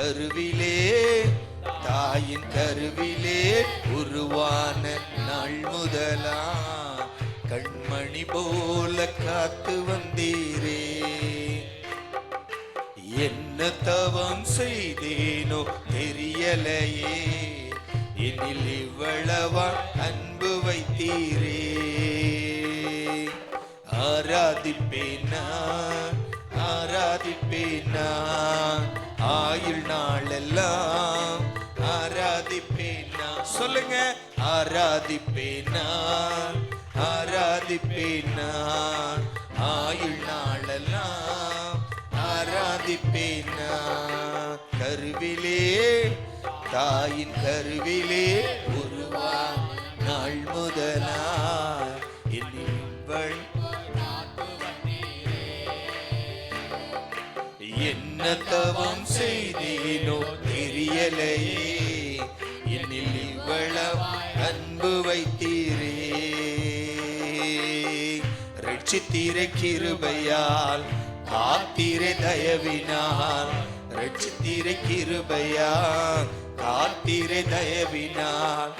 கருவிலே தாயின் கருவிலே உருவான நாள் முதலா கண்மணி போல காத்து வந்தீரே. என்ன தவம் செய்தேனோ தெரியலையே, என்னில் இவ்வளவா அன்பு வைத்தீரே. ஆராதிப்பேன் நான், ஆராதிப்பேன் நான், ஆயுள் நாளெல்லாம் ஆராதிப்பேன் நான். சொல்லுங்க, ஆராதிப்பேன் நான், ஆராதிப்பேன் நான், ஆயுள் நாளெல்லாம் ஆராதிப்பேன் நான். கருவிலே தாயின் கருவிலே உருவான நாள் முதலா என்ன தவம் செய்தேனோ தெரியலையே, என்னில் இவ்வளவு அன்பு வைத்தீரே. ரட்சித்தீரே கிருபையால், காத்தீரே தயவினால். ரட்சித்தீரே கிருபையால், காத்தீரே தயவினால்.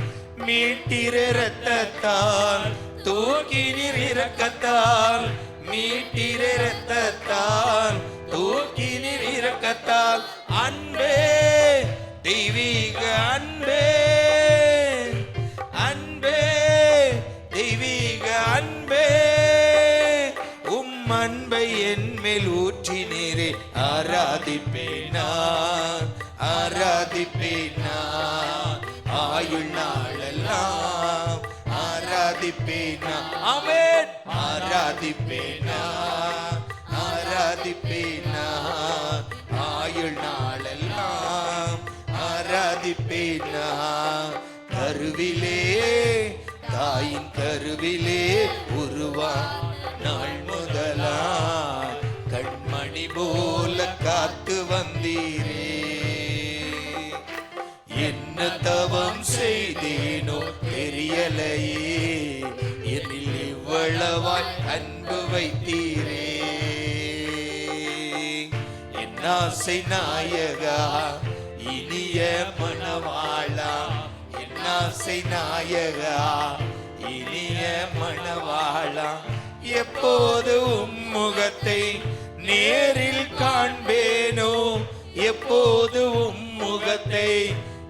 மீட்டீரே இரத்தத்தால், தூக்கினீர் இரக்கத்தால். மீட்டீரே இரத்தத்தால், தூக்கினீர் இரக்கத்தால். அன்பே தெய்வீக அன்பே, அன்பே தெய்வீக அன்பே, அன்பை என் மேல் ஊற்றினீரே. ஆராதிப்பேன் நான், ஆராதிப்பேன் நான், ஆயுள் நாளெல்லாம் ஆராதிப்பேன் நான். ஆமென். ஆராதிப்பேன் நான், ஆராதிப்பேன் நான், ஆயுள் நாளெல்லாம் ஆராதிப்பேன் நான். கருவிலே தாயின் கருவிலே உருவான நாள் முதலா கண்மணி போல காத்து வந்தீரே. என்ன தவம் செய்தேனோ தெரியலையே, என்னில் இவ்வளவாய் அன்பு வைத்தீரே. என் ஆசை நாயகா இனிய மணவாளா, என் ஆசை நாயகா இனிய மணவாளா, எப்போது உம்முகத்தை நேரில் காண்பேனோ, எப்போது உம்முகத்தை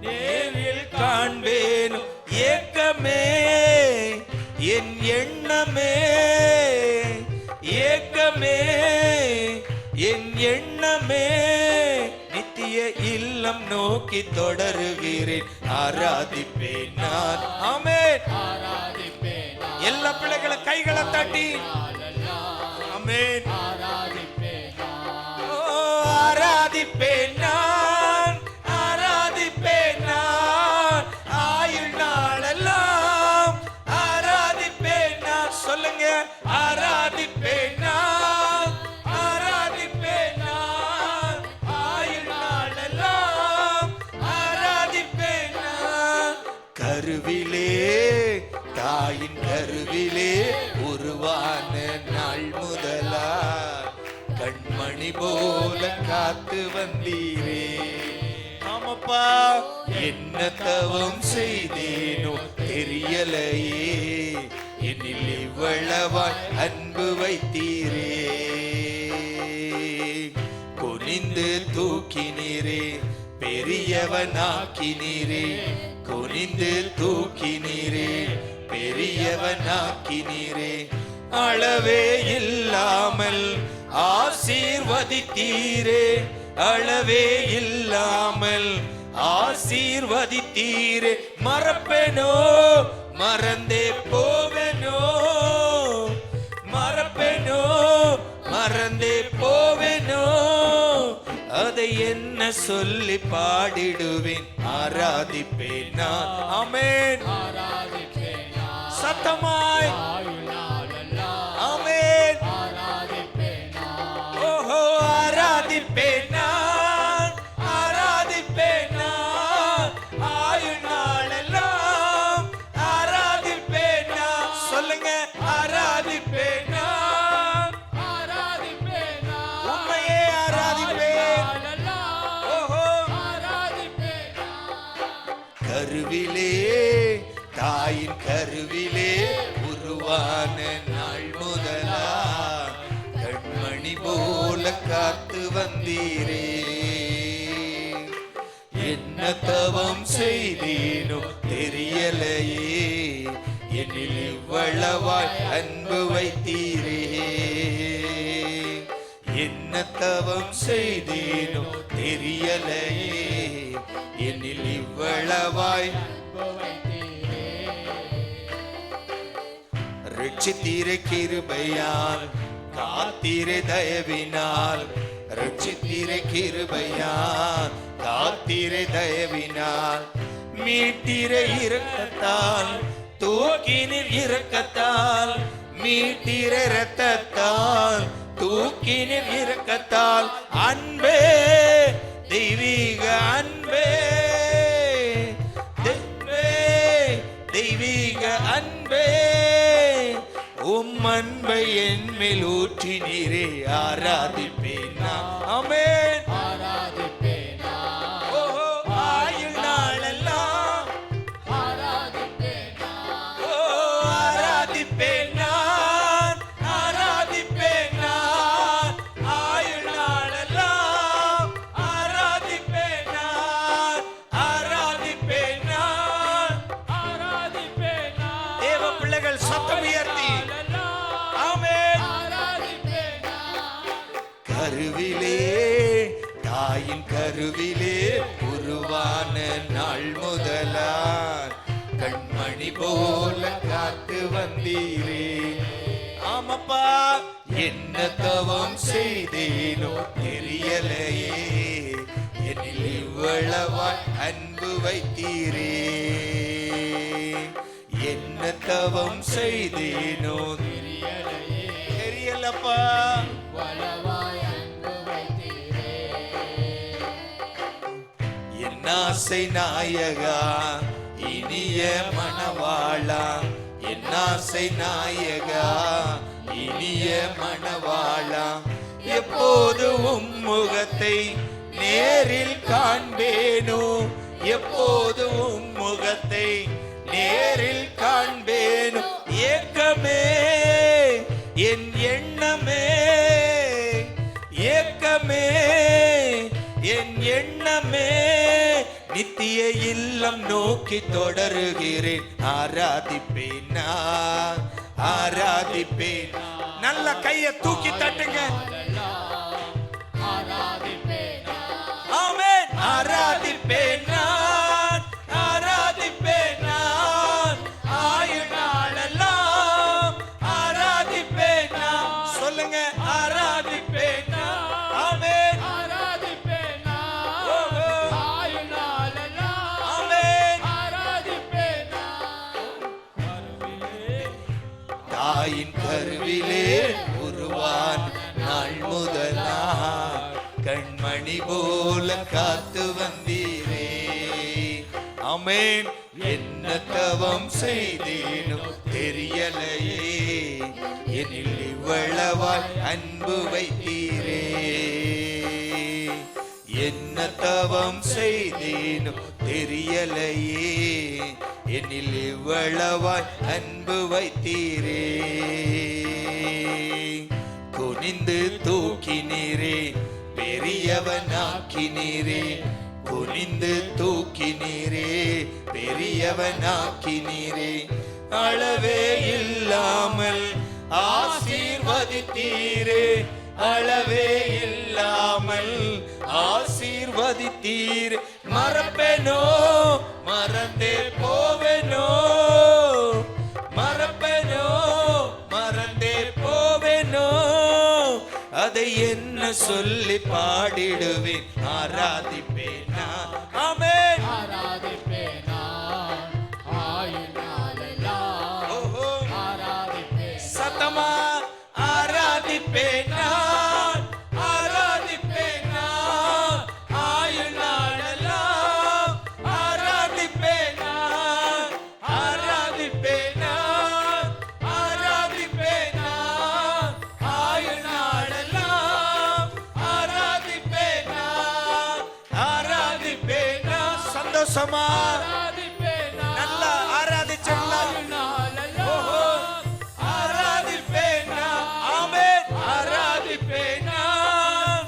நேரில் காண்பேனோ. ஏக்கமே என் எண்ணமே, ஏக்கமே என் எண்ணமே, நித்திய இல்லம் நோக்கி தொடருகிறேன். ஆராதிப்பேன் நான். ஆமென். எல்லா பிள்ளைகளை கைகளை தட்டி ஆமென். ஆராதிப்பேன் நான், ஆராதிப்பேன் நான், ஆயுள் நாளெல்லாம் ஆராதிப்பேன் நான். சொல்லுங்க, ஆராதிப்பேன் நான், ஆராதிப்பேன் நான், ஆயுள் நாளெல்லாம் ஆராதிப்பேன் நான். கருவிலே தாயின் கருவிலே உருவான நாள் முதலா கண்மணி போல காத்து வந்தீரே. ஆமப்பா, என்ன தவம் செய்தேனோ தெரியலையே, என்னில் இவ்வளவாய் அன்பு வைத்தீரே. குனிந்து தூக்கினீரே, பெரியவனாக்கினீரே. குனிந்து தூக்கினீரே, பெரியவனாக்கினீரே. அளவே இல்லாமல் ஆசீர்வதித்தீரே, அளவே இல்லாமல் ஆசீர்வதித்தீரே. மறப்பேனோ மறந்தே போவேனோ, மறப்பேனோ மறந்தே போவேனோ, அதை என்ன சொல்லி பாடிடுவேன். ஆராதிப்பேன் நான். ஆமென். சத்தமாய் ஆமென். ஓஹோ, ஆராதிப்பேன் நான், ஆராதிப்பேன் நான், ஆயுள் நாளெல்லாம் ஆராதிப்பேன் நான். சொல்லுங்க, ஆராதிப்பேன் நான், உம்மையே ஆராதிப்பேன். ஓஹோ, காத்து வந்தீரே. என்ன தவம் செய்தேனோ தெரியலையே, என்னில் இவ்வளவாய் அன்பு வைத்தீரே. என்ன தவம் செய்தேனோ தெரியலையே, என்னில் இவ்வளவாய் ரட்சித்தீரே கிருபையால், காத்தீரே தயவினால். ரட்சித்தீரே கிருபையால், காத்தீரே தயவினால். மீட்டீரே இரக்கத்தால், தூக்கினீர் இரக்கத்தால். மீட்டீரே இரத்தத்தால், தூக்கினீர் இரக்கத்தால். அன்பே தெய்வீக அன்பே, தெய்வீக அன்பே, உம் அன்பை என் மேல் ஊற்றினீரே. ஆராதிப்பேன் நான். ஆமென். ஆராதிப்பேன் நான். ஓஹோ, ஆயுள் நாளெல்லாம் ஆராதிப்பேன் நான். ஓ ஆராதிப்பேன் நான். ஆராதிப்பேன் நான். ஆயுள் நாளெல்லாம் ஆராதிப்பேன் நான். ஆராதிப்பேன் நான். ஆராதிப்பேன் நான். தேவ பிள்ளைகள் சத்தம் உயர்த்தி ஆமென். ஆராதிப்பேன் நான். கருவிலே, தாயின் கருவிலே உருவான நாள் முதலான் கண்மணி போல காத்து வந்தீரே. ஆமப்பா, என்ன தவம் செய்தேனோ தெரியலையே, என்னில் இவ்வளவாய் அன்பு வைத்தீரே. என்ன தவம் செய்தேனோ தெரியலப்பா. வளவாய் அன்பு வைத்தீரே. என் ஆசை நாயகா, இனிய மணவாளா. என் ஆசை நாயகா, இனிய மணவாளா. எப்போது உம் முகத்தை நேரில் காண்பேனோ, எப்போது உம் முகத்தை நேரில் காண்பேனோ. ஏக்கமே என் எண்ணமே, ஏக்கமே என் எண்ணமே. நித்திய இல்லம் நோக்கி தொடருகிறேன். ஆராதிப்பேன் நான். ஆராதிப்பேன். நல்ல கையை தூக்கி தட்டுங்க. ஆராதிப்பேன் நான். ஆமென். ஆராதிப்பேன் நான். ஆராதிப்பேன் நான். ஆயுள் நாளெல்லாம் ஆராதிப்பேன் நான். சொல்லுங்க, ஆராதிப்பேன் நான். ஆமென். ஆராதிப்பேன் நான். ஓஹோ. ஆயுள் நாளெல்லாம் ஆமென். ஆராதிப்பேன் நான். தாயின் கருவிலே உருவான் நாள் முதலா கண்மணி போல காத்து வந்தீரே. ஆமென். என்ன தவம் செய்தேனோ தெரியலையே, என்னில் இவ்வளவாய் அன்பு வைத்தீரே. என்ன தவம் செய்தேனோ தெரியலையே, என்னில் இவ்வளவாய் அன்பு வைத்தீரே. குனிந்து தூக்கினீரே, பெரியவனாக்கினீரே. குனிந்து தூக்கினீரே, பெரியவனாக்கினீரே. அளவே இல்லாமல் ஆசீர்வதித்தீரே. அளவே இல்லாமல் ஆசீர்வதித்தீர். மறப்பேனோ, மறந்தே போவேனோ. மறப்பேனோ, மறந்தே போவேனோ. அதை என்ன சொல்லி பாடிடுவேன். ஆராதிப்பேன் நான். ஆமென். ஆராதிப்பேன் நான். ஆயுள் நாளெல்லாம் ஓஹோ. ஆராதிப்பேன். சத்தமா ஆராதிப்பேன் நான். ஆராதிப்பேன் நான். ஆயுள் நாளெல்லாம் ஆராதிப்பேன் நான். ஆராதிப்பேன் நான். ஆராதிப்பேன் நான். ஆயுள் நாளெல்லாம் ஆராதிப்பேன் நான். ஆராதிப்பேன் நான். சந்தோஷமா ஆராதிப்பேன் நான். நல்லா ஆராதிச்சலாம். ஆயுள் நாளெல்லாம் ஓஹோ. ஆராதிப்பேன் நான். ஆமென். ஆராதிப்பேன் நான்.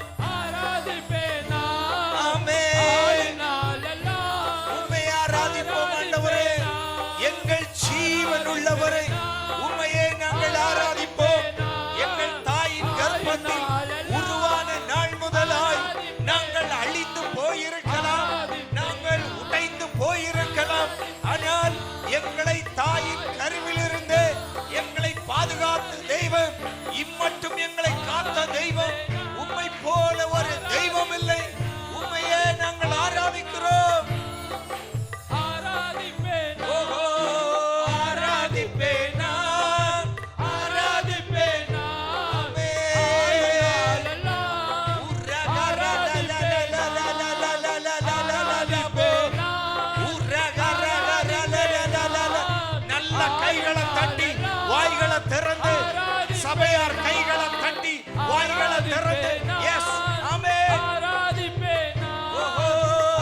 இம்மட்டும் எங்களை காத்த தெய்வம், உம்மை போல ஒரு தெய்வம் இல்லை. உம்மையே நாங்கள் ஆராதிக்கிறோம். ஆராதிப்பேன் ஓஹோ, ஆராதிப்பேன் நான், ஆராதிப்பேன் ஆமென். நல்ல கைகளை தட்டி வாய்களை திறந்து, சபையார் கைகளை தட்டி வாய்களை திறந்து, எஸ் ஆமென். ஆராதிப்பேன் ஓஹோ,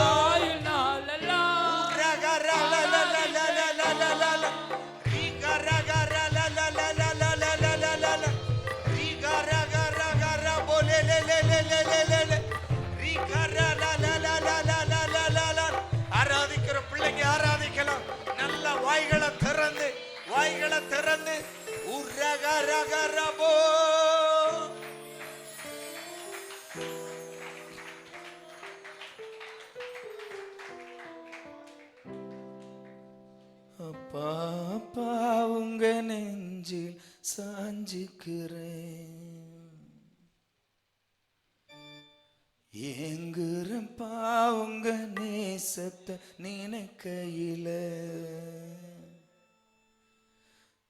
ஆயுள் நாளெல்லாம் ஆராதிக்கிற பிள்ளைங்க ஆராதிக்கலாம். நல்ல வாய்களை திறந்து, வாய்களை திறந்து உரகரகரபோ. அப்பா அப்பா உங்க நெஞ்சில் சாஞ்சுக்கிறேன், ஏங்குறப்பா உங்க நேசத்தை நினைக்கையில.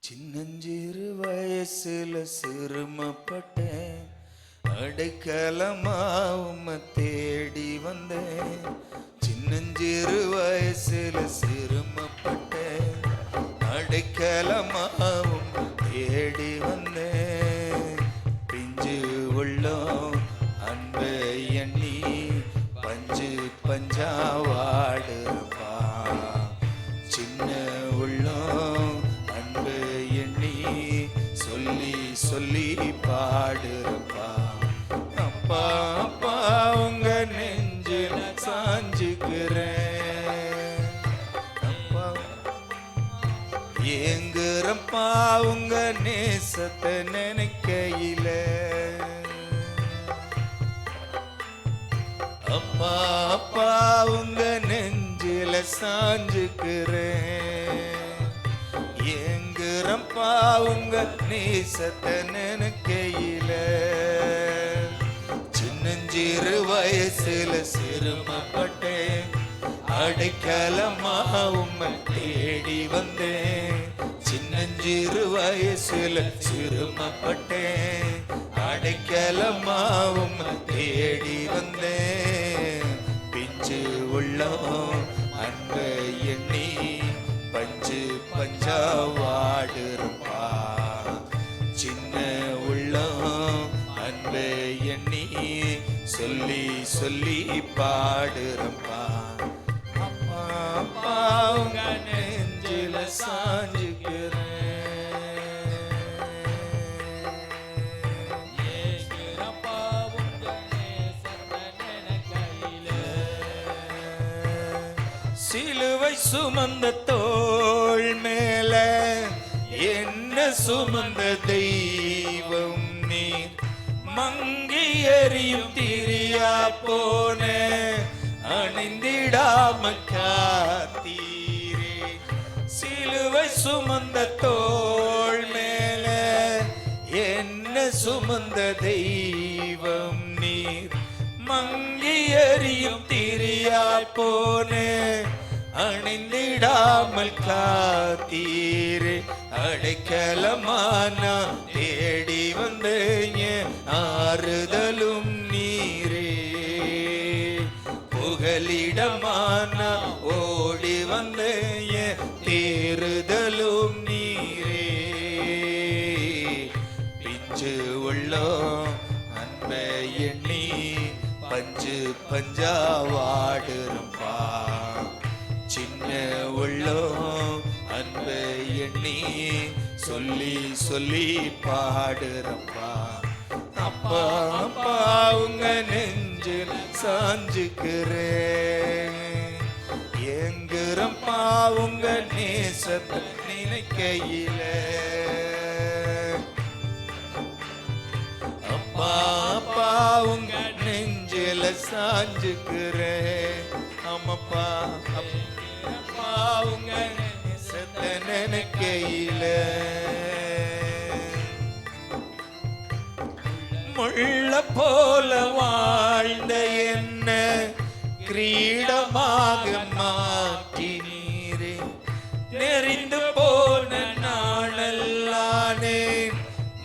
சின்னஞ்சிறு வயசுல சிறுமப்பட்டேன், அடைக்கலமா உம்மை தேடி வந்தேன். சின்னஞ்சிறு வயசுல சிறுமப்பட்டேன், அடைக்கலமா உம்மை தேடி வந்தேன். பிஞ்சு உள்ளம் அன்பை எண்ணி பஞ்சு பஞ்சா வாடுறப்பா. சின்ன உள்ளம் அன்பை எண்ணி சொல்லி சொல்லி பாடுறப்பா. அப்பா அப்பா உங்க நெஞ்சில் சாஞ்சுக்கிறேன், அப்பா ஏங்குறப்பா உங்க நேசத்தை நினைக்கையில. அப்பா அப்பா உங்க நெஞ்சில சாஞ்சுக்கிறேன், ஏங்குறப்பா உங்க நேசத்தை நினைக்கையில. சின்னஞ்சிறு வயசுல சிறுமப்பட்டேன், அடைக்கலமா உம்மை தேடி வந்தேன். சின்னஞ்சிறு வயசுல சிறுமப்பட்டேன், அடைக்கலமா உம்மை தேடி வந்தேன். பிஞ்சு உள்ளம் அன்பை எண்ணி பஞ்சு பஞ்சா வாடுறப்பா. சின்ன உள்ளம் அன்பை எண்ணி சொல்லி சொல்லி பாடுறப்பா. அப்பா அப்பா உங்க நெஞ்சில சாஞ்சுக்கிறேன், ஏங்குறப்பா உங்க நேசத்தை நினைக்கையில. சிலுவை சுமந்த தோள் மேல என்ன சுமந்த தெய்வம் நீர். மங்கி எறியும் திரியா போன அணிந்திடாம காத்தீரே. சிலுவை சுமந்த தோள் மேல என்ன சுமந்த தெய்வம் நீர். மங்கி எறியும் திரியா போன அணிந்திடாமல் காத்தீரே. அடைக்கலமானா தேடி வந்தேன், ஆறுதலும் நீரே. புகலிடமானா ஓடி வந்தேன், தேறுதலும் நீரே. பிஞ்சு உள்ளம் அன்பை எண்ணி பஞ்சு பஞ்சா வாடுறப்பா. சின்ன உள்ளம் அன்பை எண்ணி சொல்லி சொல்லி பாடுறப்பா. அப்பா அப்பா உங்க நெஞ்சில் சாஞ்சுக்கிறேன், ஏங்குறப்பா உங்க நேசத்தை நினைக்கையில. அப்பா அப்பா உங்க நெஞ்சில சாஞ்சுக்கிறேன். ஆமாப்பா அப்பா உங்க நேசத்தை நினைக்கையில. முள்ள போல வாழ்ந்த என்ன கிரீடமாக மாற்றினீரே. நெறிந்து போன நாளல்லானே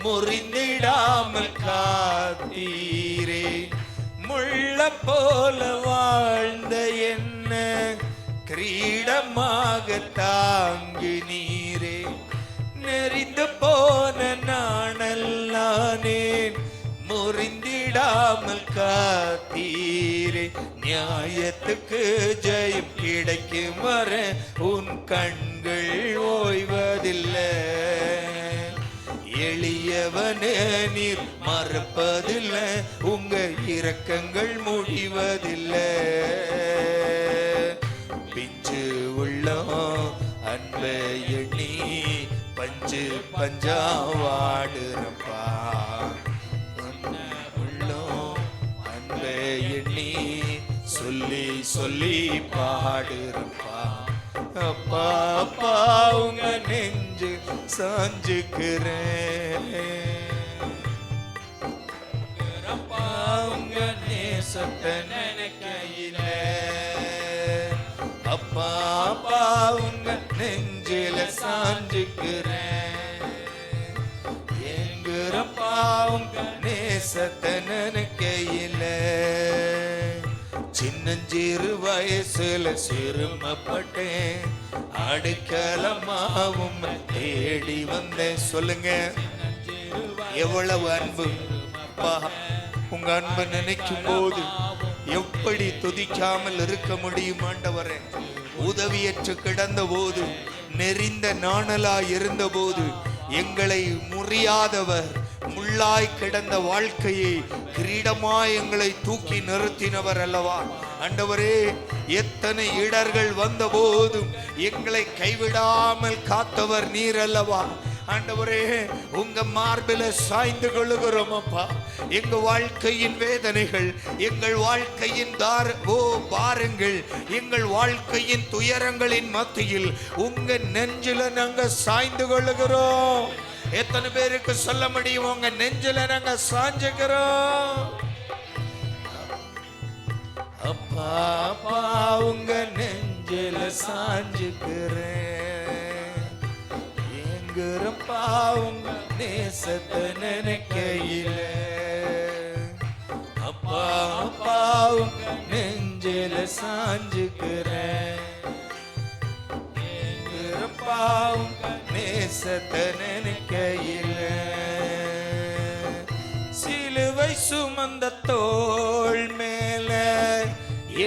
முறிந்திடாமல் காத்தீரே. முள்ள போல வாழ்ந்த என்ன கிரீடமாக தாங்கினீரே. நெறிந்து போன நாணல்லானே முறிந்திடாமல் காத்தீரே. நியாயத்துக்கு ஜெயம் கிடைக்கும் வர உன் கண்கள் ஓய்வதில்லை. எளியவனே நீர் மறப்பதில்லை, உங்க இரக்கங்கள் முடிவதில்லை. பிஞ்சு உள்ளம் அன்பை எண்ணி பஞ்சு பஞ்சா வாடுறப்பா. உள்ளம் அன்பை எண்ணி சொல்லி சொல்லி பாடுறப்பா. அப்பா அப்பா உங்க நெஞ்சு சாஞ்சுக்கிறேன். அப்பா உங்க நேசத்தை நினைக்கையில. அப்பா அப்பா உங்க நெஞ்சில சாஞ்சுக்கிறேன். எங்குறப்பா உங்க நேசத்தை நினைக்கையில. சின்னஞ்சிறு வயசுல சிறுமப்பட்டேன், அடைக்கலமாவும் தேடி வந்தேன். சொல்லுங்க எவ்வளவு அன்பு. அப்பா உங்க அன்பை நினைக்கும் போது எப்படி துதிக்காமல் இருக்க முடியும் ஆண்டவரே. உதவியற்று கிடந்த போது, நெறிந்த நாணலாய் இருந்த போது எங்களை முறியாதவர், முள்ளாய் கிடந்த வாழ்க்கையை கிரீடமாய் எங்களை தூக்கி நிறுத்தினவர் அல்லவா ஆண்டவரே. எத்தனை இடர்கள் வந்த போதும் எங்களை கைவிடாமல் காத்தவர் நீர் அல்லவா ஆண்டவரே. உங்க மார்பில சாய்ந்து கொள்ளுகிறோம் அப்பா. எங்க வாழ்க்கையின் வேதனைகள், எங்கள் வாழ்க்கையின் பாரங்கள், எங்கள் வாழ்க்கையின் துயரங்களின் மத்தியில் உங்க நெஞ்சில நாங்க சாய்ந்து கொள்ளுகிறோம். எத்தனை பேருக்கு சொல்ல முடியும் உங்க நெஞ்சில நாங்க சாஞ்சுக்கிறோம். அப்பா அப்பா உங்க நெஞ்சில சாஞ்சுக்கிறேன். எங்குறப்பா உங்க நேசத்தை நினைக்கையில. அப்பா அப்பா உங்க நெஞ்சில சாஞ்சுக்கிறேன். எங்குறப்பா உங்க நேசத்தை நினைக்கையில. சிலுவை சுமந்த தோள் மேல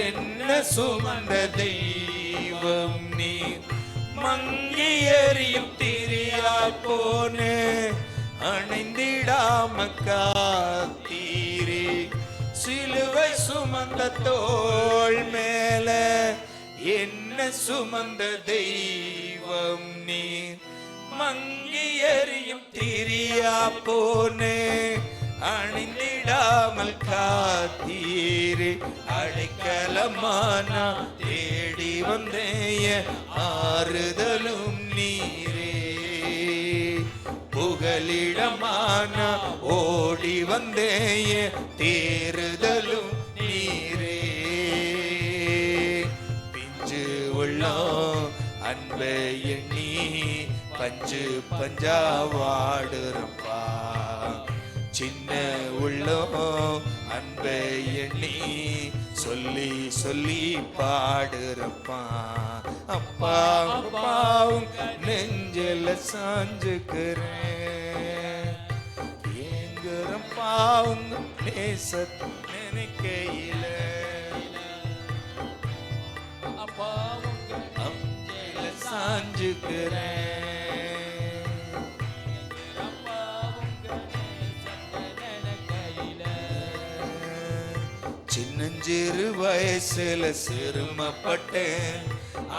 என்ன சுமந்த தெய்வம் நீர். மங்கி எறியும் திரியா போனே அணைந்திடாம காத்தீரே. சிலுவை சுமந்த தோள் மேல என்ன சுமந்த தெய்வம் நீர். மங்கி எறியும் திரியா போனே அணிந்திடாமல் காத்தீரே. அடைக்கலமானா தேடி வந்தேய ஆறுதலும் நீரே. புகலிடமானா ஓடி வந்தேய தேறுதலும் நீரே. பிஞ்சு உள்ளம் அன்பை எண்ணி பஞ்சு பஞ்சா வாடுறப்பா. சின்ன உள்ளம் அன்பை எண்ணி சொல்லி சொல்லி பாடுறப்பா. அப்பா அப்பா உங்க நெஞ்சில சாஞ்சுக்கிறேன். எங்குறப்பா உங்க நேசத்தை நினைக்கையில. அப்பா உங்க நெஞ்சில சாஞ்சுக்கிறேன். சின்னஞ்சிறு வயசுல சிறுமப்பட்டேன்,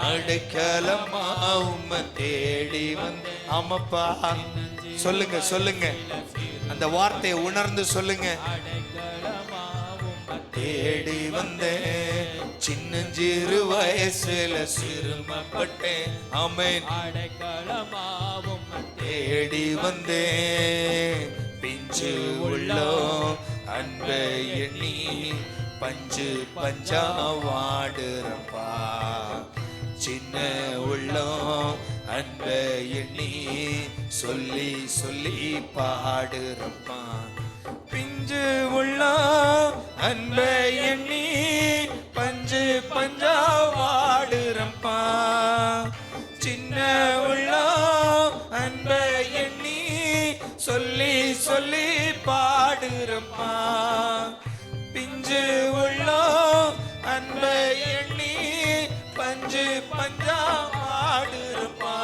அடைக்கலமா உம்மை தேடி வந்தேன். ஆமாப்பா சொல்லுங்க சொல்லுங்க, அந்த வார்த்தையை உணர்ந்து சொல்லுங்க. தேடி வந்தேன், சின்னஞ்சிறு வயசுல சிறுமப்பட்டேன். ஆமென். அடைக்கலமாவும் தேடி வந்தேன், பிஞ்சு உள்ளம் அன்பை எண்ணி பஞ்சு பஞ்சா வாடுறப்பா. சின்ன உள்ளம் அன்பை எண்ணி சொல்லி சொல்லி பாடுறப்பா. பிஞ்சு உள்ளம் அன்பை எண்ணி பஞ்சு பஞ்சா வாடுறப்பா. சின்ன உள்ளம் அன்பை எண்ணி சொல்லி சொல்லி பாடுறப்பா. பிஞ்சு உள்ளம் அன்பை எண்ணி பஞ்சு பஞ்சா வாடுறப்பா.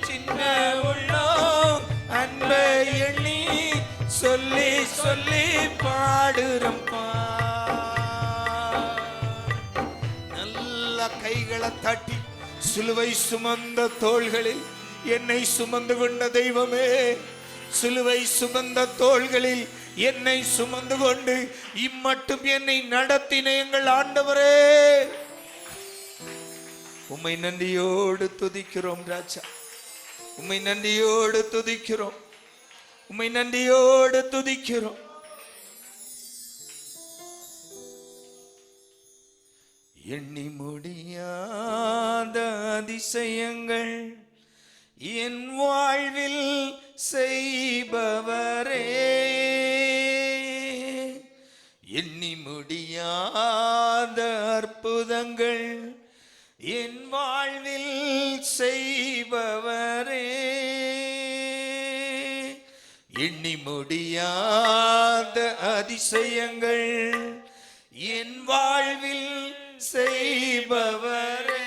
சின்ன உள்ளம் அன்பை எண்ணி சொல்லி சொல்லி பாடுறப்பா. நல்ல கைகளை தட்டி சிலுவை சுமந்த தோள்களில் என்னை சுமந்து கொண்ட தெய்வமே, சிலுவை சுமந்த தோள்களில் என்னை சுமந்து கொண்டு இம்மட்டும் என்னை நடத்தின எங்கள் ஆண்டவரே, உம்மை நன்றியோடு துதிக்கிறோம் ராஜா. உம்மை நன்றியோடு துதிக்கிறோம். உம்மை நன்றியோடு துதிக்கிறோம். எண்ணி முடியாத அதிசயங்கள் என் வாழ்வில் செய்பவரே, எண்ணி முடியாத அற்புதங்கள் என் வாழ்வில் செய்பவரே, எண்ணி முடியாத அதிசயங்கள் என் வாழ்வில் செய்பவரே,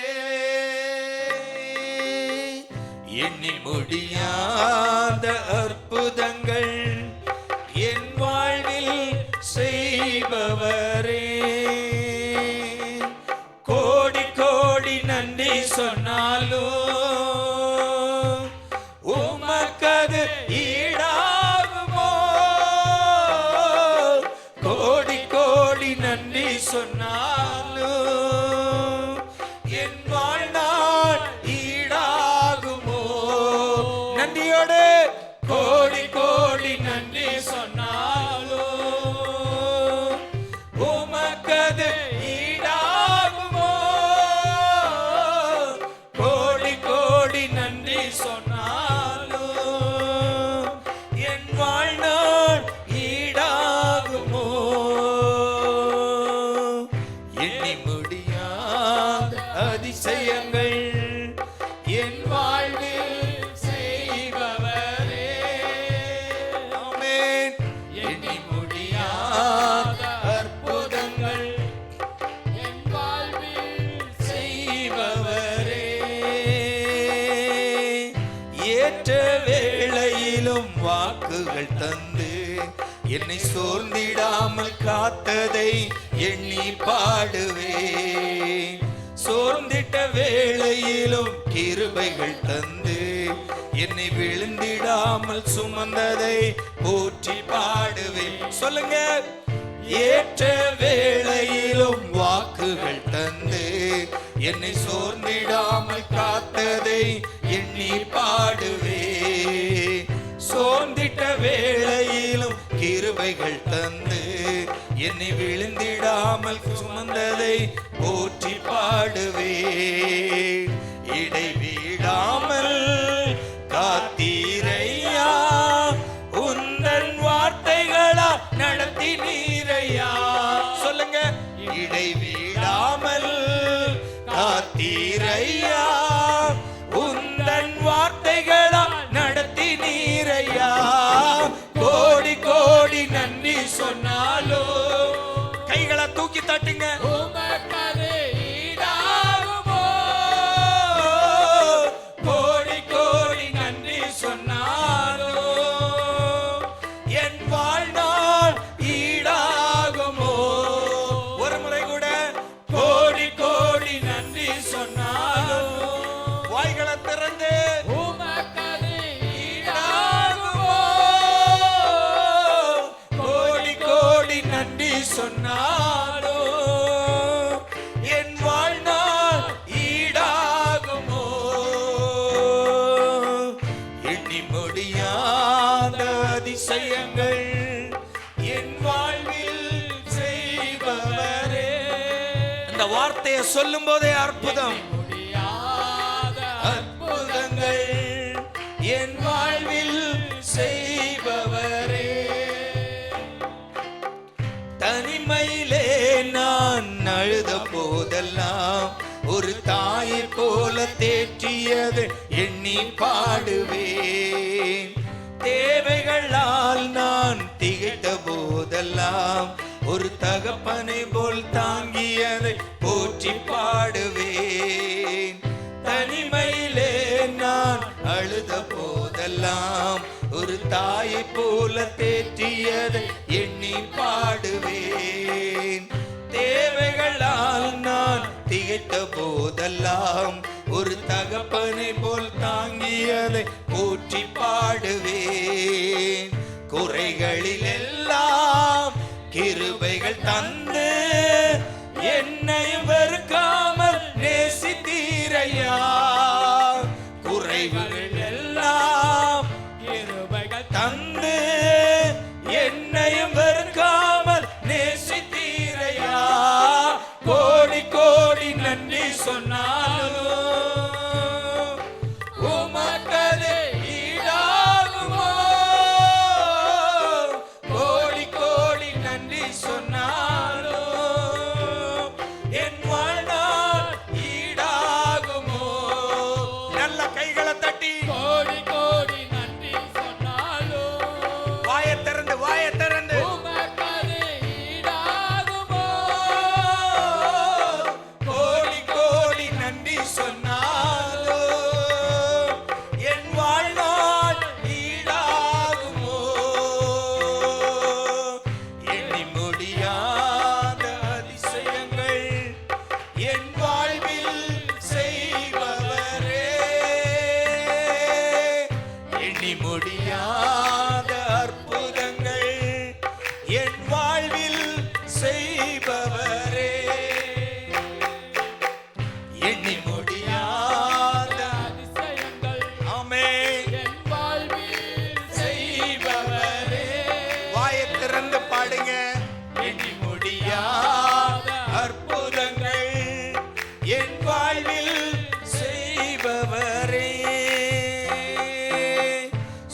எண்ணி முடியாத அற்புதங்கள் என் வாழ்வில் செய்பவரே. கோடி கோடி நன்றி சொன்னாலும் உமக்கது ஈடாகுமோ? கோடி கோடி நன்றி சொன்னாலும் என் வாழ்நாள் ஈடாகுமோ? நன்றியோடு கோடி கோடி நன்றி சொன்னாலும் உமக்கது ஈடாகுமோ? கோடி கோடி நன்றி சொன்னாலும் என் வாழ்நாள் ஈடாகுமோ? எண்ணி முடியாத அதிசயங்கள் என் வாழ்வில் செய்பவரே, ஆமென். எண்ணி முடியாத அற்புதங்கள் என் வாழ்வில் செய்பவரே, ஏற்ற வேளையிலும் வாக்குகள் தந்து என்னை சோர்ந்திடாமல் காத்ததை எண்ணி பாடுவேன். சோர்ந்திட்ட வேளையிலும் கிருபைகள் தந்து என்னை விழுந்திடாமல் சுமந்ததை போற்றி பாடுவேன். சொல்லுங்க. ஏற்ற வேளையிலும் வாக்குகள் தந்து என்னை சோர்ந்திடாமல் காத்ததை எண்ணி பாடுவேன். சோர்ந்திட்ட வேளையிலும் கிருபைகள் தந்து என்னை விழுந்திடாமல் சுமந்ததை போற்றி பாடுவேன். இடைவிடாமல் காத்தீரையா, உந்தன் வார்த்தைகளா நடத்தினீரையா. சொல்லுங்க. இடைவிடாமல் காத்தீரையா, உந்தன் வார்த்தைகளா நடத்தினீரையா. கோடி கோடி நன்றி சொன்னாலோ, கைகளை தூக்கி தட்டுங்க. உமக்கது ஈடாகுமோ? கோடி கோடி நன்றி சொன்னாலோ என் வாழ்நாள் ஈடாகுமோ? ஒரு முறை கூட கோடி கோடி நன்றி சொன்னாலோ வாய்களை திறந்து உமக்கது ஈடாகுமோ? கோடி கோடி நன்றி சொன்னாலோ என் வாழ்நாள் ஈடாகுமோ? எண்ணி முடியாத அதிசயங்கள் என் வார்த்தையை சொல்லும் போதே அற்புதம். முடியாத அற்புதங்கள் என் வாழ்வில் செய்பவரே. தனிமையிலே நான் அழுத போதெல்லாம் ஒரு தாயை போல தேற்றியது எண்ணி பாடுவேன். தேவைகளால் நான் திகைத்த போதெல்லாம் ஒரு தகப்பனை போல் தாங்கியதை போற்றி பாடுவேன். தனிமையிலே நான் அழுத போதெல்லாம் ஒரு தாயை போல தேற்றியதை எண்ணி பாடுவேன். தேவைகளால் நான் திகைத்த போதெல்லாம் ஒரு தகப்பனை போல் தாங்கியதை போற்றி பாடுவேன். குறைகளில் எல்லாம் கிருபைகள் தந்து என்னை வெறுக்காமல் நேசித்தீரையா. குறைவுகள் எல்லாம் கிருபைகள் தந்து என்னையும் வெறுக்காமல் நேசித்தீரையா. கோடி கோடி நன்றி சொன்னாலும் உமக்கது ஈடாகுமோ. கோடி கோடி நன்றி சொன்னாலும் என் வாழ்நாள் ஈடாகுமோ. நல்ல கைகளை தட்டி கோடி கோடி நன்றி சொன்னாலும் வாயை திறந்து உமக்கது ஈடாகுமோ. கோடி கோடி நன்றி சொன்னாலும் என் வாழ்நாள் ஈடாகுமோ. எண்ணி முடியாத அதிசயங்கள் என் வாழ்வில் செய்பவரே. எண்ணி முடியாத அற்புதங்கள் என் வாழ்வில் செய்பவரே. எண்ணி முடியாத அதிசயங்கள் ஆமென் என் வாழ்வில் செய்பவரே. வாயை திறந்து பாடுங்க. எண்ணி முடியாத அற்புதங்கள் என் வாழ்வில் செய்பவரே.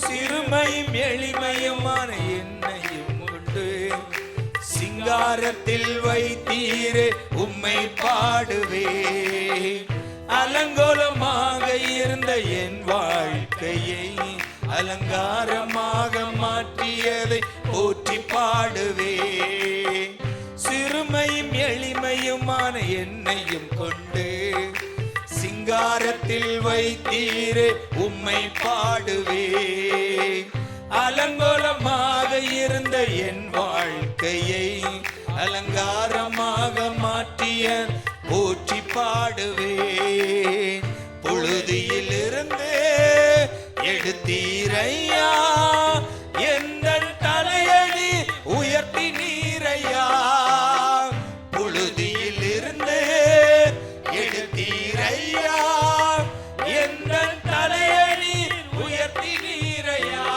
சிறுமையும் எளிமையுமான என்னையும் கொண்டு சிங்காரத்தில் வைத்தீரே உம்மை பாடுவேன். அலங்கோலமாக இருந்த என் வாழ்க்கையை அலங்காரமாக மாற்றியதை போற்றி பாடுவேன். சிறுமையும் எளிமையுமான என்னையும் கொண்டு சிங்காரத்தில் வைத்தீரே உம்மை பாடுவேன். அலங்கோலமாக இருந்த என் வாழ்க்கையை அலங்காரமாக மாற்றிய போற்றி பாடுவேன். புழுதியிலிருந்து எடுத்தீரையா, எந்தன் தலையடி உயர்த்தி நீரையா. புழுதியிலிருந்து எடுத்தீரையா, எந்தன் தலையடி உயர்த்தி நீரையா.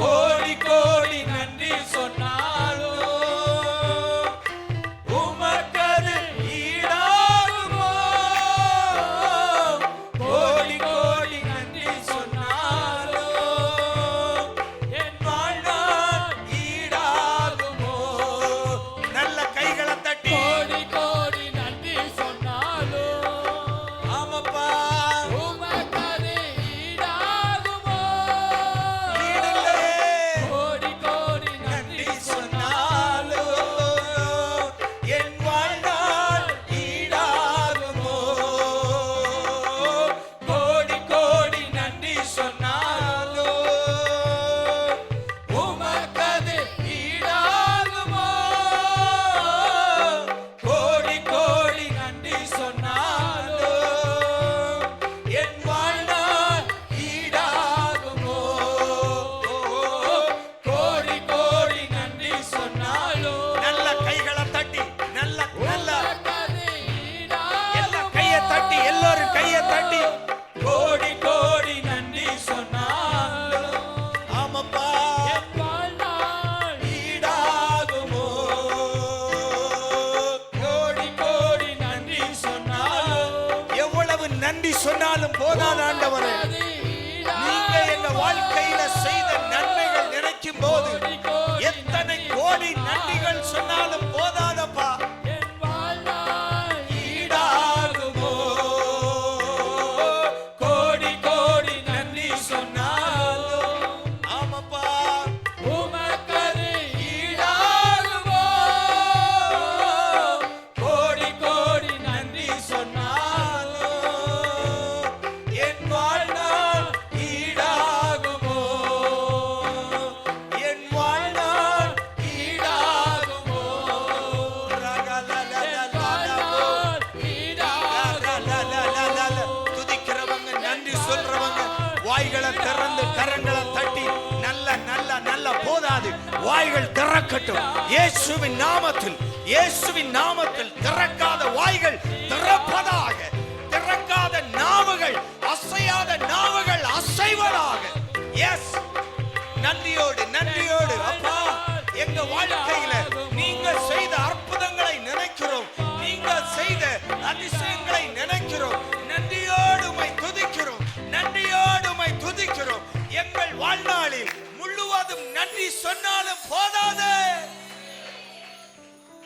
கோடி கோடி நன்றி சொன்னாலும் உமக்கது ஈடாகுமோ. கோடி கோடி நன்றி சொன்னாலும் என் வாழ்நாள் வாய்கள் திறக்கட்டும். இயேசுவின் நாமத்தில், இயேசுவின் நாமத்தில் திறக்காத வாய்கள் திறப்பதாக. திறக்காத நாவுகள், அசையாத நாவுகள் அசைவதாக. எஸ், நன்றியோடு நன்றியோடு அப்பா, எங்க வாழ்க்கையில நீங்க செய்த அற்புதங்களை நினைக்கிறோம், நீங்க செய்த அதிசயங்களை நினைக்கிறோம். நன்றியோடு உம்மை துதிக்கிறோம், நன்றியோடு உம்மை துதிக்கிறோம். எங்கள் வாழ்நாளில் முழுவதும் நன்றி சொன்னாலும் போதாது.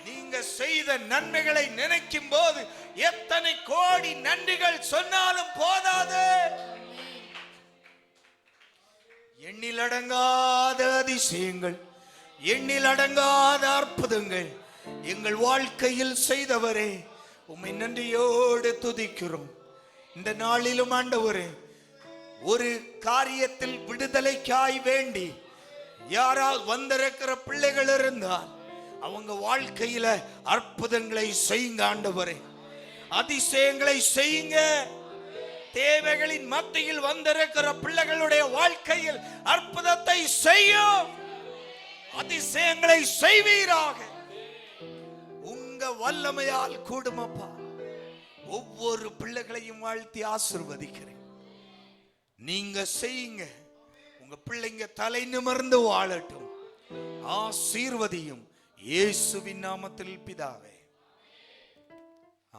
நீங்க செய்த நன்மைகளை நினைக்கும் போது எத்தனை கோடி நன்றிகள் சொன்னாலும் போதாது. எண்ணிலடங்காத அதிசயங்கள், எண்ணிலடங்காத அற்புதங்கள் எங்கள் வாழ்க்கையில் செய்தவரே, உம்மை நன்றியோடு துதிக்கிறோம். இந்த நாளிலும் ஆண்டவரே, ஒரு காரியத்தில் விடுதலைக்காய் வேண்டி யாரால் வந்திருக்கிற பிள்ளைகள் இருந்தால் அவங்க வாழ்க்கையில அற்புதங்களை செய்யுங்க ஆண்டவரே, அதிசயங்களை செய்யுங்க. தேவைகளின் மத்தியில் வந்திருக்கிற பிள்ளைகளுடைய வாழ்க்கையில் அற்புதத்தை செய்யும், அதிசயங்களை செய்வீராக. உங்க வல்லமையால் கூடுமப்பா. ஒவ்வொரு பிள்ளைகளையும் வாழ்த்தி ஆசீர்வதிக்கிறேன். நீங்க செய்யுங்க, உங்க பிள்ளைங்க தலை நிமிர்ந்து வாழட்டும். ஆசீர்வதியும் இயேசுவின் நாமத்தில் பிதாவே,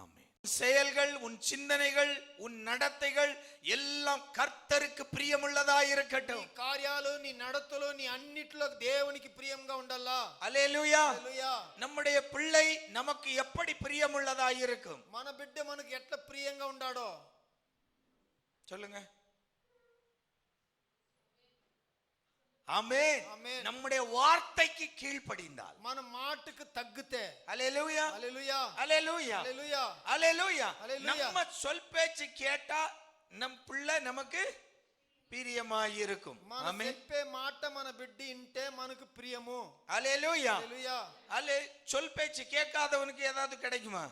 ஆமென். செயல்கள், உன் சிந்தனைகள், உன் நடத்தைகள் எல்லாம் கர்த்தருக்கு பிரியமுள்ளதாய் இருக்கட்டும். కార్యాలు నీ నడతలు నీ అన్నిట్లో దేవునికి ప్రియంగా ఉండాలా. அல்லேலூயா. హల్లెలూయా. நம்முடைய பிள்ளை நமக்கு எப்படி பிரியமுள்ளதாய் இருக்கும்? మన బిడ్డ మనకు ఎట్లా ప్రియంగా ఉండాడో சொல்லுங்க. ஆமென். ஆமென். நம்முடைய வார்த்தைக்கு கீழ்ப்படிந்தால், మన మాటకు తగ్గితే அல்லேலூயா, హల్లెలూయా அல்லேலூயா, హల్లెలూయా அல்லேலூயா. அல்லேலூயா. நம்ம சொல் பேச்சு கேட்டா நம் பிள்ளை நமக்கு பிரியமாய் இருக்கும். మన ஆமென். చెప్పే మాట మన బిడ్డ ఇంటే మనకు ప్రియము. அல்லேலூயா. హల్లెలూయా. அல்லே, சொல் பேச்சு கேட்காதவனுக்கு ஏதாவது கிடைக்குமா?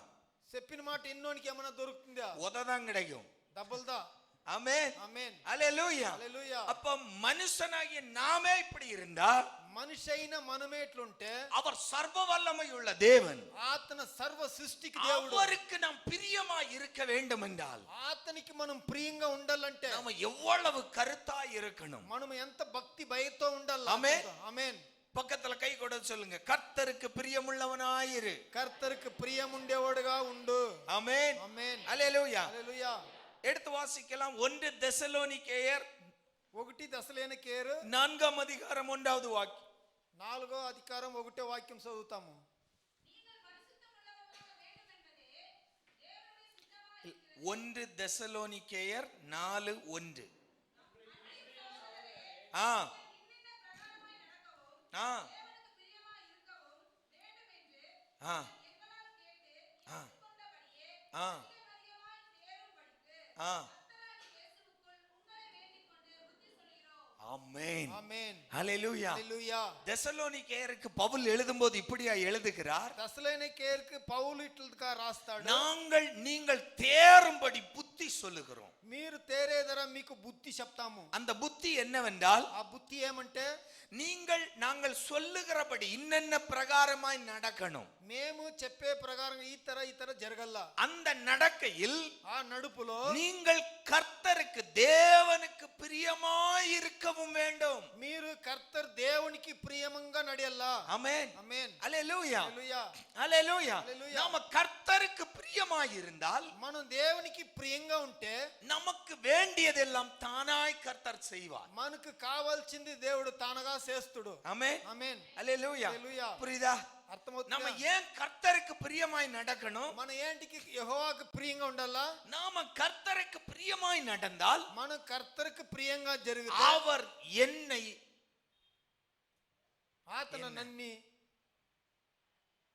చెప్పిన మాట ఇన్నోనికి ఏమైనా దొరుకుతుందా? உததான் கிடைக்கும். డబుల్దా. ஆமென். ఆమేన్. அல்லேலூயா. హల్లెలూయా. அப்ப மனுஷனாகிய நாமே இப்படி இருந்தா, మనిషి అయిన మనమే ఎట్లుంటే அவர் சர்வ வல்லமை உள்ள தேவன், ఆతన సర్వ సృష్టికి దేవుడు. அவருக்கு நாம் பிரியமாய் இருக்க வேண்டும் என்றால் ఆతనికి మనం ప్రియంగా ఉండాలంటే நாம எவ்வளவு கருத்தாய் இருக்கணும். మనం ఎంత భక్తి భయతో ఉండాలి. ఆమేన్. ఆమేన్. பக்கத்துல கை கூட சொல்லுங்க, கர்த்தருக்கு பிரியமுள்ளவனாயிரு. కర్తருக்கு ప్రియం ఉండేవాడుగా ఉండు. ஆமென். ఆమేన్. அல்லேலூயா. హల్లెలూయా. எடுத்து வாசிக்கலாம். 1 தெசலோனிக்கேயர் 1 దశలోనికేయులు 4 அதிகாரம் 1வது வாக்கியம். 4వ అధికారం 1వ వాక్యం చదువుతాము. 1 தெசலோனிக்கேயர் 4:1. ஆமென். ఆమేన్. ஹல்லேலூயா. హల్లెలూయా. தெசலோனிக்கேயருக்கு பவுல் எழுதும்போது இப்படியா எழுதுகிறார்? దశలోనికేయులకు పౌలు ఇట్లుగా రాస్తాడు. நாங்கள் நீங்கள் தேரும்படி புத்தி சொல்லுகிறோம். మీరు తేరేదర మీకు బుద్ధి చెప్తాము. அந்த புத்தி என்னவென்றால், ఆ బుద్ధి ఏమంటే நாங்கள் சொல்லுகிறபடி இன்னென்ன பிரகாரமாய் நடக்கணும். మేము చెప్పే ప్రకారం ఈ తర జరగల్ల. அந்த நடக்கையில் ఆ నడుపులో நீங்கள் கர்த்தருக்கு தேவனுக்கு பிரியமாய் இருக்கவும் வேண்டும். మీరు కర్తర్ దేవునికి ప్రియమంగా నడియల్లా. ஆமென். ఆమేన్. அல்லேலூயா. హల్లెలూయా. அல்லேலூயா. హల్లెలూయా. நாம கர்த்தருக்கு பிரியமாய் இருந்தால், మనం దేవునికి ప్రియంగా ఉంటే நமக்கு வேண்டியதெல்லாம் தானாய் கர்த்தர் செய்வார். మనకు కావాల్సింది దేవుడు తానగా చేస్తుడు. ஆமென். ఆమేన్. அல்லேலூயா. హల్లెలూయా. புரியுதா? అర్థమవుతుందా? நம்ம ஏன் கர்த்தருக்கு பிரியமாய் நடக்கணும்? మన ఏంటికి యెహోవాకు ప్రియంగా ఉండాలా? நாம கர்த்தருக்கு பிரியமாய் நடந்தால், మన కర్తருக்கு ప్రియంగా జరిగితే அவர் என்னை ఆతన నన్ని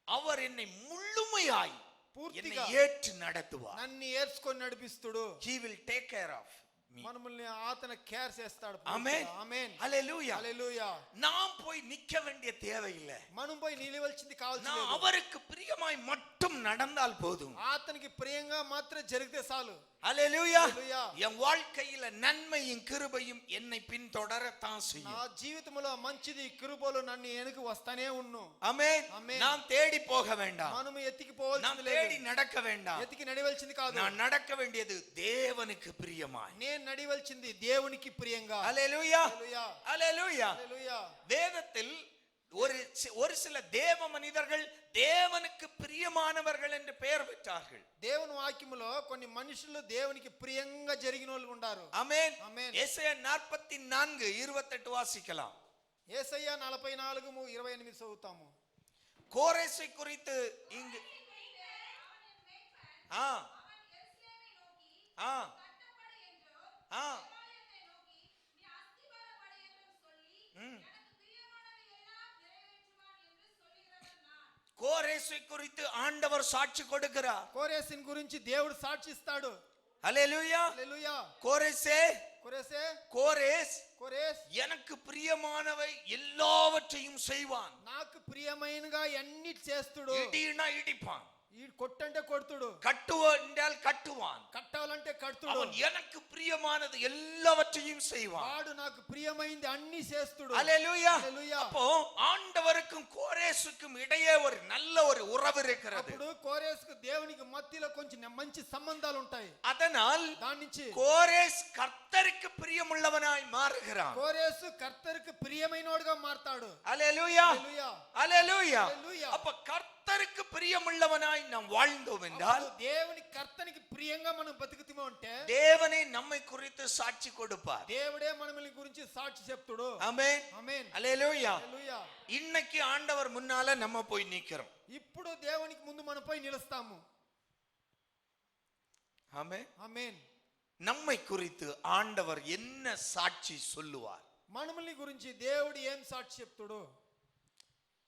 அவர் என்னை முழுமையாய் పూర్తిగా என்னை ஏற்று நடத்துவார். నన్ను ఏర్చుకొని నడిపిస్తుడు. He will take care of me. మనల్ని ఆతన కేర్ చేస్తాడు. ஆமென். ఆమేన్. அல்லேலூயா. హల్లెలూయా. நாம் போய் நிக்க வேண்டிய தேவையில்லை. మనం పోయి నిలవలసింది நான் కావాల్సింది அவருக்கு பிரியமாய் மட்டும் மட்டும் நடந்தால் போதும். అతనికి ప్రియంగా మాత్రం జరిగితే చాలు. அல்லேலூயா. హల్లెలూయా. என் வாழ்க்கையில நன்மையும் கிருபையும் என்னை பின்தொடரத்தான் నా செய்யும். జీవితంలో మంచిది కృపలు నన్ను వెనుక వస్తానే ఉన్ను. ஆமென். ஆமென். நான் தேடி போக வேண்டாம், మనము ఎత్తికి நான் పోవాల్సింది தேடி లేదు, நடக்க வேண்டாம். ఎత్తికి నడివలసింది కాదు. நான் நடக்க வேண்டியது தேவனுக்கு பிரியமாய். నేను నడివలసింది దేవునికి ప్రియంగా. அல்லேலூயா. హల్లెలూయా. அல்லேலூயா. హల్లెలూయా. வேதத்தில் ஒரு சில தேவ மனிதர்கள் தேவனுக்கு பிரியமானவர்கள் என்று பெயர் பெற்றார்கள். దేవుని వాక్యములో కొన్ని మనుషులు దేవునికి ప్రియంగా జరిగిన వాళ్ళు ఉంటారు. ஆமென். ஆமென். ஏசாயா 44:28 வாசிக்கலாம். యేసయ్య 44:28 చదువుతాము. கோரேசை குறித்து இங்கு ஆ ஆ ஆ கோரேசை குறித்து ஆண்டவர் சாட்சி கொடுக்கிறார். కోరేసిన్ గురించి దేవుడు సాక్షిస్తాడు. அல்லேலூயா. హల్లెలూయా. கோரேசே, కోరేసే, கோரேஸ் కోరేస్ எனக்கு பிரியமானவை எல்லாவற்றையும் செய்வான். నాకు ప్రియమైనగా అన్నిటి చేస్తుడు. இடினா இடிப்பான், ఈ కొట్టంటే కొడుతుడు, கட்டுவான் கட்டுவான். కట్టాలంటే కడుతుడు. அவன் எனக்கு பிரியமானது எல்லாவற்றையும் செய்வான். వాడు నాకు ప్రియమైంది అన్ని చేస్తుడు. அல்லேலூயா. హల్లెలూయా. அப்போ ஆண்டவருக்கும் கோரேசுக்கும் இடையே ஒரு நல்ல ஒரு உறவு இருக்கிறது. అప్పుడు కోరేసుకు దేవునికి మధ్యలో కొంచెం మంచి సంబంధాలు ఉంటాయి. அதனால் దాని నుంచి கோரேஸ் கர்த்தருக்கு பிரியமுள்ளவனாய் மாறுகிறான். కోరేసు కర్తருக்கு ప్రియమైనోడుగా మారతాడు. அல்லேலூயா. హల్లెలూయా. அல்லேலூயா. హల్లెలూయా. அப்ப கர்த்தருக்கு பிரியமுள்ளவனாய் நாம் வாழ்ந்தோம் என்றால் అప్పుడు దేవుని కర్తనికి ప్రియంగా మనం బతుకుతామో అంటే தேவனே நம்மை குறித்து சாட்சி கொடுப்பார். దేవుడే మనల్ని గురించి సాక్షి చెప్తాడు. ஆமென். ఆమేన్. அல்லேலூயா. హల్లెలూయా. இன்னைக்கு ஆண்டவர் முன்னால நம்ம போய் நிக்கிறோம். ఇప్పుడు దేవునికి ముందు మనం పోయి నిలుస్తాము. ஆமென். ఆమేన్. நம்மை குறித்து ஆண்டவர் என்ன சாட்சி சொல்லுவார்? మనల్ని గురించి దేవుడు ఏం సాక్షి చెప్తాడు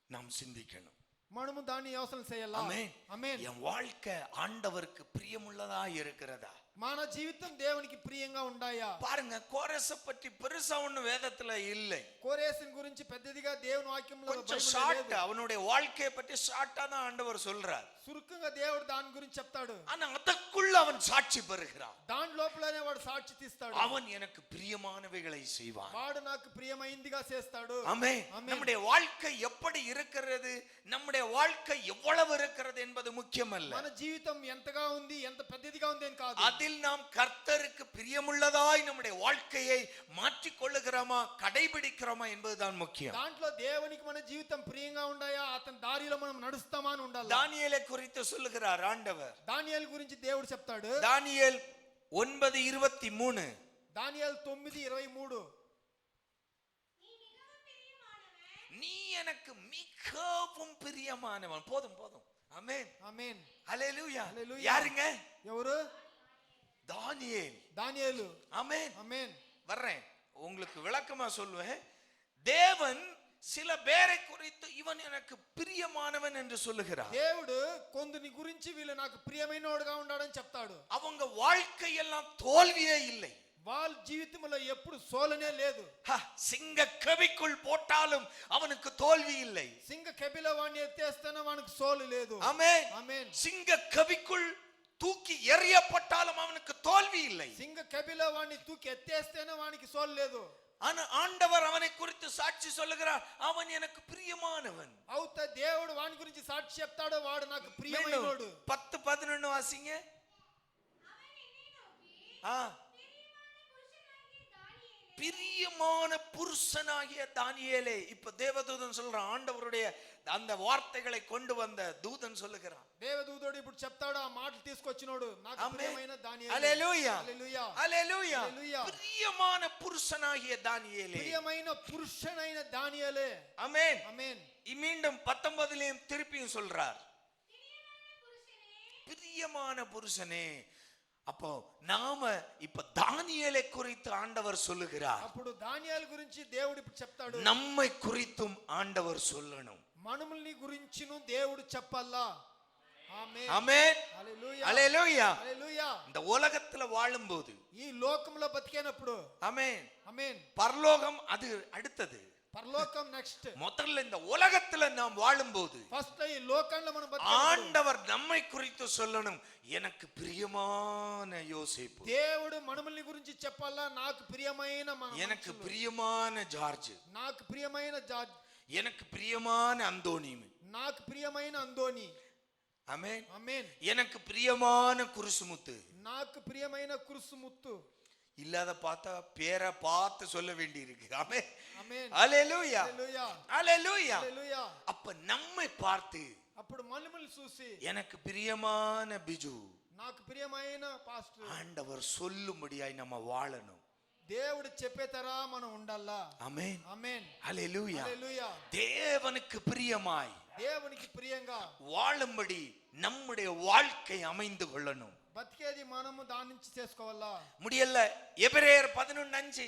நாம் சிந்திக்கணும். మనము దాన్ని యోచన చేయాలా? ஆமென். ఆమేన్. என் வாழ்க்கை ஆண்டவருக்கு பிரியமுள்ளதா இருக்கிறதா? మన జీవితం దేవునికి ప్రియంగా ఉండాయా? பாருங்க, கோரேச பற்றி பெருசா ஒண்ணு வேதத்துல இல்லை. కోరేసిన్ గురించి పెద్దదిగా దేవుని వాక్యంలో கொஞ்சம் బైబిల్లో ஷார்ட், లేదు. அவனுடைய வாழ்க்கையை பற்றி ஷார்ட்டா தான் ஆண்டவர் சொல்றார். సురుకంగా దేవుడు దాని గురించి చెప్తాడు. ஆனா அதற்குள்ள அவன் சாட்சி பெறுகிறான். దాని లోపలనే వాడు సాక్షి తీస్తాడు. அவன் எனக்கு பிரியமானவைகளை செய்வான். వాడు నాకు ప్రియమైందిగా చేస్తాడు. ஆமென். ஆமென். நம்முடைய வாழ்க்கை எப்படி இருக்கிறது, நம்முடைய வாழ்க்கை எவ்வளவு இருக்கிறது என்பது முக்கியமல்ல. మన జీవితం ఎంతగా ఉంది, ఎంత పెద్దదిగా ఉంది అని కాదు. அதில் நாம் கர்த்தருக்கு பிரியமுள்ளதாய் நம்முடைய வாழ்க்கையை மாற்றிக் கொள்ளுகிறோமா, கடைபிடிக்கிறோமா என்பதுதான் முக்கியம். దాంట్లో దేవునికి మన జీవితం ప్రియంగా ఉండాయా, అతని దారిలో మనం నడుస్తామా అని ఉండాలి. தானியேலை குறித்து சொல்லுகிறார் ஆண்டவர். దానియేలు గురించి దేవుడు చెప్తాడు. தானியேல் 9:23. దానియేలు 9:23. நீ எனக்கு மிகவும் பிரியமானவன். போதும் போதும். ஆமென். ఆమేన్. ஹல்லேலூயா. హల్లెలూయా. யாருங்க? ఎవరు? தானியேல். దానియేలు. ஆமென். ఆమేన్. வர்றேன், உங்களுக்கு விளக்கமா சொல்லுவேன். தேவன் சில பேரை குறித்து இவன் எனக்கு பிரியமானவன் என்று சொல்லுகிறார். దేవుడు కొందరి గురించి వీళ్ళు నాకు ప్రియమైనోడుగా ఉన్నాడని చెప్తాడు. அவங்க வாழ்க்கையெல்லாம் தோல்வியே இல்லை. వాళ్ళ జీవితంలో ఎప్పుడు సోలనే లేదు. சிங்க கவிக்குள் போட்டாலும் அவனுக்கு தோல்வி இல்லை. సింగ కెబిలో వాడిని ఎత్తేస్తానో వానికి సోలు లేదు. ஆமென். ఆమేన్. சிங்க கவிக்குள் தூக்கி எறியப்பட்டாலும் அவனுக்கு தோல்வி இல்லை. సింగ కెబిలో వాడిని తూకి ఎత్తేస్తేనే వానికి సోలు లేదు. ஆனா ஆண்டவர் அவனை குறித்து சாட்சி சொல்லுகிறார், அவன் எனக்கு பிரியமானவன். అవుతా దేవుడు వాని గురించి సాక్షి చెప్తాడు, వాడు నాకు ప్రియమైనోడు. 10:11 வாசிங்க. பிரியமான புருஷனாகிய தானியேலே. இப்ப தேவதூதன் சொல்றான், ஆண்டவருடைய அந்த வார்த்தைகளை கொண்டு வந்த தூதன் சொல்லுகிறான். దేవదూతుడు ఇప్పుడు చెప్తాడు, ఆ మాటలు తీసుకొచ్చినోడు నాకు ప్రియమైన దానియేలు. హల్లెలూయా. హల్లెలూయా. హల్లెలూయా. హల్లెలూయా. பிரியமான புருஷனாகிய தானியேலே. ప్రియమైన పురుషునైన దానియేలే. ஆமென். ఆమేన్. மீண்டும் 19லயும் திருப்பியும் சொல்றார், பிரியமான புருஷனே. அப்போ நாம இப்ப தானியேலை குறித்து ஆண்டவர் சொல்லுகிறார். అప్పుడు దానియేలు గురించి దేవుడు ఇప్పుడు చెప్తాడు. நம்மை குறித்தும் ஆண்டவர் சொல்லணும். మనముల్ని గురించిను దేవుడు చెప్పాలా. ఆమేన్. ஆமென். హల్లెలూయా. ஹல்லேலூயா. హల్లెలూయా. இந்த உலகத்துல வாழும்போது, ఈ లోకంలో బతికేనప్పుడు, ஆமென், ఆమేన్, பரலோகம் அது அடுத்தது. పరలోకం నెక్స్ట్. முதல்ல இந்த உலகத்துல நாம் வாழும்போது ఫస్ట్ ఈ లోకంలో మనం ஆண்டவர் நம்மை குறித்து சொல்லணும், எனக்கு பிரியமான யோசேப்பு, దేవుడు మనల్ని గురించి చెప్పాలా, నాకు ప్రియమైన எனக்கு பிரியமான ஜார்ஜ், నాకు ప్రియమైన జార్జ్, எனக்கு பிரியமான அந்தோனி, నాకు ప్రియమైన అందోని. ஆமென். ఆమేన్. எனக்கு பிரியமான குருசுமுத்து, నాకు ప్రియమైన కురుసుముత్తు. இல்லாத பார்த்தா பேரை பார்த்து சொல்ல வேண்டி இருக்கு. ஆமென். ఆమేన్. ஹalleluya, హల్లెలూయా, ஹalleluya. హల్లెలూయా. அப்ப நம்மை பார்த்து అప్పుడు మనల్ని చూసి எனக்கு பிரியமான பிஜு, నాకు ప్రియమైన పాస్టర్, ஆண்டவர் சொல்லும்படியாய் நம்ம வாழணும். దేవుడు చెప్పేతరా మనం ఉండాలా. ஆமென், ఆమేన్. ஹalleluya. హల్లెలూయా. தேவனுக்கு பிரியமாய் దేవునికి ప్రియంగా வாழும்படி நம்முடைய வாழ்க்கை அமைந்து கொள்ளணும். బతికేది మనము దాని నుంచి చేసుకోవాలా. முடியல. எபிரேயர் 11:5,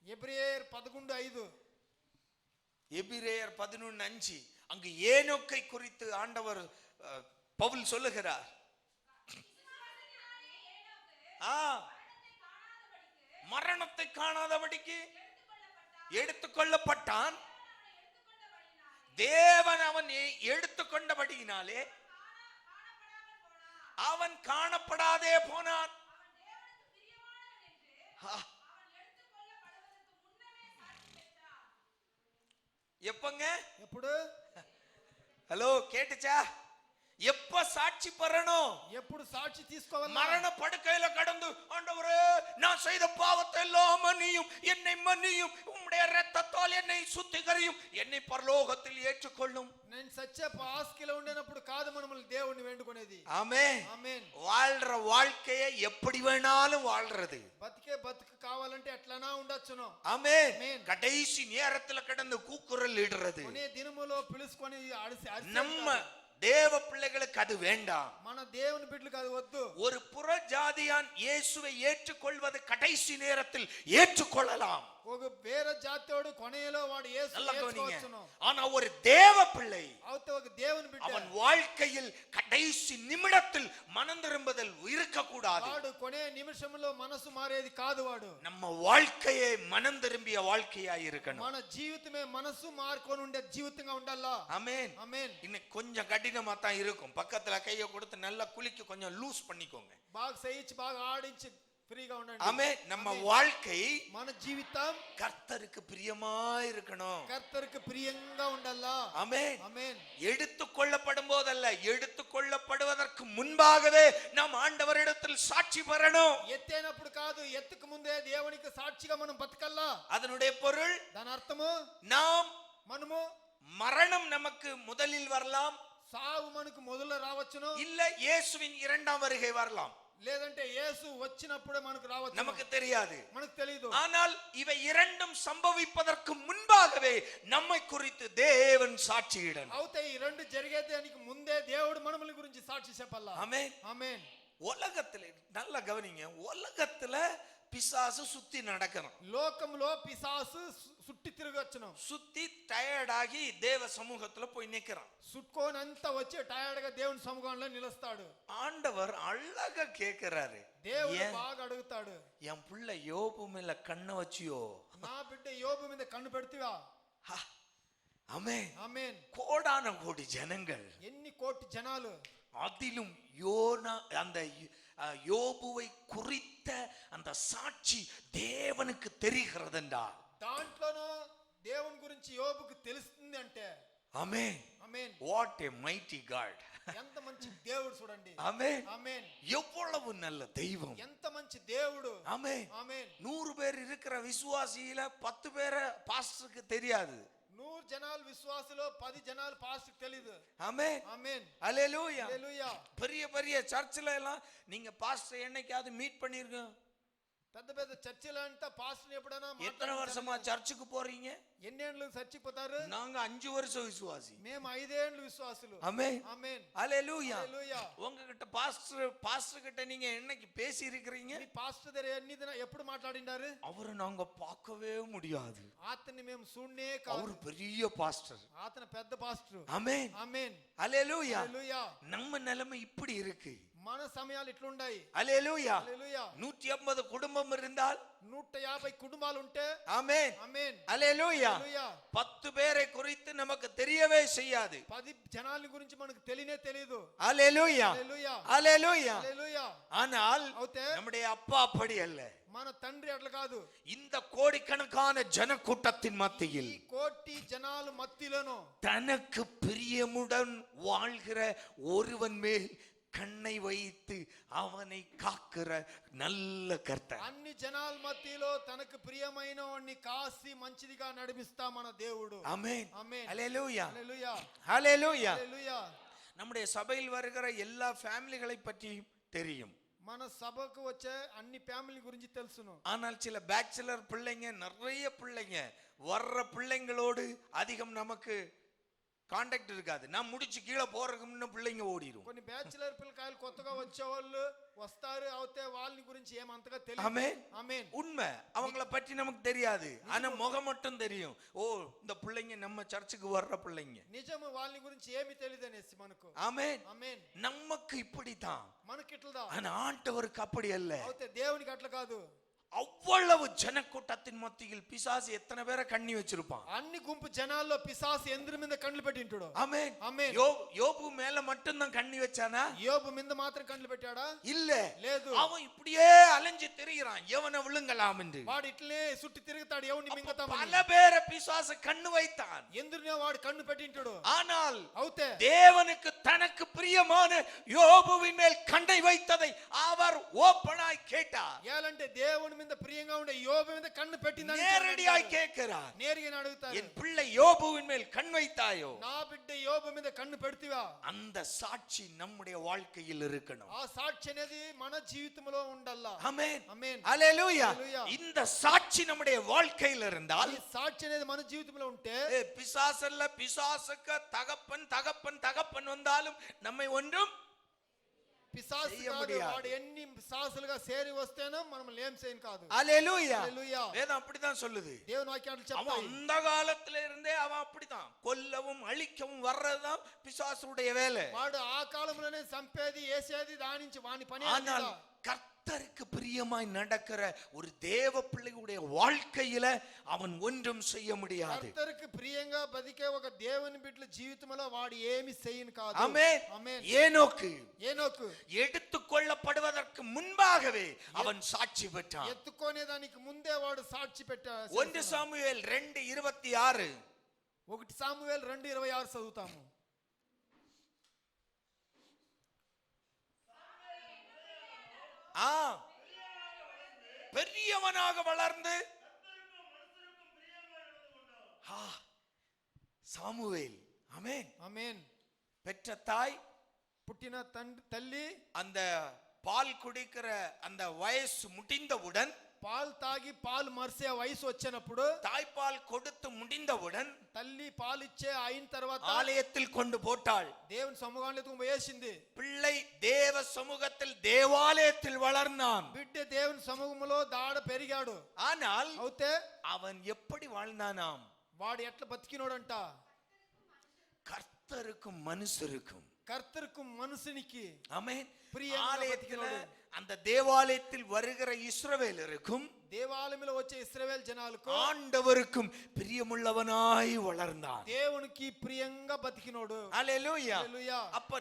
ఎబ్రియర్ 11:5, எபிரேயர் 11:5 அங்கு ஏனோக்கை குறித்து ஆண்டவர் பவுல் சொல்லுகிறார். மரணத்தை காணாதபடிக்கு எடுத்துக்கொள்ளப்பட்டான். தேவன் அவன் எடுத்துக்கொண்டபடியினாலே அவன் காணப்படாதே போனான். எப்பங்க? ఎప్పుడు? ஹலோ, கேட்டுச்சா? எப்ப சாட்சி பெறணும்? ఎప్పుడు సాక్షి తీసుకోవాలా? மரண படுக்கையில கடந்து, ஆண்டவரே நான் செய்த பாவத்தை எல்லாம் மன்னியும், என்னை மன்னியும், உம்முடைய இரத்தத்தால் என்னை சுத்திகரியும், என்னை பரலோகத்தில் ஏற்றுக்கொள்ளும். నేను సత్య పాస్కిలో ఉండేనప్పుడు కాదు మనల్ని దేవుణ్ణి వేడుకునేది. ஆமென். ఆమేన్. வாழ்ற வாழ்க்கையை எப்படி வேணாலும் வாழ்றது. బతికే బతుకు కావాలంటే ఎట్లనా ఉండొచ్చును. ஆமென். ஆமென். கடைசி நேரத்துல கடந்து கூக்குரல் இடுறது కొనే దినములో పిలుచుకొని అరిసి நம்ம தேவ பிள்ளைகளுக்கு அது வேண்டாம். మన దేవుని బిడ్డలకు అది వద్దు. ஒரு புற ஜாதியான் இயேசுவை ஏற்றுக்கொள்வது கடைசி நேரத்தில் ஏற்றுக்கொள்ளலாம். ఒక వేరే జాతోడు కొనేలో వాడు యేసు நல்லா கவனிங்க. ఏచుకోవచ్చును. ஆனா ஒரு தேவ பிள்ளை అవుతే ఒక దేవుని బిడ్డ அவன் வாழ்க்கையில் கடைசி நிமிடத்தில் மனம் திரும்புதல் இருக்க கூடாது. వాడు కొనే నిమిషంలో మనసు మారేది కాదు. వాడు நம்ம வாழ்க்கையே மனம் திரும்பிய வாழ்க்கையாய் இருக்கணும். మన జీవితమే మనసు మార్కొని ఉండే జీవితంగా ఉండాలా. ஆமென். ఆమేన్. இன்னைக்கு கொஞ்சம் கடினமா தான் இருக்கும். பக்கத்துல கையை கொடுத்து நல்லா குலுக்கி கொஞ்சம் லூஸ் பண்ணிக்கோங்க. బాగా సహించి బాగా ఆడించి ఫ్రీగా ఉండండి. ஆமென். நம்ம வாழ்க்கை మన జీవితం கர்த்தருக்கு பிரியமாய் இருக்கணும். కర్తருக்கு ప్రియంగా ఉండాలా. ஆமென். ఆమేన్. எடுத்துக்கொள்ளப்படும் போதல்ல, எடுத்துக்கொள்ளப்படுவதற்கு முன்பாகவே நாம் ஆண்டவரிடத்தில் சாட்சி பெறணும். ఎత్తైనప్పుడు కాదు, ఎత్తుకు ముందే దేవునికి సాక్షిగా మనం బతకల్లా. அதனுடைய பொருள், దాని అర్థము நாம் మనము மரணம் நமக்கு முதலில் வரலாம், సావు మనకు మొదలు రావచ్చును, இல்ல இயேசுவின் இரண்டாம் வருகை வரலாம். లేదంటే యేసు వచ్చినప్పుడే మనకు రావచ్చు. நமக்கு தெரியாது. మనకు తెలియదు. ஆனால் இவை இரண்டும் சம்பவிப்பதற்கு முன்பாகவே நம்மை குறித்து தேவன் சாட்சியிடணும். అవుతే ఈ రెండు జరిగేదానికి ముందే దేవుడు మనల్ని గురించి సాక్షి చెప్పాలా. ஆமென். ఆమేన్. உலகத்துல நல்லா கவனிங்க, உலகத்துல பிசாசு சுத்தி நடக்கணும். లోకంలో పిశాసు సుట్టి తిరగొచ్చును. சுத்தி டயர்ட் ஆகி தேவ சமூகத்துல போய் நிக்கிறான். సుట్టుకొని అంతా వచ్చి టైర్డ్ గా దేవుని సముఖంలో నిలుస్తాడు. ஆண்டவர் அழகா கேக்குறாரு, దేవుడు ஏன் బాగా అడుగుతాడు, என் புள்ள யோபு மேல கண்ண வச்சியோ? నా బిడ్డ యోబు మీద కన్ను పెడతావా. ஆமென். ఆమేన్. கோடான கோடி ஜனங்கள், ఎన్ని కోటి జనాలు, அதிலும் யோனா அந்த யோபுவை குறித்த அந்த சாட்சி தேவனுக்கு தெரிகிறது என்றால், దాంట్లోనూ దేవుని గురించి యోబుకు తెలుస్తుంది అంటే, amen. Amen. What a mighty God. ఎంత మంచి దేవుడు చూడండి. ஆமென். ఆమేన్. எவ்வளவு நல்ல தெய்வம். ఎంత మంచి దేవుడు. ஆமென். ఆమేన్. 100 பேர் இருக்கிற விசுவாசியில 10 பேரை பாஸ்டருக்கு தெரியாது. 100 జనాలు విశ్వాసులో 10 జనాలు పాస్టర్కి తెలియదు. ஆமென். ఆమేన్. ஹல்லேலூயா. హల్లెలూయా. பெரிய பெரிய சர்ச்சில எல்லாம் நீங்க பாஸ்டர் என்னைக்காவது மீட் பண்ணிருக்கீங்க? పెద్ద పెద్ద చర్చిలో అంతా పాస్టర్ ఎప్పుడైనా எத்தனை வருஷமா சர்ச்சுக்கு போறீங்க? ఎన్నేళ్ళు చర్చికి పోతారు? நாங்க 5 வருஷம் விசுவாசி. మేము 5 ఏళ్ళు విశ్వాసులు. ஆமென். ఆమేన్. ஹல்லேலூயா. హల్లెలూయా. உங்ககிட்ட பாஸ்டர் கிட்ட நீங்க என்னைக்கு பேசி இருக்கீங்க? మీ పాస్టర్ దగ్గర ఎప్పుడు మాట్లాడిండారు? அவரை நாங்க பார்க்கவே முடியாது. అతన్ని మేము చూడనే அவர் కాదు. பெரிய பாஸ்டர். అతను పెద్ద పాస్టర్. ஆமென். ఆమేన్. ஹல்லேலூயா. హల్లెలూయా. நம்ம நிலைமை இப்படி இருக்கு. మన సమయాలు ఇట్లుండాయి. அல்லேலூயா. హల్లెలూయా. 150 குடும்பம் இருந்தால் 150 కుటుంబాలు ఉంటే ஆமென். ఆమేన్. அல்லேலூயா. హల్లెలూయా. 10 பேரை குறித்து நமக்கு தெரியவே செய்யாது. 10 జనాల గురించి మనకు తెలియనే తెలియదు. அல்லேலூயா. హల్లెలూయా. அல்லேலூயா. హల్లెలూయా. ஆனால் అవుతే நம்முடைய அப்பா அப்படி அல்ல. మన తండ్రి అట్లా కాదు. இந்த கோடிக்கணக்கான ஜனக்கூட்டத்தின் மத்தியில் ఈ కోటి జనాల మధ్యలోనో தனக்கு பிரியமுடன் வாழ்கிற ஒருவன் மேல் கண்ணை வைத்து அவனை காக்கிற நல்ல கர்த்தர். అన్ని జనాల మధ్యలో తనకు ప్రియమైన వాడిని కాసి మంచిదిగా నడిపిస్తా మన దేవుడు. ஆமென். ఆమేన్. அல்லேலூயா. హల్లెలూయా. அல்லேலூயா. హల్లెలూయా. நம்முடைய சபையில் வருகிற எல்லா ஃபேமிலிகளை பற்றி தெரியும். మన సభకు వచ్చే అన్ని ఫ్యామిలీ గురించి తెలుసును. ஆனால் சில பேச்சுலர் பிள்ளைங்க, நிறைய பிள்ளைங்க வர்ற பிள்ளைங்களோடு அதிகம் நமக்கு கான்டாக்ட் இருக்காது. நான் முடிச்சு கீழே போறதுக்கு முன்ன பிள்ளைங்க ஓடிடும். కొన్ని బ్యాచిలర్ పిల్లకాయలు కొత్తగా వచ్చేవాళ్ళు వస్తారు, అవుతే వాళ్ళని గురించి ఏమంతగా తెలియదు. ஆமென். ఆమేన్. உண்மை, அவங்கள பற்றி நமக்கு தெரியாது. ஆனா முகம் மட்டும் தெரியும். ஓ, இந்த பிள்ளைங்க நம்ம சர்ச்சுக்கு வர்ற பிள்ளைங்க. నిజము వాళ్ళని గురించి ఏమీ తెలియదు అనేసి మనకు. ஆமென். ఆమేన్. நமக்கு இப்படித்தான். మనకి ఇట్లదా. ஆனா ஆண்டவருக்கு அப்படி அல்ல. అవుతే దేవునికి అట్లా కాదు. அவ்வளவு ஜனக்கூட்டத்தின் மத்தியில் பிசாசு எத்தனை பேரை கண்ணி வச்சிருப்பான். అన్ని గుంపు జనాల్లో పిశాసు ఎందరి మీద కండ్లు పెట్టింటాడు. ஆமென். ఆమేన్. யோபு மேல மட்டும் தான் கண்ணி வச்சானா? యోబు మీద మాత్రం కండ్లు పెట్టాడా? இல்ல. లేదు. அவன் இப்படியே அலைஞ்சு திரிகிறான், எவனை விழுங்கலாம் என்று. వాడు ఇట్లే సుట్టి తిరుగుతాడు, ఎవరిని మింగతామని. பல பேரை பிசாசு கண்ணு வைத்தான். ఎందునే వాడు కన్ను పెట్టింటాడు. ஆனால் అవుతే தேவனுக்கு தனக்கு பிரியமான யோபுவின் மேல் கண்ணை வைத்ததை அவர் ஓப்பனாய் கேட்டார். ఏలంటే దేవుని మీద ప్రియంగా ఉండే యోబు మీద కన్ను పెట్టిందని நேரடியாய் கேட்கிறார். నేరుగా అడుగుతారు. என் பிள்ளை யோபுவின் மேல் கண் வைத்தாயோ? నా బిడ్డ యోబు మీద కన్ను పెడితివా? அந்த சாட்சி நம்முடைய வாழ்க்கையில் இருக்கணும். ఆ సాక్షి అనేది మన జీవితంలో ఉండాలా. ஆமென். ఆమేన్. அல்லேலூயா. హల్లెలూయా. இந்த சாட்சி நம்முடைய வாழ்க்கையில் இருந்தால், ఈ సాక్షి అనేది మన జీవితంలో ఉంటే, பிசாசல்ல, பிசாசுக்கு தகப்பன் தகப்பன் தகப்பன் வந்தாலும் நம்மை ஒன்றும் పిశాసు செய்ய కాదు, முடியாது. వాడు ఎన్ని పిశాసులుగా చేరి వస్తేనో మనం ఏం చేయను కాదు. அல்லேலூயா. హల్లెలూయా. வேதம் அப்படிதான் சொல்லுது. దేవుని వాక్యాలు அவன் చెప్తాయి. அந்த காலத்துல இருந்தே அவன் அப்படித்தான், கொல்லவும் அழிக்கவும் வர்றதுதான் பிசாசுடைய வேலை. వాడు ఆ కాలంలోనే చంపేది, వేసేది, దాని నుంచి వాని పని. ஆனால் கர்த்தருக்கு பிரியமாய் நடக்கிற ஒரு தேவ பிள்ளையுடைய வாழ்க்கையில அவன் ஒன்றும் செய்ய முடியாது. కర్తருக்கு ప్రియంగా బతికే ఒక దేవుని బిడ్డల జీవితంలో వాడు ఏమి చేయను కాదు. ஆமென். ఆమేన్. ஏனோக்கு ఏనోకు எடுத்துக்கொள்ளப்படுவதற்கு முன்பாகவே அவன் சாட்சி பெற்றான். ఎత్తుకునే దానికి ముందే వాడు సాక్షి పెట్టాడు. 1 சாமுவேல் 2:26. 1 సామువేలు 2:26 చదువుతాము. பெரியவனாக வளர்ந்து சாமுவேல், ஆமென், ఆమేన్. பெற்ற தாய், పుట్టిన తల్లి அந்த பால் குடிக்கிற அந்த வயசு முடிந்தவுடன், పాలు తాగి పాలు మరిసే వయసు వచ్చినప్పుడు, தாய்ப்பால் கொடுத்து முடிந்தவுடன் తల్లి పాలిచ్చే అయిన తర్వాత ஆலயத்தில் கொண்டு போட்டாள். దేవుని సముఖంలో వేసింది. பிள்ளை தேவ சமூகத்தில் தேவாலயத்தில் வளர்ந்தான். బిడ్డ దేవుని సముఖంలో దాడ పెరిగాడు. ஆனால் అవుతే அவன் எப்படி வாழ்ந்தானாம்? వాడు ఎట్లా బతికినోడంట? கர்த்தருக்கும் மனுஷருக்கும், కర్తருக்கு మనుషునికి ஆமென், பிரியங்கா ஆலயத்தில் பத்தினோடு. அந்த தேவாலயத்தில் வருகிற இஸ்ரவேலருக்கும் దేవాలయంలో వచ్చే ఇశ్రాయేల్ జనాలకు ஆண்டவருக்கும் பிரியமுள்ளவனாய் வளர்ந்தான். దేవునికి ప్రియంగా బతికినోడు. அல்லேலூயா. హల్లెలూయా. அப்ப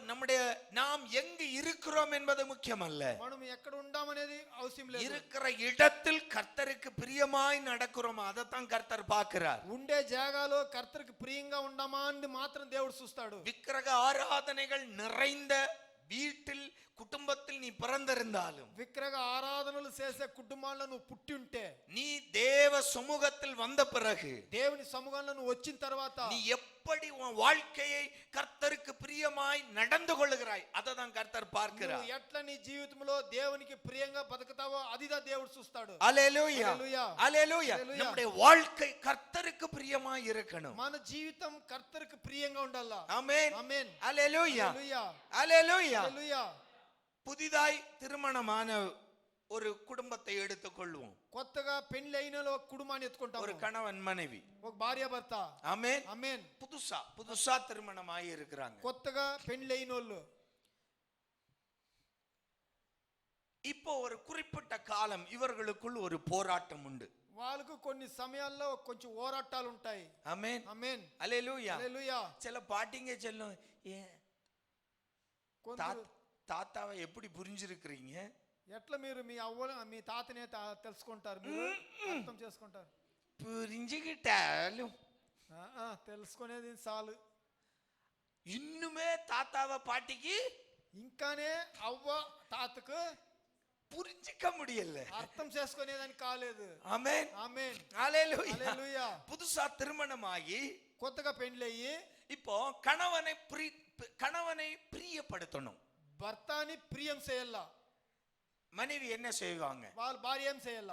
நாம் எங்கு இருக்கிறோம் என்பது முக்கியமல்ல. మనం ఎక్కడ ఉండామనేది అవసరం లేదు. இருக்கிற இடத்தில் கர்த்தருக்கு பிரியமாய் நடக்கிறோம், அதைத்தான் கர்த்தர் பார்க்கிறார். ఉండే జాగాలో కర్తருக்கு ప్రియంగా ఉండామా అని మాత్రం దేవుడు చూస్తాడు. விக்கிரக ஆராதனைகள் நிறைந்த வீட்டில், குடும்பத்தில் நீ பிறந்திருந்தாலும், విగ్రహ ఆరాధనలు చేసే కుటుంబాల్లో నువ్వు పుట్టి ఉంటే, நீ தேவ சமூகத்தில் வந்த பிறகு, దేవుని సముఖంలో నువ్వు వచ్చిన తర్వాత நீ எப்படி உன் வாழ்க்கையை கர்த்தருக்கு பிரியமாய் நடந்து கொள்ளுகிறாய், அதை தான் கர்த்தர் பார்க்கிறார். నువ్వు ఎట్లా నీ జీవితంలో దేవునికి ప్రియంగా బతుకుతావో అదిదా దేవుడు చూస్తాడు. அல்லேலூயா. హల్లెలూయా. அல்லேலூயா. హల్లెలూయా. நம்முடைய வாழ்க்கை கர்த்தருக்கு பிரியமாய் இருக்கணும். మన జీవితం కర్తருக்கு ప్రియంగా ఉండాలా. ஆமென். ఆమేన్. அல்லேலூயா. హల్లెలూయా. அல்லேலூயா. హల్లెలూయా. புதிதாய் திருமணமான ஒரு குடும்பத்தை எடுத்துக்கொள்வோம். కొత్తగా పెళ్లి అయిన ఒక కుటుంబాన్ని ఎత్తుకుంటాము. ஒரு கணவன் மனைவி, ఒక భార్య భర్త. ஆமென், ఆమేన్. புதுசா திருமணமாகி இருக்கிறாங்க. కొత్తగా పెళ్లి అయినోళ్ళు இப்போ ஒரு குறிப்பிட்ட காலம் இவர்களுக்குள் ஒரு போராட்டம் உண்டு. వాళ్ళకు కొన్ని సమయాల్లో కొంచెం పోరాటాలు ఉంటాయి. ஆமென் ఆమేన్. அல்லேலூயா. హల్లెలూయా. சில பாட்டிங்க சொல்லும், కొందరు தாத்தாவை எப்படி புரிஞ்சிருக்கிறீங்க? ఎట్లా మీరు మీ అవ్వ మీ తాతనే తెలుసుకుంటారు, మీరు అర్థం చేసుకుంటారు? புரிஞ்சுக்கிட்டாலும் తెలుసుకునేది చాలు. இன்னுமே தாத்தாவை பாட்டிக்கு ఇంకానే అవ్వ తాతకు புரிஞ்சிக்க முடியல, అర్థం చేసుకునేదానికి కాలేదు. ஆமென் ఆమేన్. ஹல்லேலூயா. హల్లెలూయా. புதுசா திருமணமாகி కొత్తగా పెండ్లయ్యి இப்போ கணவனை பிரியப்படுத்தணும். భర్తని ప్రియం చేయాల. மனைவி என்ன செய்வாங்க? వాళ్ళ భార్య ఏం చేయాల?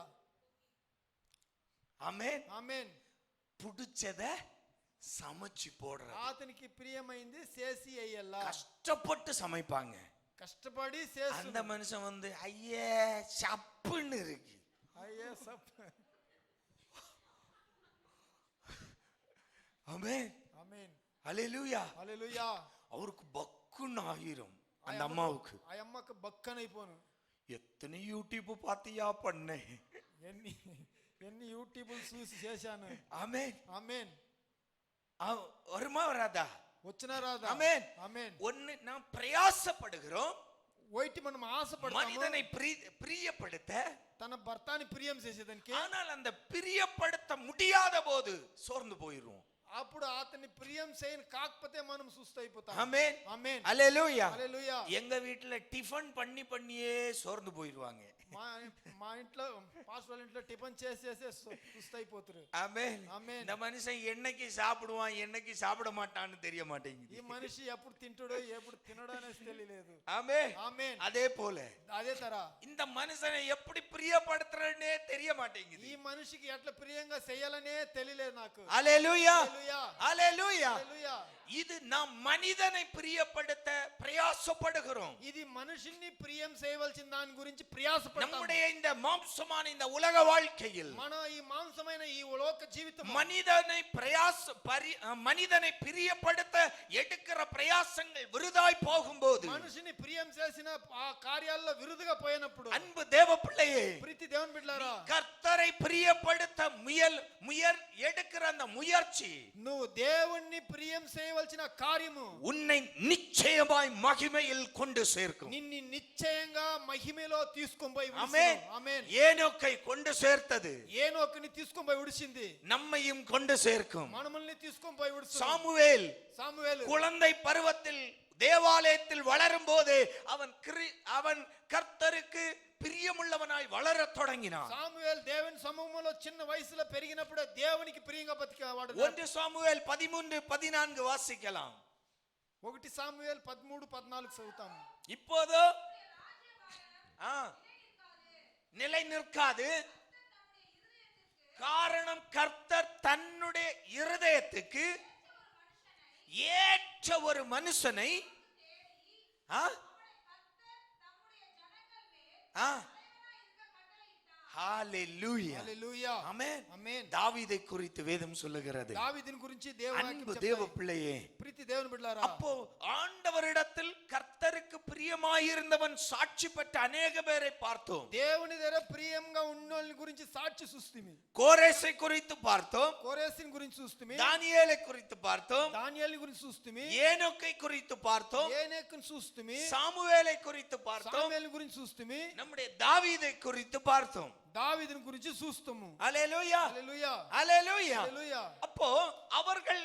ஆமென் ఆమేన్. புடிச்சத சமைச்சு போடுறது. అతనికి ప్రియమైంది చేసి వేయాల. கஷ்டப்பட்டு சமைப்பாங்க. కష్టపడి చేసు. அந்த மனுஷன் வந்து ஐயே சப்புன்னு இருக்கு. అయ్యే సప్. ஆமென் ఆమేన్. ஹல்லேலூயா. హల్లెలూయా. அவருக்கு பக்குன்னு ஆயிரும் அந்த அம்மாவுக்கு. ఆ అమ్మకు బక్కనైపోను. எத்தனை யூடியூப் பாத்தியா பண்ணேன். ఎన్ని యూట్యూబ్ చూసి చేశాను. ஆமென் ఆమేన్. வருமா வராதா? వచ్చినా రాదా? ஆமென். ఆమేన్. ஒன்னு நாம் பிரயாசப்படுகிறோம் వైటి మనం ఆశపడతాము மனிதனை பிரியப்படுத்த, తన భర్తని ప్రియం చేసేదానికి. ஆனால் அந்த பிரியப்படுத்த முடியாத போது சோர்ந்து போயிடுவோம். అప్పుడు అతన్ని ప్రియం చేయని కాకపోతే మనం సుస్థైపోతాం. ஆமென் ఆమేన్. ஹல்லேலூயா. హల్లెలూయా. எங்க வீட்டுல டிஃபன் பண்ணியே சோர்ந்து போயிடுவாங்க. మా ఇంట్లో పాస్టర్ ఇంట్లో టిఫిన్ చేసి సుస్థైపోతారు. ஆமென். ఆమేన్. இந்த மனுஷன் என்னைக்கு சாப்பிடுவான் என்னைக்கு சாப்பிட மாட்டான்னு தெரிய மாட்டேங்குது. ఈ మనిషి ఎప్పుడు తింటాడో ఎప్పుడు తినడో అనేది తెలియలేదు. ஆமென். ఆమేన్. அதே போல అదే తర இந்த మనుషனை எப்படி பிரியப்படுத்துறேன்னே தெரிய மாட்டேங்குது. ఈ మనిషికి ఎట్లా ప్రియంగా చేయాలనే తెలియలేదు నాకు. ஹல்லேலூயா. హల్లెలూయా. ஹல்லேலூயா. హల్లెలూయా. இது நாம் మనిதனை பிரியப்படுத்த பிரயாசப்படுகிறோம். ఇది మనిషిని ప్రియం చేయవలసిన దాని గురించి ప్రయాసపడతాం. நம்முடைய இந்த மாம்சமான இந்த உலக வாழ்க்கையில் మన ఈ మాంసమైన ఈ లోక జీవితం மனிதனை பிரியப்படுத்த எடுக்கிற பிரயாசங்கள் விருதாய் போகும்போது, మనిషిని ప్రియం చేసిన ఆ కార్యాల్లో విరుదుగా పోయినప్పుడు, அன்பு தேவ பிள்ளையே, ప్రీతి దేవుని బిడ్డలారా, கர்த்தரை பிரியப்படுத்த எடுக்கிற அந்த முயற்சி నువ్వు దేవుణ్ణి ప్రియం చేయవలసిన కార్యము உன்னை நிச்சயமாய் மகிமையில் கொண்டு சேர்க்கும். నిన్ను నిశ్చయంగా మహిమలో తీసుకొని పోయి ஆமென். ఆమేన్. ஏனோக்கை கொண்டு சேர்த்தது ఏనోకుని తీసుకొని పోయి విడిచింది நம்மையும் கொண்டு சேர்க்கும். మనల్ని తీసుకొని పోయి విడుస్తుంది. சாமுவேல் సామువేలు குழந்தை பருவத்தில் தேவாலயத்தில் வளரும் போது அவன் கர்த்தருக்கு பிரியமுள்ளவனாய் வளரத் தொடங்கினான். సామువేల్ దేవుని సమూహంలో చిన్న వయసులో పెరిగినప్పుడు దేవునికి ప్రియంగా బతికేవాడు. 1 சாமுவேல் 13-14 வாசிக்கலாம். 1 సామువేల్ 13-14 చదువుతాం. இப்போது நிலை நிற்காது. காரணம் கர்த்தர் தன்னுடைய இருதயத்துக்கு ஏற்ற ஒரு மனுஷனை ஹல்லேலூயா. హల్లెలూయా. ஆமென். ఆమేన్. தாவீதை குறித்து வேதம் சொல்லுகிறது. దావీదుని గురించి దేవుని அன்பு వాక్యం தேவ చెప్తాయి. பிள்ளையே, ప్రీతి దేవుని బిడ్డలారా, அப்போ ஆண்டவரிடத்தில் கர்த்தருக்கு பிரியமாயிருந்தவன் சாட்சி பெற்ற அநேக பேரை பார்த்தோம். దేవుని దగ్గర ప్రియంగా ఉన్నోళ్ళని గురించి సాక్షి చూస్తుమి. கோரேசை குறித்து பார்த்தோம். కోరేసిని గురించి చూస్తుమి. தானியேலை குறித்து பார்த்தோம். దానియేలుని గురించి చూస్తుమి. ஏனோக்கை குறித்து பார்த்தோம். ఏనేకుని చూస్తుమి. சாமுவேலை குறித்து பார்த்தோம். సాముయేలుని గురించి చూస్తుమి. நம்முடைய தாவீதை குறித்து பார்த்தோம். దావీదుని గురించి చూస్తాము. ஹல்லேலூயா. హల్లెలూయా. ஹல்லேலூயா. హల్లెలూయా. அப்போ அவர்கள்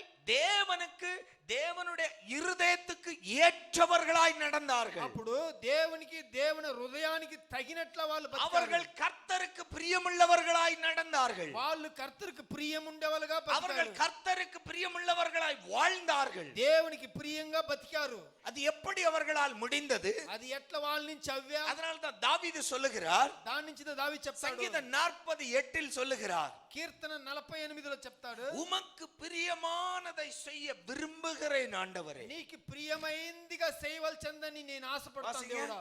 தேவனுடைய இருதயத்துக்கு ஏற்றவர்களாய் நடந்தார்கள். అప్పుడు దేవునికి దేవుని హృదయానికి తగినట్ల వాళ్ళు அவர்கள் கர்த்தருக்கு பிரியமுள்ளவர்களாய் நடந்தார்கள். వాళ్ళు కర్తருக்கு ప్రియం ఉండేవాళ్ళుగా அவர்கள் బతికారు. கர்த்தருக்கு பிரியமுள்ளவர்களாய் வாழ்ந்தார்கள். దేవునికి ప్రియంగా బతికారు. அது எப்படி அவர்களால் முடிந்தது? అది ఎట్లా వాళ్ళ నుంచి అవ్వా? அதனால தான் தாவீது சொல்லுகிறார், దాని నుంచి దావీదు చెప్తాడు. சங்கீதம் 48 சொல்லுகிறார், కీర్తన 48లో చెప్తాడు, உமக்கு பிரியமானதை செய்ய விரும்புகிறேன் ஆண்டவரே. నీకు ప్రియమైందిగా చేయవలసిందని నేను ఆశపడతాను వాసింగ. దేవుడా.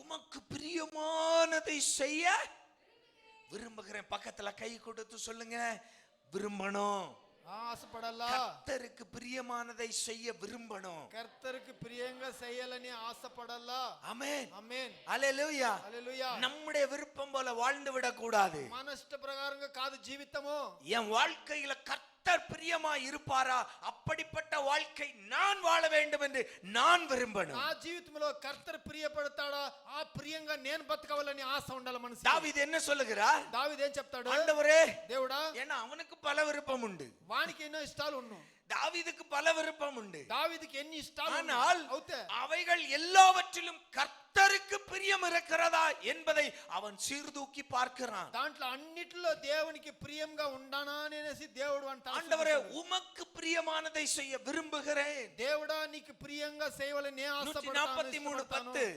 உமக்கு பிரியமானதை செய்ய விரும்புகிறேன். பக்கத்துல கை கொடுத்து சொல்லுங்க, விரும்பணும். ఆశపడాలా கர்த்தருக்கு பிரியமானதை செய்ய விரும்பணும். కర్తருக்கு ప్రియంగా చేయాలని ఆశపడాలా ஆமென். ఆమేన్ அல்லேலூயா. హల్లెలూయా நம்முடைய விருப்பம் போல வாழ்ந்து விடக் கூடாது. మన ఇష్ట ప్రకారంగా కాదు జీవితము என் வாழ்க்கையில கர்த்தர் பிரியமா இருப்பாரா, அப்படிப்பட்ட வாழ்க்கை நான் வாழ வேண்டும் என்று நான் விரும்பணும். నా జీవితంలో కర్తర్ ప్రియపడతాడా ఆ ప్రియంగా నేను బతకవాలని ఆశ ఉండాలి మనసు. தாவீது என்ன சொல்லுகிறார்? దావీదు ఏం చెప్తాడు? ஆண்டவரே, దేవుడా ஏன்னா அவனுக்கு பல விருப்பம் உண்டு. వానికి ఎన్నో ఇష్టాలు ఉన్నాయి. தாவீதுக்கு பல விருப்பம் உண்டு. దావీదుకి ఎన్ని ఇష్టాలు ஆனால் అవుతే அவைகள் எல்லாவற்றிலும் கர்த்தருக்கு பிரியம் இருக்கிறதா என்பதை அவன் சீர்தூக்கி பார்க்கிறான். దాంట్లో అన్నిటిలో దేవునికి ప్రియంగా ఉండానా అనేసి దేవుడు అంటాడు. ஆண்டவரே, உமக்கு பிரியமானதை செய்ய விரும்புகிறேன். దేవుడా నీకు ప్రియంగా చేయవలని నేను ఆశపడతాను. 143:10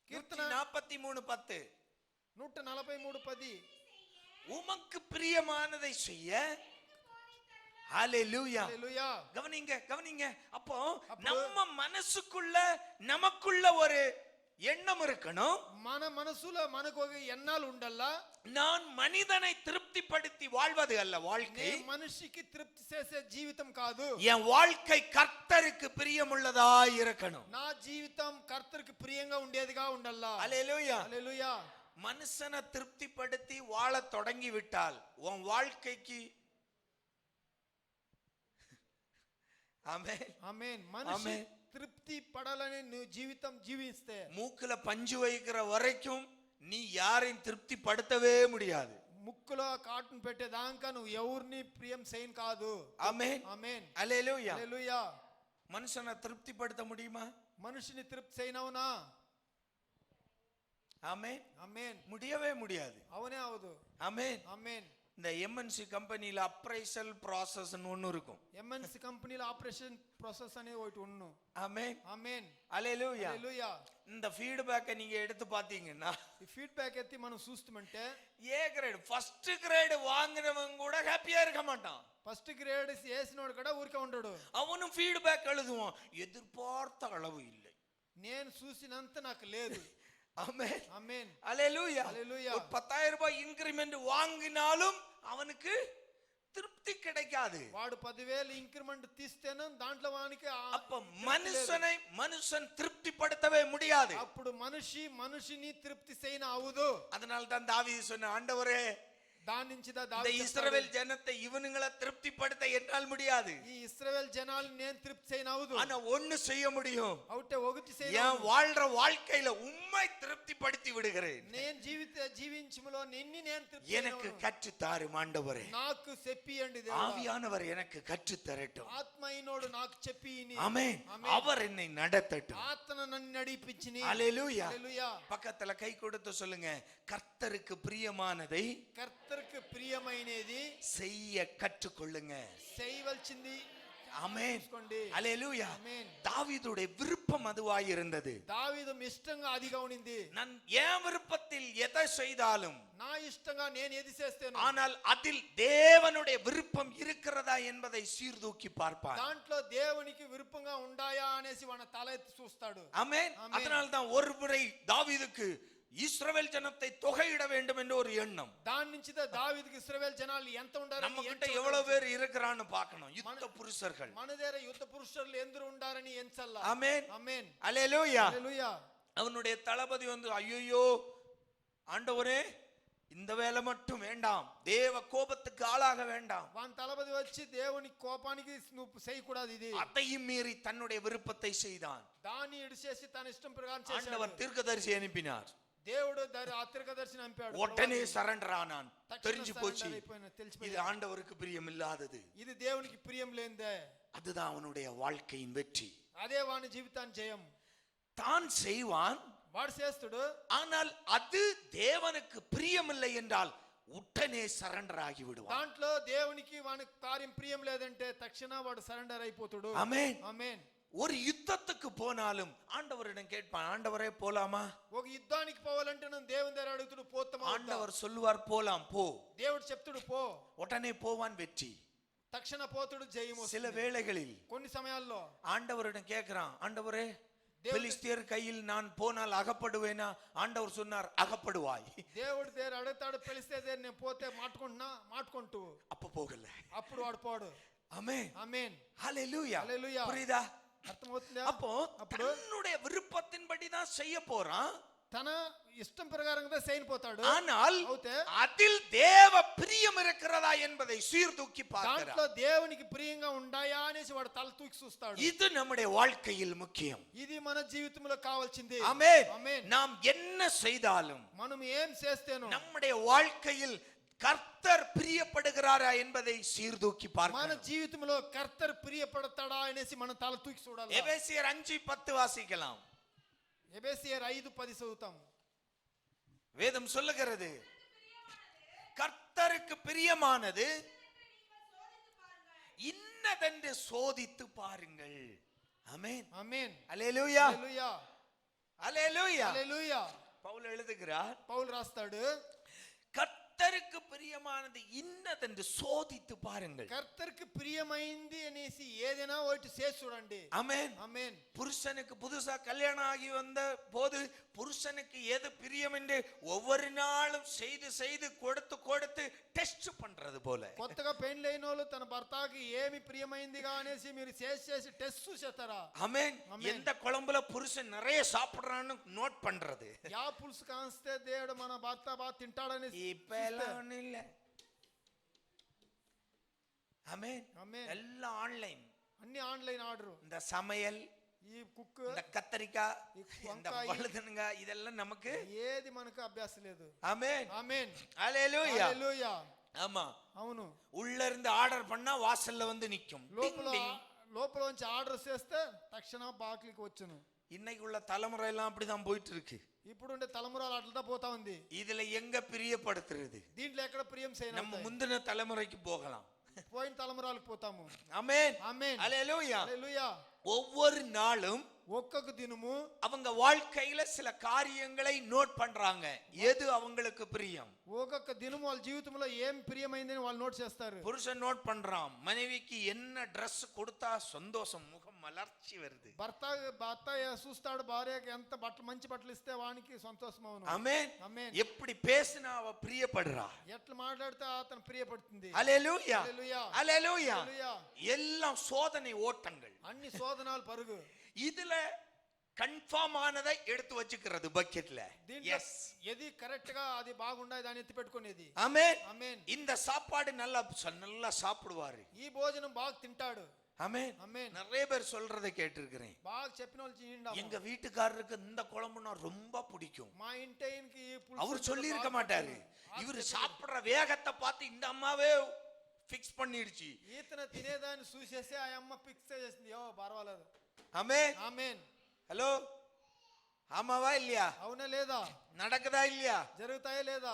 కీర్తన 143:10 143:10 உமக்கு பிரியமானதை செய்ய. ஹalleluya. హల్లెలూయా கவனிங்க கவனிங்க. அப்போ நம்ம மனசுக்குள்ள நமக்குள்ள ஒரு எண்ணம் இருக்கணும். మన మనసులో మనకు ఒక ఎన్నాలు ఉండాలా. நான் మనిదனை திருப்திப்படுத்தி வாழ்வது அல்ல வாழ்க்கை. మనిషికి తృప్తి చేసే జీవితం కాదు. என் வாழ்க்கை கர்த்தருக்கு பிரியமுள்ளதா இருக்கணும். నా జీవితం కర్తருக்கு ప్రియంగా ఉండేదిగా ఉండాలా. ஹalleluya. హల్లెలూయా மனுஷனை திருப்திப்படுத்தி வாழ தொடங்கி விட்டால் உன் வாழ்க்கைக்கு ஆமென் ఆమేన్ మనిషి తృప్తి పడాలని నువ్వు జీవితం జీవిస్తే மூக்குல பஞ்சு வைக்கிற வரைக்கும் நீ யாரையும் திருப்தி படுத்தவே முடியாது. ముక్కులో కాటును పెట్టేదాకా నువ్వు ఎవరిని ప్రియం చేయను కాదు. ஆமென் ఆమేన్ ஹalleluya. హల్లెలూయా மனுஷனை திருப்தி படுத்த முடியுமா? మనిషిని తృప్తి చేయనవునా? ஆமென் ఆమేన్ முடியவே முடியாது. అవునే అవదు. ஆமென். ఆమేన్ இந்த எம்என்சி கம்பெனில அப்ரைசல் ப்ராசஸ் ஒன்னு இருக்கும். ఎంఎన్సి కంపెనీలో ఆపరేషన్ ప్రాసెస్ అనేది ఒకటి ఉన్ను. ஆமென் ఆమేన్ ஹalleluya. హల్లెలూయా இந்த ஃபீட்பேக்கை நீங்க எடுத்து பாத்தீங்கன்னா ఈ ఫీడ్బ్యాక్ ఎత్తి మనం చూస్తామంటే ஏ கிரேட் ஃபர்ஸ்ட் கிரேட் வாங்குறவன் கூட ஹாப்பியா இருக்க மாட்டான். ఫస్ట్ గ్రేడ్ చేసినోడు కూడా ఊరికే ఉంటాడు. அவனும் ஃபீட்பேக் எழுதுவான், எதிர்பார்த்த அளவு இல்லை. నేను చూసినంత నాకు లేదు. ஆமென் ఆమేన్ ஹalleluya. హల్లెలూయా ஒரு 10,000 ரூபாய் இன்கிரிமெண்ட் வாங்கினாலும் அவனுக்கு திருப்தி கிடைக்காது. వాడు 10,000 ఇంక్రిమెంట్ తీస్తేనే దాంట్లో వానికి அப்ப மனுஷன் திருப்திப்படுத்தவே முடியாது. అప్పుడు మనిషిని తృప్తి చేయన అవదు. அதனால தான் தாவீது சொன்ன, ஆண்டவரே, దాని నుంచి இந்த இஸ்ரவேல் ஜனத்தை இவனுங்களை திருப்திப்படுத்த என்னால் முடியாது. ఈ ఇశ్రాయేల్ జనాలు నేను తృప్తి చేయన అవదు. ஆனா ஒன்னு செய்ய முடியும். అవుటే ఒకటి చేయన என் வாழ்ற வாழ்க்கையில உம்மை திருப்திப்படுத்தி விடுகிறேன். నేను జీవించములో నిన్ని నేను తృప్తి எனக்கு கற்று தாரும் ஆண்டவரே. నాకు చెప్పియండి దేవుడా. ஆவியானவர் எனக்கு கற்று தரட்டும். ఆత్మైనోడు నాకు చెప్పి ஆமென். அவர் என்னை நடத்தட்டும். ఆత్మ నన్ను నడిపించిని. ஹalleluya. హల్లెలూయా பக்கத்துல கை கொடுத்து சொல்லுங்க, கர்த்தருக்கு பிரியமானதை కర్తருக்கு ప్రియమైనది செய்ய கற்றுக்கொள்ளுங்க. చేయవలసింది ஆமென் తీసుకోండి. ஹalleluya. ఆమేన్ தாவீதுடைய விருப்பம் அதுவாய் இருந்தது. దావీదు ఇష్టంగా అదిగా ఉండింది. நான் என் விருப்பத்தில் எதை செய்தாலும், నా ఇష్టంగా నేను ఏది చేస్తాను ஆனால் அதில் தேவனுடைய விருப்பம் இருக்கிறதா என்பதை சீர்தூக்கி பார்ப்பார். దాంట్లో దేవునికి విరుపంగా ఉండాయా అనేసి వాన తల ఎత్తి చూస్తాడు. ஆமென். அதனால தான் ஒரு முறை தாவீதுக்கு இஸ்ரவேல் ஜனத்தை தொகையிட வேண்டும் என்ற ஒரு எண்ணம். దాని నుంచి దావీదుకి ఇశ్రాయేల్ జనాలు ఎంత ఉండారని நம்ம கிட்ட எவ்வளவு பேர் இருக்கிறான்னு பார்க்கணும். யுத்த புருஷர்கள். మన దగ్గర యుద్ధ పురుషులు ఎందరు ఉండారని ఎంచల్ల. ஆமென் ఆమేన్ ஹalleluya. హల్లెలూయా அவனுடைய தளபதி வந்து, ஐயோ ஆண்டவரே, இந்த வேலை மட்டும் வேண்டாம், தேவ கோபத்துக்கு ஆளாக வேண்டாம். వాని తలపతి వచ్చి దేవుని కోపానికి నువ్వు చేయకూడదు ఇది. அதையும் மீறி தன்னுடைய விருப்பத்தை செய்தான். దాన్ని ఇడిచేసి తన ఇష్టం ప్రకారం చేశాడు. ஆண்டவர் தீர்க்கதரிசி அனுப்பினார். దేవుడు అతిర్కదర్శిని పంపాడు. உடனே சரண்டர் ஆனான். தெரிஞ்சு போச்சு తెలిసిపోయింది. இது ஆண்டவருக்கு பிரியம் இல்லாதது. ఇది దేవునికి ప్రియం లేనిదే. அதுதான் அவனுடைய வாழ்க்கையின் வெற்றி. అదే వాని జీవితాన్ని జయం. தான் செய்வான், వాడు చేస్తాడు. ஆனால் அது தேவனுக்கு பிரியமில்லை என்றால் உடனே சரண்டர் ஆகி விடுவான். దాంట్లో దేవునికి వాని కార్యం ప్రియం లేదంటే తక్షణ వాడు సరెండర్ అయిపోతాడు. ஆமென். ఆమేన్. ஒரு யுத்தத்துக்கு போனாலும் ஆண்டவரிடம் கேட்பான், ஆண்டவரே போலாமா? ఒక యుద్ధానికి పోవాలంటే నేను దేవుని దగ్గర అడుగుతాడు, పోతామా? ஆண்டவர் சொல்லுவார், போலாம் போ. దేవుడు చెప్తాడు పో. உடனே போவான், வெற்றி. తక్షణ పోతాడు, జయం. சில வேளைகளில் కొన్ని సమయాల్లో ஆண்டவரிடம் கேட்கிறான், ஆண்டவரே பெலிஸ்தியர் கையில் நான் போனால் அகப்படுவேனா? ஆண்டவர் சொன்னார், அகப்படுவாய். దేవుడు దేరు అడుగుతాడు, పిలిస్తే దేరు నేను పోతే మాట్లాడుకుంటూ அப்ப போகல. అప్పుడు వాడు పోడు. ஆமென் ఆమేన్. ஹல்லேலூயா. హల్లెలూయా. புரியுதா? అర్థమవుతుందా? அப்போ தன்னுடைய விருப்பத்தின்படி தான் செய்ய போறான். తన ఇష్టం ప్రకారంగా చేయనిపోతాడు. ஆனால் అవుతే அதில் தேவ பிரியம் இருக்கிறதா என்பதை சீர்தூக்கி దాంట్లో பார்க்கிறார். దేవునికి ప్రియంగా ఉండాయా అనేసి వాడు తల తూకి చూస్తాడు. இது நம்முடைய வாழ்க்கையில் முக்கியம். ఇది మన జీవితంలో కావాల్సింది. ஆமென். ఆమేన్. நாம் என்ன செய்தாலும் మనం ఏం చేస్తేనో நம்முடைய வாழ்க்கையில் கர்த்தர் பிரியப்படுகிறாரா என்பதை சீர்தூக்கி మన பார்க்கணும். జీవితంలో కర్తర్ ప్రియపడతాడా అనేసి మనం తల తూకి చూడాలి. எபேசியர் 5:10 வாசிக்கலாம். ఎబేసియర్ 5:10 చదువుతాం. வேதம் சொல்லுகிறது, கர்த்தருக்கு பிரியமானது இன்னதென்று சோதித்து பாருங்கள். ஆமென். ఆమేన్. அல்லேலூயா. హల్లెలూయా. அல்லேலூயா. హల్లెలూయా. பவுல் எழுதுகிறார், పౌలు రాస్తాడు, கர்த்தருக்கு பிரியமானது இன்னதென்று சோதித்து பாருங்கள். కర్తర్కి ప్రియమైంది అనేసి ఏదైనా ఒకటి చేసి చూడండి. ஆமென். ఆమేన్. புருஷனுக்கு புதுசா கல்யாணம் ஆகி வந்த போது புருஷனுக்கு எது பிரியம் என்று ஒவ்வொரு நாளும் செய்து செய்து கொடுத்து டெஸ்ட் பண்றது போல. కొత్తగా పెండ్లైన వాళ్ళు తన భర్తకి ఏమి ప్రియమైందిగా అనేసి మీరు చేసి టెస్ట్ చేస్తారా? ஆமென். ஆமென். எந்த குழம்புல புருஷன் நிறைய சாப்பிடுறான்னு நோட் பண்றது. యా పులుసు కాస్తే దేవుడు మన భర్త బాగా తింటాడనేసి இப்ப எல்லாம் ஒண்ணும் இல்ல. ஆமென். ఆమేన్. எல்லாம் ஆன்லைன். అన్ని ఆన్లైన్ ఆర్డర్. இந்த సமையல், ఈ కుక్, இந்த கத்தரிக்காய், ఈ இந்த వంకాయ, வழுதுனுங்க, இதெல்லாம் நமக்கு. ఏది మనకు అభ్యాసం లేదు. ஆமென். ఆమేన్. ஹல்லேலூயா. హల్లెలూయా. ஆமா. అవును. உள்ள இருந்து ஆர்டர் பண்ணா வாசல்ல வந்து நிக்கும். లోపల నుంచి ఆర్డర్ చేస్తే తక్షణ బాక్లికి వచ్చును. இன்னைக்கு உள்ள தலைமுறை எல்லாம் அப்படிதான் போயிட்டு இருக்கு. ఇప్పుడుండే తలమురాలు అట్లా పోతా ఉంది. இதுல எங்க பிரியப்படுத்துறது? దీంట్లో ఎక్కడ ప్రియం చేయను. நம்ம முந்தின தலைமுறைக்கு போகலாம். పోయిన తలమురాలకు పోతాము. ஆமென். ఆమేన్. ஹல்லேலூயா. హల్లెలూయా. ஒவ்வொரு நாளும் ఒక్కొక్క దినము அவங்க வாழ்க்கையில சில காரியங்களை நோட் பண்றாங்க. எது அவங்களுக்கு பிரியம்? ఒక్కొక్క దినము వాళ్ళ జీవితంలో ఏం ప్రియమైందని వాళ్ళు నోట్ చేస్తారు. புருஷன் நோட் பண்றான், மனைவிக்கு என்ன Dress கொடுத்தா சந்தோஷம், முகம் மலர்ச்சி வருது. భర్త చూస్తాడు, భార్యకి ఎంత బట్టలు మంచి బట్టలు ఇస్తే వానికి సంతోషం అవును. ஆமென். ఆమేన్. எப்படி பேசினா அவ பிரியப்படுறா. ఎట్లా మాట్లాడితే అతను ప్రియపడుతుంది. ஹல்லேலூயா. హల్లెలూయా. ஹல்லேலூயா. హల్లెలూయా. எல்லாம் சோதனை ஓட்டங்கள். అన్ని శోధనాలు పరుగు. இதுல கன்ஃபார்ம் ஆனதை எடுத்து வச்சுக்கிறது பக்கெட்ல. దీంట్లో எஸ். ఏది కరెక్ట్ గా అది బాగుండాయి దాన్ని ఎత్తి పెట్టుకునేది. ஆமென். ఆమేన్. இந்த சாப்பாடு நல்லா சாப்பிடுவாரு. ఈ భోజనం బాగా తింటాడు. ஆமென். ఆమేన్. நிறைய பேர் சொல்றதை கேட்டிருக்கிறேன். బాగా చెప్పిన వాళ్ళు తింటాము. எங்க வீட்டுக்காரருக்கு இந்த குழம்புனா ரொம்ப பிடிக்கும். మా ఇంటికి அவர் சொல்லி இருக்க மாட்டாரு. இவரு சாப்பிடுற வேகத்தை பார்த்து இந்த அம்மாவே ஃபிக்ஸ் பண்ணிடுச்சு. ఈతన తినేదాన్ని చూసేసి ఆ అమ్మ ఫిక్స్ చేసింది. ఓ పర్వాలేదు. ஆமென். ఆమేన్. ஹலோ, ஆமாவா இல்லையா? అవునా లేదా? நடக்குதா இல்லையா? జరుగుతాయా లేదా?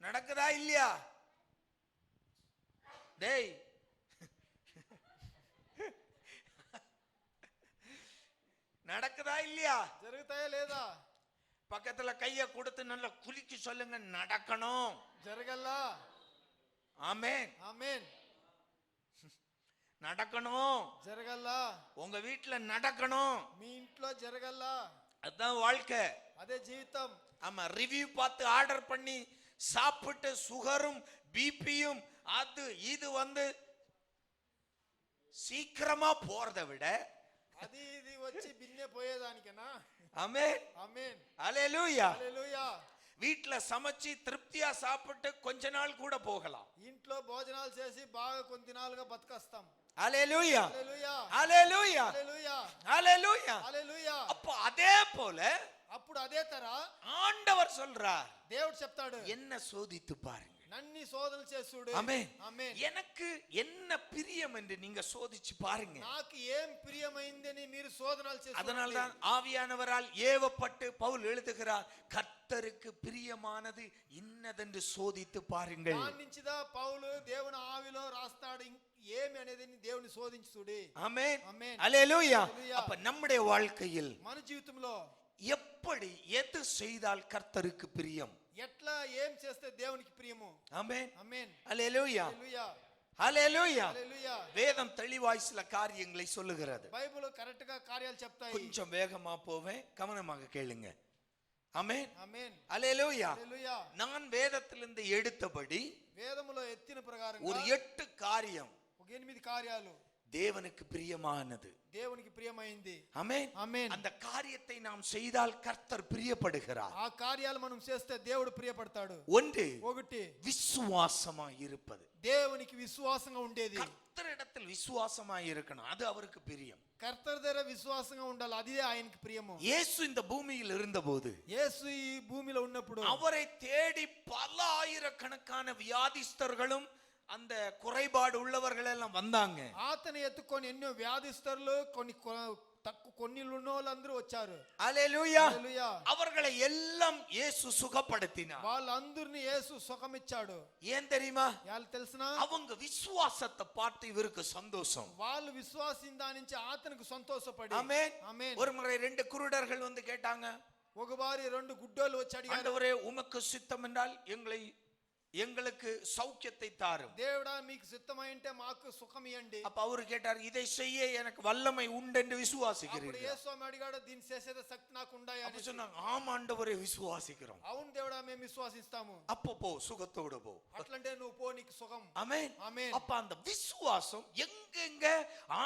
நடக்குதா இல்லையா? டேய், நடக்குதா இல்லையா? జరుగుతాయా లేదా? பக்கத்துல கைய கொடுத்து நல்லா குலுக்கி சொல்லுங்க, நடக்கணும். జరగల్లా. ஆமென். ఆమేన్. நடக்கணும். జరగల్లా. உங்க வீட்டுல நடக்கணும். మీ ఇంట్లో జరగల్లా. அதான் வாழ்க்கை. అదే జీవితం. ஆமா, ரிவ்யூ பார்த்து ஆர்டர் பண்ணி சாப்பிட்டு சுகரும் பிபியும் அது இது வந்து சீக்கிரமா போறதை விட అది ఇది వచ్చి బిన్నే పోయేదానికేనా? ஆமென். ఆమేన్. ஹல்லேலூயா. హల్లెలూయా. வீட்டுல சமைச்சு திருப்தியா சாப்பிட்டு கொஞ்ச நாள் கூட போகலாம். ఇంట్లో భోజనాలు చేసి బాగా కొన్ని దినాలుగా బతకస్తాం. ஹல்லேலூயா. హల్లెలూయా. ஹல்லேலூயா. హల్లెలూయా. ஹல்லேலூயா. హల్లెలూయా. அப்போ அதே போல అప్పుడు అదే తర ஆண்டவர் சொல்றார், దేవుడు చెప్తాడు, என்ன சோதித்து பாருங்க. నన్ని శోధనలు చేసుడు. ஆமென். ఆమేన్. எனக்கு என்ன பிரியம் என்று நீங்க சோதிச்சு பாருங்க. నాకు ఏం ప్రియమైందని మీరు శోధనలు చేసి அதனால்தான் ஆவியானவரால் ஏவப்பட்டு பவுல் எழுதுகிறார், கர்த்தருக்கு பிரியமானது இன்னதென்று சோதித்து பாருங்கள். దాని నుంచిదా పౌలు దేవుని ఆవిలో రాస్తాడు, ఏమి అనేది దేవుని శోధించి చూడు. ஆமென். ஆமென். அல்லேலூயா. அல்லேலூயா. அப்ப நம்முடைய வாழ்க்கையில் మన జీవితంలో எப்படி எது செய்தால் கர்த்தருக்கு பிரியம்? ఎట్లా ఏం చేస్తే దేవునికి ప్రియము? ஆமென். ఆమేన్. அல்லேலூயா. హల్లెలూయా. ஹalleluya. హల్లెలూయా. வேதம் தெளிவாய் சில காரியங்களை சொல்லுகிறது. బైబిల్ కరెక్ట్ గా కార్యాలు చెప్తాయి. கொஞ்சம் வேகமா போவேன், கவனமாக கேளுங்க. ஆமென். ఆమేన్. ஹalleluya. హల్లెలూయా. நான் வேதத்திலிருந்து எடுத்தபடி వేదములో ఎత్తిన ప్రకారంగా ஒரு 8 காரியம் ఒక 8 కార్యాలు தேவனுக்கு பிரியமானது. దేవునికి ప్రియమైంది. ஆமென். ఆమేన్. அந்த காரியத்தை நாம் செய்தால் கர்த்தர் பிரியப்படுகிறார். ఆ కార్యాలు మనం చేస్తే దేవుడు ప్రియపడతాడు. ஒன்று, ఒకటి விசுவாசமாய் இருப்பது. దేవునికి విశ్వాసంగా ఉండేది. கர்த்தரிடத்தில் விசுவாசமாய் இருக்கணும், அது அவருக்கு பிரியம். కర్తర్ దగ్గర విశ్వాసంగా ఉండాలి, అదే ఆయనకి ప్రియము. இயேசு இந்த பூமியில் இருந்தபோது, యేసు ఈ భూమిలో ఉన్నప్పుడు அவரை தேடி பல ஆயிரக்கணக்கான வியாதிஸ்தர்களும் அந்த குறைபாடு உள்ளவர்கள் எல்லாம் வந்தாங்க. అతని ఎత్తుకొని ఎన్నో వ్యాధిస్తరులు కొన్ని ఉన్నోళ్ళందరూ వచ్చారు. హల్లెలూయా. హల్లెలూయా. அவர்களை எல்லாம் இயேசு சுகப்படுத்தினார். వాళ్ళందరిని యేసు సుఖమిచ్చాడు. ஏன் தெரியுமா? వాళ్ళు తెలుసునా? அவங்க விசுவாசத்தை பார்த்து இவருக்கு சந்தோஷம். వాళ్ళు విశ్వాసం దానించి అతనికి సంతోషపడి. ஆமென். ఆమేన్. ஒரு முறை 2 குருடர்கள் வந்து கேட்டாங்க, ఒకసారి 2 గుడ్డోళ్ళు వచ్చి అడిగారు, ஆண்டவரே உமக்கு சித்தம் என்றால் எங்களுக்கு சௌக்கியத்தை தாரும். దేవుడా మీకు సిద్ధమైంటే మాకు సుఖం ఇయ్యండి. அப்ப அவரு கேட்டார், இதை செய்ய எனக்கு வல்லமை உண்டு என்று అప్పుడు విశ్వాసిக்கிறீர்கள்? యేసు ఆమె అడిగాడు, దీని చేసేద శక్తి నాకు ఉండాయా அப்ப అని. சொன்னாங்க, ஆமா ஆண்டவரே விசுவாசிக்கிறோம். అవును దేవుడా మేము విశ్వాసిస్తాము. அப்போ போ, சுகத்தோட போ. అట్లంటే నువ్వు పో, నీకు సుఖం. ஆமென். ఆమేన్. அப்ப அந்த விசுவாசம் எங்கெங்க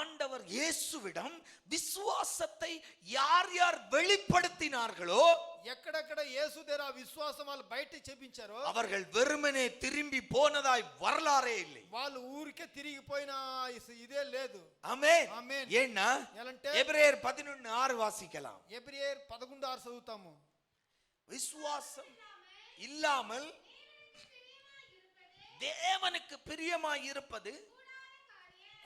ஆண்டவர் இயேசுவிடம் விசுவாசத்தை யார் யார் வெளிப்படுத்தினார்களோ, ఎక్కడెక్కడ యేసు దగ్గర ఆ విశ్వాసం వాళ్ళు బయట చూపించారో அவர்கள் வெறுமனே திரும்பி போனதாய் வரலாறே இல்லை. వాళ్ళు ఊరికే తిరిగిపోయిన ఇదే లేదు. ஆமென். ఆమేన్. ஏன்னா ఎలంటే எபிரேயர் 11:6 வாசிக்கலாம். ఎబ్రియర్ 11:6 చదువుతాము. விசுவாசம் இல்லாமல் தேவனுக்கு பிரியமாய் இருப்பது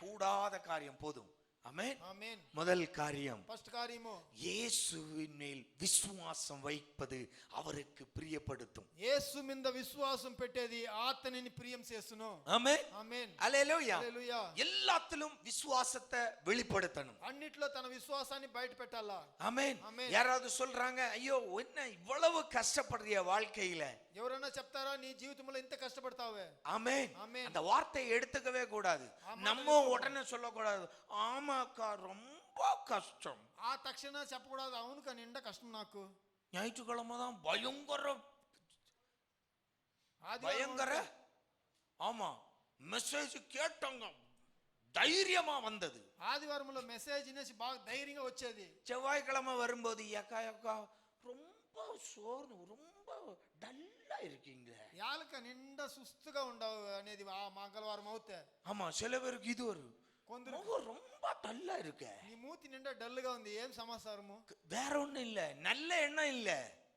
கூடாத காரியம். போதும். ஆமென். ఆమేన్. முதல் காரியம், ఫస్ట్ కార్యము இயேசுவின் மேல் விசுவாசம் வைப்பது அவருக்கு பிரியப்படுத்தும். యేసు మీద విశ్వాసం పెట్టేది అతనిని ప్రియం చేస్తును. ஆமென். ఆమేన్. ஹல்லேலூயா. హల్లెలూయా. எல்லாத்திலும் விசுவாசத்தை வெளிப்படுத்தணும். అన్నిట్లో తన విశ్వాసాన్ని బయట పెట్టాలా. ஆமென். ஆமென். யாராவது சொல்றாங்க, ஐயோ என்ன இவ்வளவு கஷ்டப்படுறிய வாழ்க்கையில? ఎవరైనా చెప్తారా నీ జీవితంలో ఇంత కష్టపడతావే? ஆமென். ஆமென். அந்த வார்த்தையை எடுத்துக்கவே கூடாது. ஆமா, நம்ம உடனே சொல்லக்கூடாது, ஆமாக்கா ரொம்ப கஷ்டம். ఆ తక్షణ చెప్పకూడదు, అవును కానీ నిండా కష్టం నాకు. ஞாயிற்றுக்கிழமை தான் பயங்கர ఆదివారం ஆமா மெசேஜ் கேட்டாங்க, தைரியமா வந்தது. ఆదివారంలో మెసేజ్ వినేసి బాగా ధైర్యంగా వచ్చేది. செவ்வாய்க்கிழமை வரும்போது, ஏக்கா ரொம்ப சோர்ந்து ரொம்ப டல்லா இருக்கீங்களே. యాలక నిండా సుస్తుగా ఉండవు అనేది ఆ మంగళవారం అవుతే. ஆமா, சில பேருக்கு இது ஒரு కొందరు முகம் ரொம்ப டல்லா இருக்கு. నీ మూతి నిండా డల్ గా ఉంది, ఏం సమాచారము? வேற ஒண்ணும் இல்ல, நல்ல எண்ணம் இல்ல.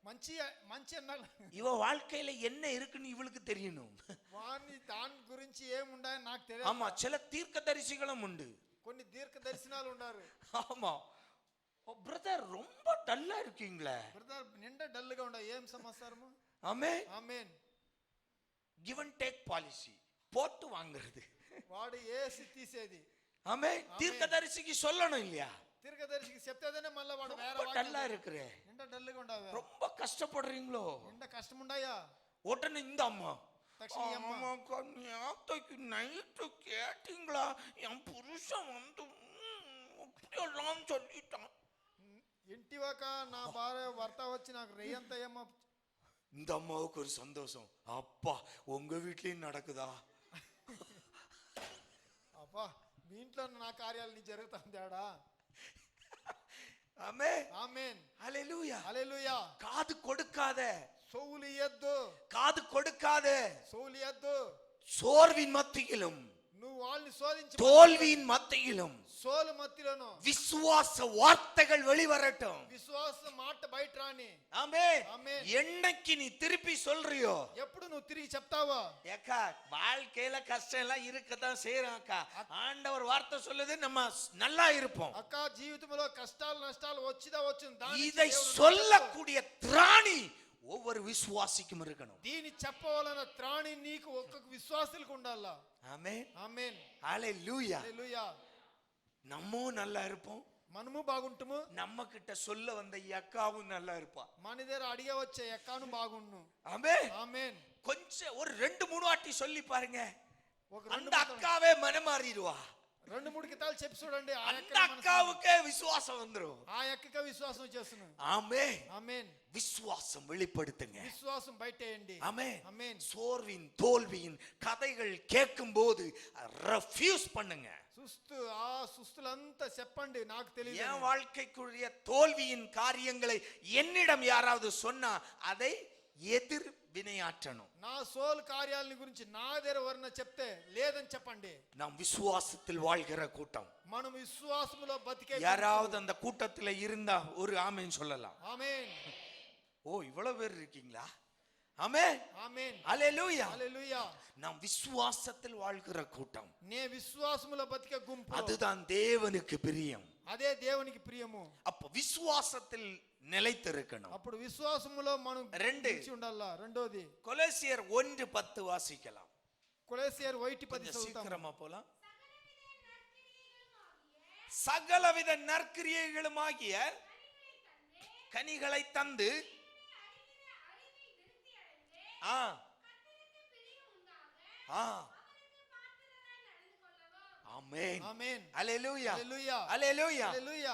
మంచి మంచి అన్నాడు. இவ வாழ்க்கையில என்ன இருக்குன்னு இவளுக்கு தெரியணும். వాని దాని గురించి ఏముండాయని నాకు తెలియదు. ஆமா, சில தீர்க்கதரிசிகளும் உண்டு. కొన్ని దీర్ఘ దర్శనాలు ఉన్నారు. ஆமா, பிரதர் ரொம்ப டல்லா இருக்கீங்களே. బ్రదర్ నిండా డల్ గా ఉండవు, ఏం సమాచారము? ஆமென். ఆమేన్. கிவ் அண்ட் டேக் பாலிசி, போட்டு வாங்குறது. వాడు ఏసి తీసేది. ஆமென். தீர்க்கதரிசிக்கு சொல்லணும் இல்லையா, దీర్ఘదర్శికి చెప్తేనే మళ్ళీ వాడు వేరే ரொம்ப டல்லா இருக்கிறே, నిండా డల్ గా ఉండవు, ரொம்ப கஷ்டப்படுறீங்களோ. నిండా కష్టం ఉండాయా. உடனே இந்த அம்மா, తక్షణ ఈ అమ్మ, ஆமாக்கா நேத்தைக்கு நைட்டு கேட்டீங்களா, என் புருஷன் வந்து அப்படியெல்லாம் சொல்லிட்டான். ఇంటి ఒక నా భార్య భర్త వచ్చి నాకు రెయ్యంత ఏమో. இந்த அம்மாவுக்கு ஒரு சந்தோஷம், அப்பா உங்க வீட்லயும் நடக்குதா. అబ్బా మీ ఇంట్లో నా కార్యాలు నీ జరుగుతుందాడా. ஆமென். ఆమేన్. ஹல்லேலூயா. హల్లెలూయా. காது கொடுக்காத, సోవులు ఇయ్యద్దు, காது கொடுக்காத, సోవులు ఇయ్యద్దు. சோர்வின் மத்தியிலும் నువ్వు వాళ్ళని శోధించి தோல்வியின் மத்தியிலும் సోలు మధ్యలోను விசுவாச வார்த்தைகள் வெளிவரட்டும். విశ్వాస మాట బయట రాని. ஆமென். ஆமென். என்னைக்கு நீ திருப்பி சொல்றியோ, ఎప్పుడు నువ్వు తిరిగి చెప్తావా? ஏக்கா வாழ்க்கையில கஷ்டம் எல்லாம் இருக்கதான் செய்யறோம் அக்கா, ஆண்டவர் வார்த்தை சொல்லுது நம்ம நல்லா இருப்போம். అక్క జీవితంలో కష్టాలు నష్టాలు వచ్చిదా వచ్చింది, இதை சொல்லக்கூடிய திராணி ஒவ்வொரு விசுவாசிக்கும் இருக்கணும். దీని చెప్పవలన త్రాణి నీకు ఒక్కొక్క విశ్వాసులకు ఉండాలా. ஆமென். ఆమేన్. ஹல்லேலூயா. హల్లెలూయా. நம்மவும் நல்லா இருப்போம், మనము బాగుంటుము, நம்ம கிட்ட சொல்ல வந்த அக்காவும் நல்லா இருப்பா. మన దగ్గర అడిగే వచ్చే ఎక్కాను బాగుండు. ஆமென். ఆమేన్. கொஞ்சம் ஒரு 2-3 வாட்டி சொல்லி பாருங்க, ఒక రెండు அந்த அக்காவே மனமாறிடுவா. 2-3 కితాలు చెప్పి చూడండి, அந்த அக்காவுக்கே விசுவாசம் வந்துரும். ఆ యక్కకే విశ్వాసం వచ్చేస్తును. ஆமென். ఆమేన్. விசுவாசம் வெளிப்படுத்துங்க. విశ్వాసం బయటేయండి. ஆமென். ఆమేన్. சோர்வின் தோல்வியின் கதைகள் கேட்கும்போது ரெஃப்யூஸ் பண்ணுங்க. சுஸ்துలంతా చెప్పండి, నాకు తెలియదు. என் வாழ்க்கைக்குரிய தோல்வியின் காரியங்களை என்னிடம் யாராவது சொன்னா அதை எதிர் வினையாற்றணும். నా సోల్ కార్యాలని గురించి నా దగ్గర ఎవరన్నా చెప్తే లేదని చెప్పండి. நாம் விசுவாசத்தில் வாழ்கிற கூட்டம். మనం విశ్వాసములో బతికే யாராவது அந்த கூட்டத்துல இருந்தா ஒரு ஆமென் சொல்லலாம். ఆమేన్. ஓ இவ்வளவு பேர் இருக்கீங்களா? ஆமென். ఆమేన్. ஹalleluya. హల్లెలూయా. நாம் விசுவாசத்தில் வாழ்கிற கூட்டம். నే విశ్వాసములో బతికే గుంపు. அதுதான் தேவனுக்கு பிரியம். అదే దేవునికి ప్రియము. அப்ப விசுவாசத்தில் நிலைத்திருக்கணும். అప్పుడు విశ్వాసములో మనం నిలిచి ఉండాలా. రెండోది கொலோசியர் 1:10 வாசிக்கலாம். కొలొస్సీయర్ 1:10 చదువుతాం. சீக்கிரமா போலாம். சகலவித நற்கிரியைகளுமாகிய கனிகளை தந்து ஆமென். ఆమేన్. ஹalleluya. హల్లెలూయా. ஹalleluya. హల్లెలూయా.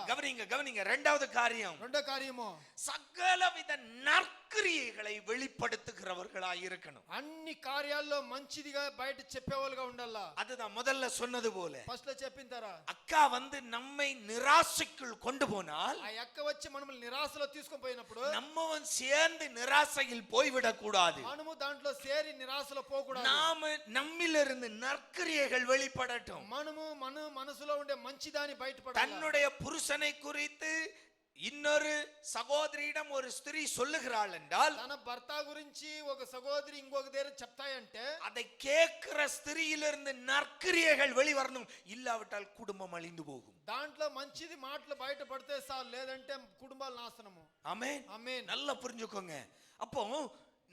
கவனிங்க இரண்டாவது காரியம். రెండో కార్యము சகலவித நற்கிரியைகளை வெளிப்படுத்துகிறவர்களாய் இருக்கணும். అన్ని కార్యాల్లో మంచిదిగా బయట చెప్పేవాళ్ళుగా ఉండాలా. அதுதான் முதல்ல சொன்னது போல. ఫస్ట్ లో చెప్పింతారా, அக்கா வந்து நம்மை நிராசைக்குள் கொண்டு போனால் ఆ యక్క వచ్చి మనల్ని నిరాశలో తీసుకొని పోయినప్పుడు நம்மவன் சேர்ந்து நிராசையில் போய்விடக் கூடாது. మనము దాంట్లో సేరి నిరాశలో పోకూడదు. நாம நம்மிலிருந்து நற்கிரியைகள் வெளிப்படட்டும். మనము మన మనసులో ఉండే మంచిదాన్ని బయటపడాలి. தன்னுடைய புருஷனை குறித்து இன்னொரு சகோதரியிடம் ஒரு ஸ்திரீ சொல்லுகிறாள் என்றால் తన భర్త గురించి ఒక సహోదరి ఇంకొక దగ్గర చెప్తాయంటే அதை கேட்கிற ஸ்திரீயிலிருந்து நற்கிரியைகள் வெளிவரணும். இல்லாவிட்டால் குடும்பம் அழிந்து போகும். దాంట్లో మంచిది మాటలు బయటపడితే చాలు, లేదంటే కుటుంబాలు నాశనము. ஆமென். ఆమేన్. நல்லா புரிஞ்சுக்கோங்க. அப்போ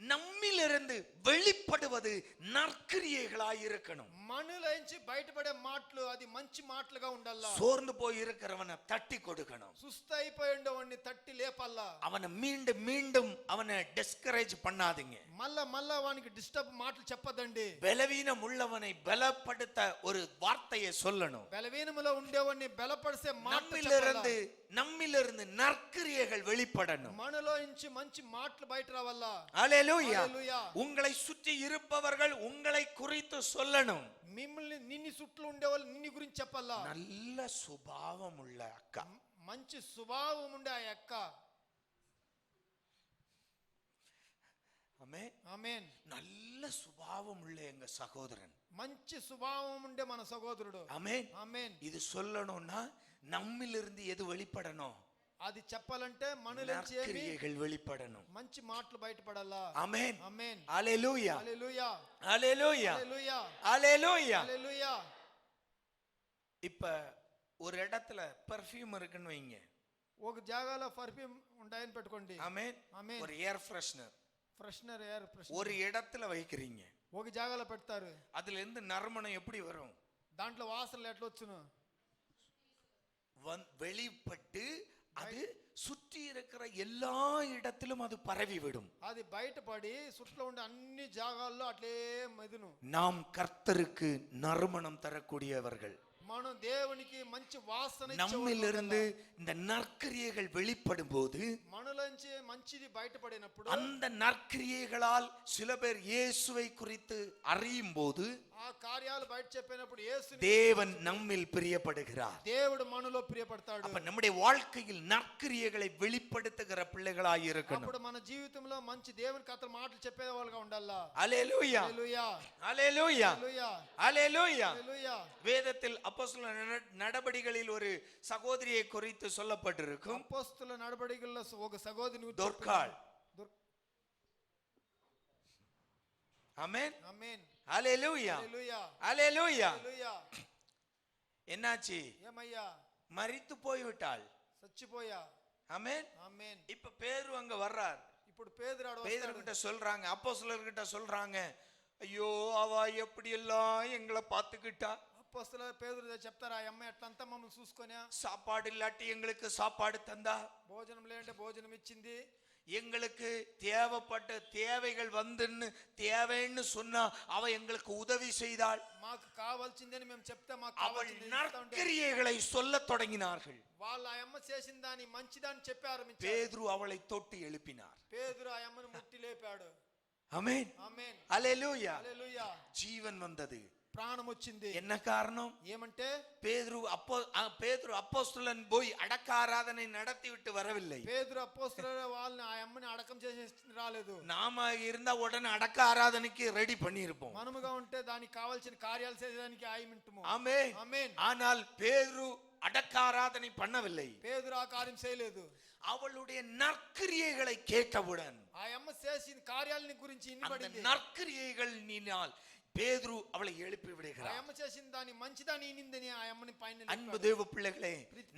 நம்மிலிருந்து வெளிப்படுவது நற்கிரியைகளாய் இருக்கணும். మనలోంచి బయటపడే మాటలు అది మంచి మాటలుగా ఉండాలా. சோர்ந்து போய் இருக்கிறவனை தட்டி கொடுக்கணும். సుస్థ అయిపోయి ఉండేవాడిని తట్టి లేపాలా. அவனை மீண்டும் மீண்டும் அவனை டிஸ்கரேஜ் பண்ணாதீங்க. మళ్ళా వానికి డిస్టర్బ్ మాటలు చెప్పదండి. பலவீனம் உள்ளவனை பலப்படுத்த ஒரு வார்த்தையை சொல்லணும். బలవీనములో ఉండేవాడిని బలపరిసే మాటలు நம்மிலிருந்து நற்கிரியைகள் வெளிப்படணும். మనలో నుంచి మంచి మాటలు బయట రావాలా. ஹalleluya. హల్లెలూయా. உங்களை சுற்றி இருப்பவர்கள் உங்களை குறித்து சொல்லணும். మిమ్మల్ని నిన్ని చుట్టూ ఉండేవాళ్ళు నిన్ని గురించి చెప్పాలా. நல்ல சுபாவம் உள்ள அக்கா, మంచి స్వభావం ఉండే ఆ యక్క. ஆமென். ఆమేన్. நல்ல சுபாவம் உள்ள எங்க சகோதரன், మంచి స్వభావం ఉండే మన సహోదరుడు. ஆமென். ఆమేన్. இது சொல்லணும்னா நம்மிலிருந்து எது வெளிப்படணும்? అది చెప్పాలంటే మనలోంచి நற்கிரியைகள் வெளிப்படணும். మంచి మాటలు బయటపడాలా. ஆமென். ఆమేన్. ஹalleluya. హల్లెలూయా. ஹalleluya. హల్లెలూయా. ஹalleluya. హల్లెలూయా. இப்ப ஒரு இடத்துல பெர்ஃப்யூம் இருக்குன்னு வைங்க. ఒక జాగాలో పర్ఫ్యూమ్ ఉంటాయని పెట్టుకోండి. ஆமென். ఆమేన్. ஒரு air freshener freshener air freshener ஒரு இடத்துல வைக்கிறீங்க. ఒక జాగాలో పెడతారు. அதுல இருந்து நறுமணம் எப்படி வரும்? దాంట్లో వాసనలు ఎట్లా వచ్చును? வெளிப்பட்டு அது சுற்றி இருக்கிற எல்லா இடத்திலும் அது பரவி விடும். అది బయటపడి చుట్టూ ఉండే అన్ని జాగాల్లో అట్లే మెదును. நாம் கர்த்தருக்கு நறுமணம் தரக்கூடியவர்கள். మనం దేవునికి మంచి వాసన நம்மிலிருந்து இந்த நற்கிரியைகள் வெளிப்படும் போது మనలోంచి మంచిది బయటపడినప్పుడు அந்த நற்கிரியைகளால் சில பேர் இயேசுவை குறித்து அறியும் போது ఆ కార్యాలు బయట చెప్పినప్పుడు యేసుని தேவன் நம்மில் பிரியப்படுகிறார். దేవుడు మనలో ప్రియపడతాడు. அப்ப நம்முடைய வாழ்க்கையில் நற்கிரியைகளை வெளிப்படுத்துகிற பிள்ளைகளாய் இருக்கணும். అప్పుడు మన జీవితంలో మంచి దేవుని కథలు మాటలు చెప్పే వాళ్ళుగా ఉండాలా. ஹalleluya. హల్లెలూయా. ஹalleluya. హల్లెలూయా. ஹalleluya. హల్లెలూయా. வேதத்தில் அப்போஸ்தலர் நடபடிகளில் ஒரு சகோதரியை குறித்து சொல்லப்பட்டிருக்கும். అపోస్తలుల నడవడికల్లో ఒక సహోదరిని దొర్కాల్. ஆமென். ఆమేన్. ஹalleluya. హల్లెలూయా. ஹalleluya. హల్లెలూయా. என்னாச்சு? ఏమయ్యా? மரித்து போய்விட்டாள். చచ్చిపోయా. ஆமென். ఆమేన్. இப்ப பேரு அங்க வர்றார். ఇప్పుడు పేదరాడు பேதுருகிட்ட சொல்றாங்க, அப்போஸ்தலர்கிட்ட சொல்றாங்க, ஐயோ அவ எப்படி எல்லாம் எங்களை பார்த்துக்கிட்டா. అపోస్తల పేదరు చెప్తారు, ఆ అమ్మాయి ఎట్లంతా మమ్మల్ని చూసుకొని சாப்பாடு இல்லாட்டி எங்களுக்கு சாப்பாடு தந்தா, భోజనం లేదంటే భోజనం ఇచ్చింది, எங்களுக்கு தேவைப்பட்ட தேவைகள் வந்துன்னு தேவைன்னு சொன்னா அவ எங்களுக்கு உதவி செய்தாள். మాకు కావాల్సిందని మేము చెప్తే మాకు அவள் కావాల్సింది ఇస్తా ఉంటే நற்கிரியைகளை சொல்லத் தொடங்கினார்கள். వాళ్ళ ఆ అమ్మ చేసిన దాని మంచిదాన్ని చెప్పి ఆరంభించారు. பேதுரு அவளை தொட்டு எழுப்பினார். పేతురు ఆ అమ్మను ముట్టి లేపాడు. ஆமென். ఆమేన్. ஹல்லேலூயா. హల్లెలూయా. ஜீவன் வந்தது. ప్రాణం వచ్చింది. என்ன காரணம்? ఏమంటే பேதுரு அப்போஸ்தலன் போய் அடக்க ஆராதனை நடத்தி விட்டு வரவில்லை. పేతురు అపోస్తలుల వాళ్ళని ఆ అమ్మని అడకం చేసి రాలేదు. நாம இருந்தா உடனே அடக்க ஆராதனைக்கு ரெடி பண்ணியிருப்போம். మనముగా ఉంటే దానికి కావాల్సిన కార్యాలు చేసేదానికి ఆయమింటుము. ஆமென். ఆమేన్. ஆனால் பேதுரு அடக்க ஆராதனை பண்ணவில்லை. పేతురు ఆ కార్యం చేయలేదు. அவளுடைய நற்கிரியைகளை கேட்டவுடன் ఆ అమ్మ చేసిన కార్యాలని గురించి அந்த ఇన్నబడింది. நற்கிரியைகளினால் பேதுரு அவளை எழுப்பி ఆ விடுகிறார். అమ్మ చేసిన దాని మంచిదాన్ని ఇనిందని ఆ అమ్మని పైన அன்பு தேவ பிள்ளைகளே,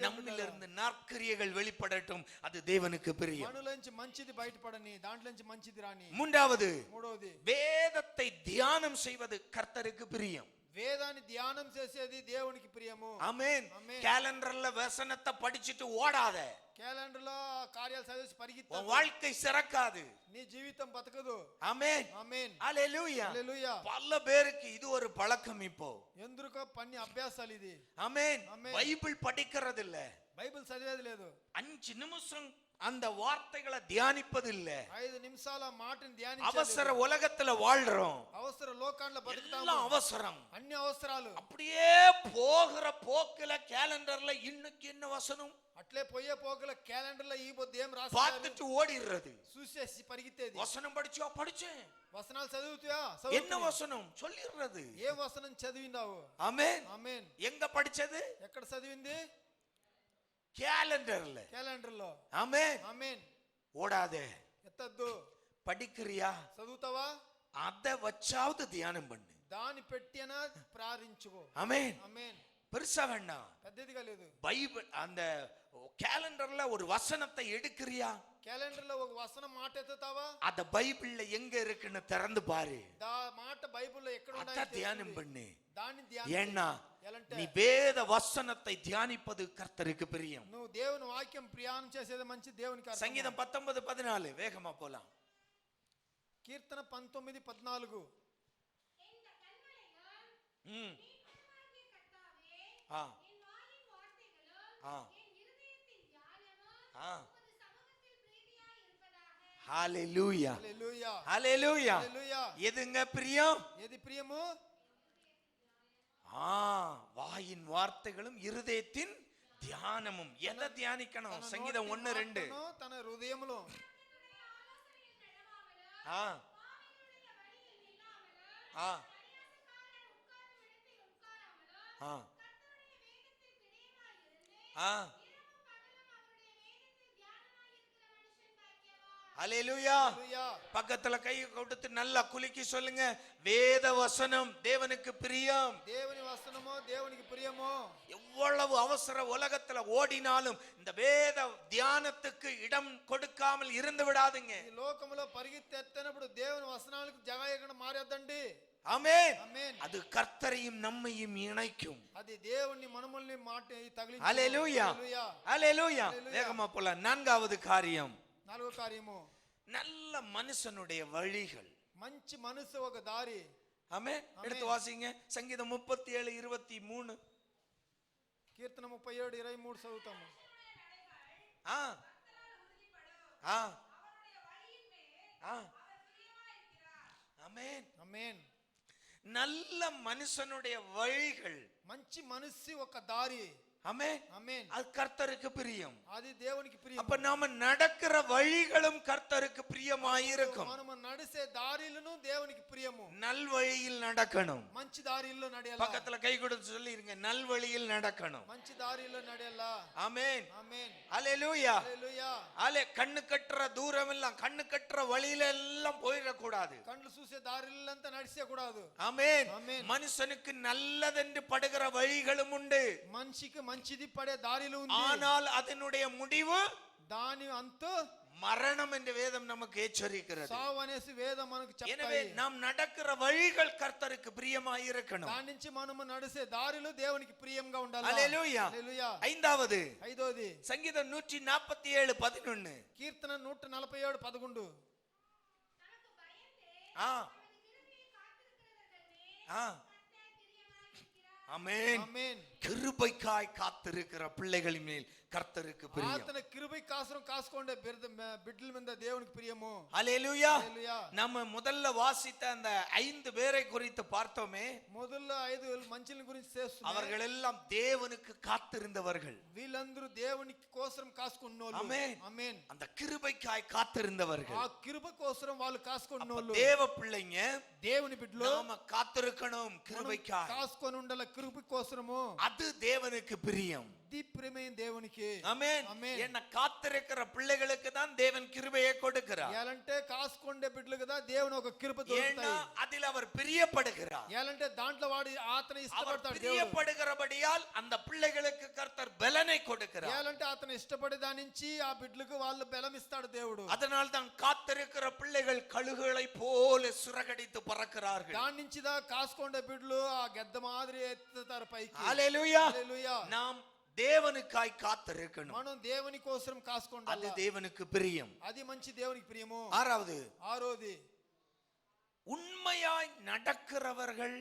நம்மிலிருந்து நற்கிரியைகள் வெளிப்படட்டும், அது தேவனுக்கு பிரியம். మనలోంచి మంచిది బయటపడని, దాంట్లోంచి మంచిది రాని. மூன்றாவது, మూడవది வேதத்தை தியானம் செய்வது கர்த்தருக்கு பிரியம். వేదాన్ని ధ్యానం చేసేది దేవునికి ప్రియము. ஆமென். ஆமென். கேலண்டர்ல வசனத்தை படிச்சிட்டு ஓடாத, క్యాలెండర్ లో కార్యాలు చదివి పరిగెత్త உன் வாழ்க்கை சிறக்காது. నీ జీవితం బతకదు. ஆமென். ఆమేన్. ஹல்லேலூயா. హల్లెలూయా. பல பேருக்கு இது ஒரு பழக்கம் இப்போ. ఎందుకో పన్ని అభ్యాసాలు ఇది. ஆமென். ஆமென். பைபிள் படிக்கிறது இல்ல, బైబిల్ చదివేది లేదు. 5 நிமிஷம் அந்த வார்த்தைகளை தியானிப்பது இல்ல. 5 నిమిషాల మాటని ధ్యానించాలి. அவசர உலகத்துல வாழ்றோம். అవసర లోకాల్లో బతుకుతాము. எல்லாம் அவசரம். అన్ని అవసరాలు. அப்படியே போகிற போக்குல கேலண்டர்ல இன்னைக்கு என்ன வசனம் అట్లే పోయే పోకల క్యాలెండర్ లో ఈ పొద్దు ఏం రాస్తారు பார்த்துட்டு ஓடிடுறது. చూసేసి పరిగెత్తేది. வசனம் படிச்சா படிச்சேன், వసనాలు చదువుతాయా என்ன వசனம் சொல்லிடுறது. ఏ వసనం చదివిందావు? ஆமென். ఆమేన్. எங்க படிச்சது? ఎక్కడ చదివింది? கேலண்டர்ல. క్యాలెండర్ లో. ஆமென். ఆమేన్. ஓடாதே. ఎత్తద్దు. படிக்கிறியா? చదువుతావా? அத வச்சாவது தியானம் பண்ணு. దాని పెట్టినా ప్రార్థించుకో. ஆமென். ఆమేన్. பெருசா வேண்டாம். పెద్దదిగా లేదు. பைபிள் அந்த கேலண்டர்ல ஒரு வசனத்தை எடுக்கிறியா? క్యాలెండర్ లో ఒక వసనం మాట ఎత్తుతావా? அத பைபிள்ல எங்க இருக்குன்னு திறந்து பாரு. దా మాట బైబిల్లో ఎక్కడ அத ఉండాలి தியானம் பண்ணு. దాన్ని ஏன்னா ఎలంటే நீ வேத வசனத்தை தியானிப்பது கர்த்தருக்கு பிரியம். నువ్వు దేవుని వాక్యం ప్రయాణం చేసేది మంచి దేవునికి అర్థం. சங்கீதம் 19:14 வேகமா போலாம். కీర్తన 19:14 ஆ ஆ ஆ ஹalleluya. హల్లెలూయా. ஹalleluya. హల్లెలూయా. எதுங்க பிரியம்? ఏది ప్రియము? வாயின் வார்த்தைகளும் இருதயத்தின் தியானமும். எதை தியானிக்கணும்? తన சங்கீதம் నోటి 1:2. మాటను తన హృదయములో ஆ ஆ ஆ ஆ ஹalleluya. హల్లెలూయా. பக்கத்துல கை கொடுத்து நல்லா குலுக்கி சொல்லுங்க, வேத வசனம் தேவனுக்கு பிரியம். దేవుని వసనమో దేవునికి ప్రియమో. எவ்வளவு அவசர உலகத்துல ஓடினாலும் இந்த வேத தியானத்துக்கு இடம் கொடுக்காமல் இருந்து விடாதீங்க. ఈ లోకములో పరిగెత్తెత్తనప్పుడు దేవుని వసనాలకు జగయకుండా మారేద్దండి. ஆமென். ఆమేన్. அது கர்த்தரையும் நம்மையும் இணைக்கும். అది దేవుని మనముల్ని మాట తగిలించు. ஹalleluya. హల్లెలూయా. ஹalleluya. ஹalleluya. வேகமா போலாம். நான்காவது காரியம், నాలుగో కార్యము நல்ல மனுஷனுடைய வழிகள். మంచి మనసు ఒక దారి. ஆமென். எடுத்து வாசிங்க. சங்கீதம் 37:23. కీర్తన 37:23 చదువుతాము. ஆ ஆ ஆ ஆமென். ఆమేన్. நல்ல மனுஷனுடைய வழிகள். మంచి మనసు ఒక దారి. ஆமென். ఆమేన్. அது கர்த்தருக்கு பிரியம். అది దేవునికి ప్రియం. அப்ப நாம நடக்கிற வழிகளும் கர்த்தருக்கு பிரியமாயிருக்கும். మనము నడిసే దారిలను దేవునికి ప్రియము. நல்வழியில் நடக்கணும். మంచి దారిలో నడయాలా. பக்கத்துல கை கொடுத்து சொல்லிருங்க, நல்வழியில் நடக்கணும். మంచి దారిలో నడయాలా. ஆமென். ఆమేన్. ஹalleluya. హల్లెలూయా. கண்ணு கட்டுற தூரம் எல்லாம், கண்ணு கட்டுற வழியில எல்லாம் போயிடக்கூடாது. కండ్లు చూసే దారిలంతా నడిచేకూడదు. ஆமென். ஆமென். மனுஷனுக்கு நல்லதென்று படுகிற வழிகளும் உண்டு. మనిషికి మంచిది పడే దారిలు ఉంది. ஆனால் அதனுடைய முடிவு దాని అంతు மரணம் என்ற வேதம் நமக்கு எச்சரிக்கிறது. సావు అనేసి వేదం మనకు எனவே చెప్తాయి. நாம் நடக்கிற வழிகள் கர்த்தருக்கு பிரியமாய் இருக்கணும். దాని నుంచి మనము నడిసే దారులు దేవునికి ప్రియంగా ఉండాలి. హల్లెలూయా. హల్లెలూయా. ஐந்தாவது ఐదోది சங்கீதம் 147:11. కీర్తన 147:11. ஆ ஆ ஆமென். ఆమేన్. கிருபைக்காய் காத்திருக்கிற பிள்ளைகளின் மேல் கர்த்தருக்கு பிரியம். ఆతన కృపై కాసరం కాసుకొండే బిడ్డల మీద దేవునికి ప్రియము. ஹல்லேலூயா. హల్లెలూయా. நம்ம முதல்ல வாசித்த அந்த 5 பேரை குறித்து பார்த்தோமே, మొదల్లో 5 మంచిల గురించి చేస్తున్నాం. அவர்கள் எல்லாம் தேவனுக்கு காத்திருந்தவர்கள். వీళ్ళందరూ దేవునికి కోసరం కాసుకున్నోళ్ళు. ஆமென். ఆమేన్. அந்த கிருபைக்காய் காத்திருந்தவர்கள். ఆ కృప కోసరం వాళ్ళు కాసుకున్నోళ్ళు. தேவ பிள்ளைங்க దేవుని బిడ్డలు நாம காத்திருக்கணும் கிருபைக்காய். కాసుకొని ఉండాల కృప కోసరము. அது தேவனுக்கு பிரியம். ది ప్రేమైన దేవునికి. ஆமென். ఆమేన్. என்ன காத்திருக்கிற பிள்ளைகளுக்கு தான் தேவன் கிருபையை கொடுக்கிறார். ఎలాంటే కాసుకొండే బిడ్డలు కదా దేవుని ఒక కృప ஏன்னா దొరుకుతాయి. அதில் அவர் பிரியப்படுகிறார். ఎలాంటే దాంట్లో వాడు అతను அவர் ఇష్టపడతాడు దేవుడు. பிரியப்படுகிறபடியால் அந்த பிள்ளைகளுக்கு கர்த்தர் பலனை கொடுக்கிறார். ఎలాంటే అతను ఇష్టపడే దాని నుంచి ఆ బిడ్డలకు వాళ్ళు బలం ఇస్తాడు దేవుడు. அதனால் தான் காத்திருக்கிற பிள்ளைகள் கழுகுகளை போல சிறகடித்து பறக்கிறார்கள். దాని నుంచి దా కాసుకొండే బిడ్డలు ఆ గెద్ద మాదిరి ఎత్తుతారు పైకి. ஹல்லேலூயா. హల్లెలూయా. நாம் தேவனுக்காய் காத்திருக்கணும். మనం దేవుని కోసం அது కాసుకొండాలి. தேவனுக்கு பிரியம். అది మంచి దేవునికి ప్రియము. ஆறாவது, ఆరోది உண்மையாய் நடக்கிறவர்கள்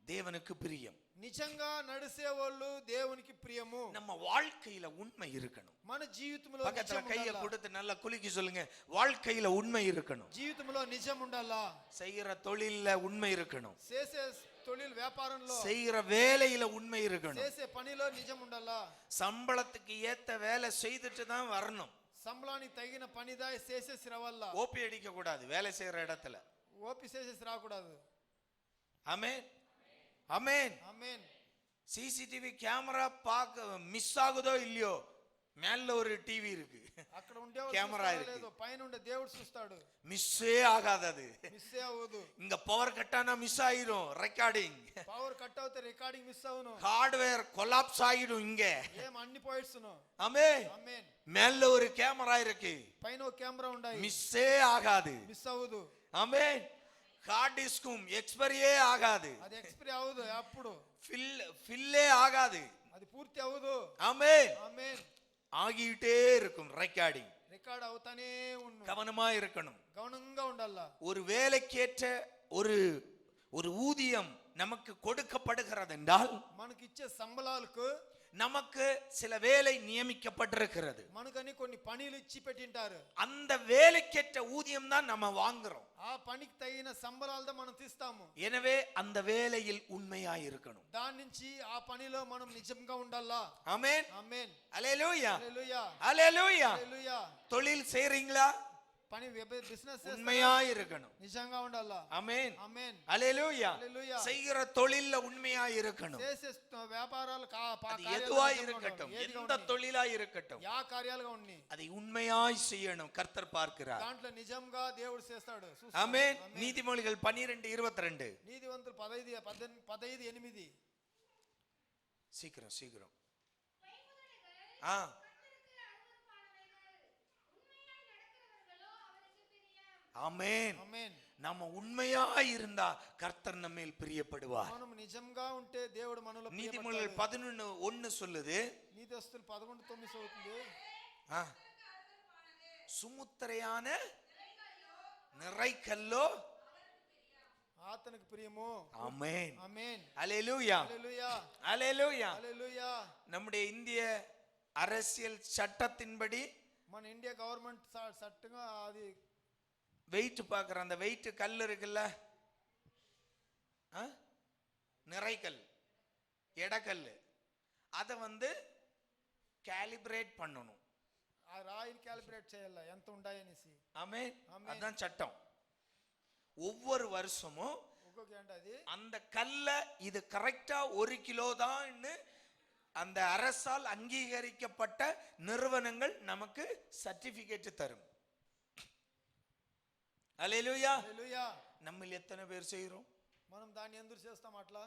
தேவனுக்கு பிரியம். నిజంగా నడిసే వాళ్ళు దేవునికి ప్రియము. நம்ம வாழ்க்கையில உண்மை இருக்கணும். మన జీవితంలో பக்கத்துல నిజం கையை ఉండాలా. கொடுத்து நல்லா குலுக்கி சொல்லுங்க, வாழ்க்கையில உண்மை இருக்கணும். జీవితంలో నిజం ఉండాలా. செய்யற தொழில்ல உண்மை இருக்கணும். చేసే తొలిల్ వ్యాపారంలో செய்யற வேலையில உண்மை இருக்கணும். చేసే పనిలో నిజం ఉండాలా. சம்பளத்துக்கு ஏத்த வேலை செய்துட்டு தான் வரணும். సంబళానికి తగిన పనిదా చేసేసి రావాలా. ஓபி அடிக்க கூடாது வேலை செய்யற இடத்துல. ఓపి చేసేసి రాకూడదు. ஆமென். ஆமென். ఆమేన్. சிசிடிவி கேமரா பார்க்க மிஸ் ஆகுதோ இல்லையோ, மேல ஒரு டிவி இருக்கு, అక్కడ ఉండేవాడు కెమెరా చూస్తాడో இருக்கு. లేదో పైన ఉండే దేవుడు చూస్తాడు. மிஸ்ஸே ஆகாது. அது మిస్ అవ్వదు. இங்க பவர் கட்டானா மிஸ் ஆயிரும். ரெக்கார்டிங் పవర్ కట్ అవుతే రికార్డింగ్ మిస్ అవును. ஹார்ட்வேர் கொலாப்ஸ் ஆயிடும் இங்க. ఏం అన్ని పోయిడ్స్ను. ஆமென். ఆమేన్. மேல ஒரு கேமரா இருக்கு, పైన ఒక కెమెరా ఉండాయి. மிஸ்ஸே ஆகாது. మిస్ అవ్వదు. ஆமென். ஹார்ட் டிஸ்கும் எக்ஸ்பைரியே ஆகாது. అది ఎక్స్పైరీ అవ్వదు. అప్పుడు ஃபில்லே ஆகாது. అది పూర్తి అవ్వదు. ஆமென். ఆమేన్. ஆகிட்டே இருக்கும் ரெக்கார்டிங். రికార్డ్ అవుతానే ఉండు. கவனமா இருக்கணும். గౌనంగా ఉండాలా. ஒரு வேலைக்கேற்ற ஒரு ஒரு ஊதியம் நமக்கு கொடுக்கப்படுகிறது என்றால், మనకి ఇచ్చే సంబళాలకు நமக்கு சில வேலை நியமிக்கப்பட்டிருக்கிறது. మనకని కొన్ని పనులు ఇచ్చి పెట్టింటారు. அந்த வேலைக்கேற்ற ஊதியம் தான் நம்ம வாங்குறோம். ఆ పనికి తగిన సంబళాలతో మనం తీస్తాము. எனவே அந்த வேலையில் உண்மையாய் இருக்கணும். దాని నుంచి ఆ పనిలో మనం నిజంగా ఉండాలా. ஆமென். ఆమేన్. அல்லேலூயா. హల్లెలూయా. அல்லேலூயா. హల్లెలూయా. தொழில் செய்றீங்களா? పని బిజినెస్ உண்மையாய் இருக்கணும். నిజంగా ఉండాలా. ஆமென். ఆమేన్. அல்லேலூயா. హల్లెలూయా. செய்கிற தொழில்ல உண்மையாய் இருக்கணும். చేసే వ్యాపారాలు அது எதுவாய் இருக்கட்டும், எந்த தொழிலாய் இருக்கட்டும், యా కార్యాలుగా ఉన్ని அதை உண்மையாய் செய்யணும். கர்த்தர் பார்க்கிறார். దాంట్లో నిజంగా దేవుడు చేస్తాడు. ஆமென். நீதிமொழிகள் 12:22. నీతివంతులు 15:8. சீக்கிரம் சீக்கிரம். ஆமென். ఆమేన్. நம்ம உண்மையாய் இருந்தா கர்த்தர் நம்மேல் பிரியப்படுவார். మనం నిజంగా ఉంటే దేవుడు మనలో நீதிமொழிகள் 11:1 சொல்லுது, నీతిస్తులు 11:9 అవుతుంది. சுமுத்திரையான நிறைக்கல்லோ ఆతనికి ప్రియము. ஆமென். ఆమేన్. அல்லேலூயா. హల్లెలూయా. அல்லேலூயா. హల్లెలూయా. நம்முடைய இந்திய அரசியல் சட்டத்தின்படி మన ఇండియా గవర్నమెంట్ చట్టంగా అది வெயிட் பார்க்குற அந்த வெயிட் கல் இருக்குல்ல, நிறைக்கல் எடக்கல், அதை வந்து கேலிப்ரேட் பண்ணணும். ఆ రాయిని క్యాలిబ్రేట్ చేయాల ఎంత ఉండాయనేసి. ஆமென். அதான் சட்டம். ஒவ்வொரு வருஷமும் ఒక్కొక్క అంటే అది அந்த கல்ல இது கரெக்டா 1 கிலோ தான் அந்த அரசால் அங்கீகரிக்கப்பட்ட நிறுவனங்கள் நமக்கு சர்டிபிகேட் தரும். அல்லேலூயா. హల్లెలూయా. நம்மில் எத்தனை பேர் செய்கிறோம்? మనం దాన్ని ఎందుకు చేస్తాం అట్లా.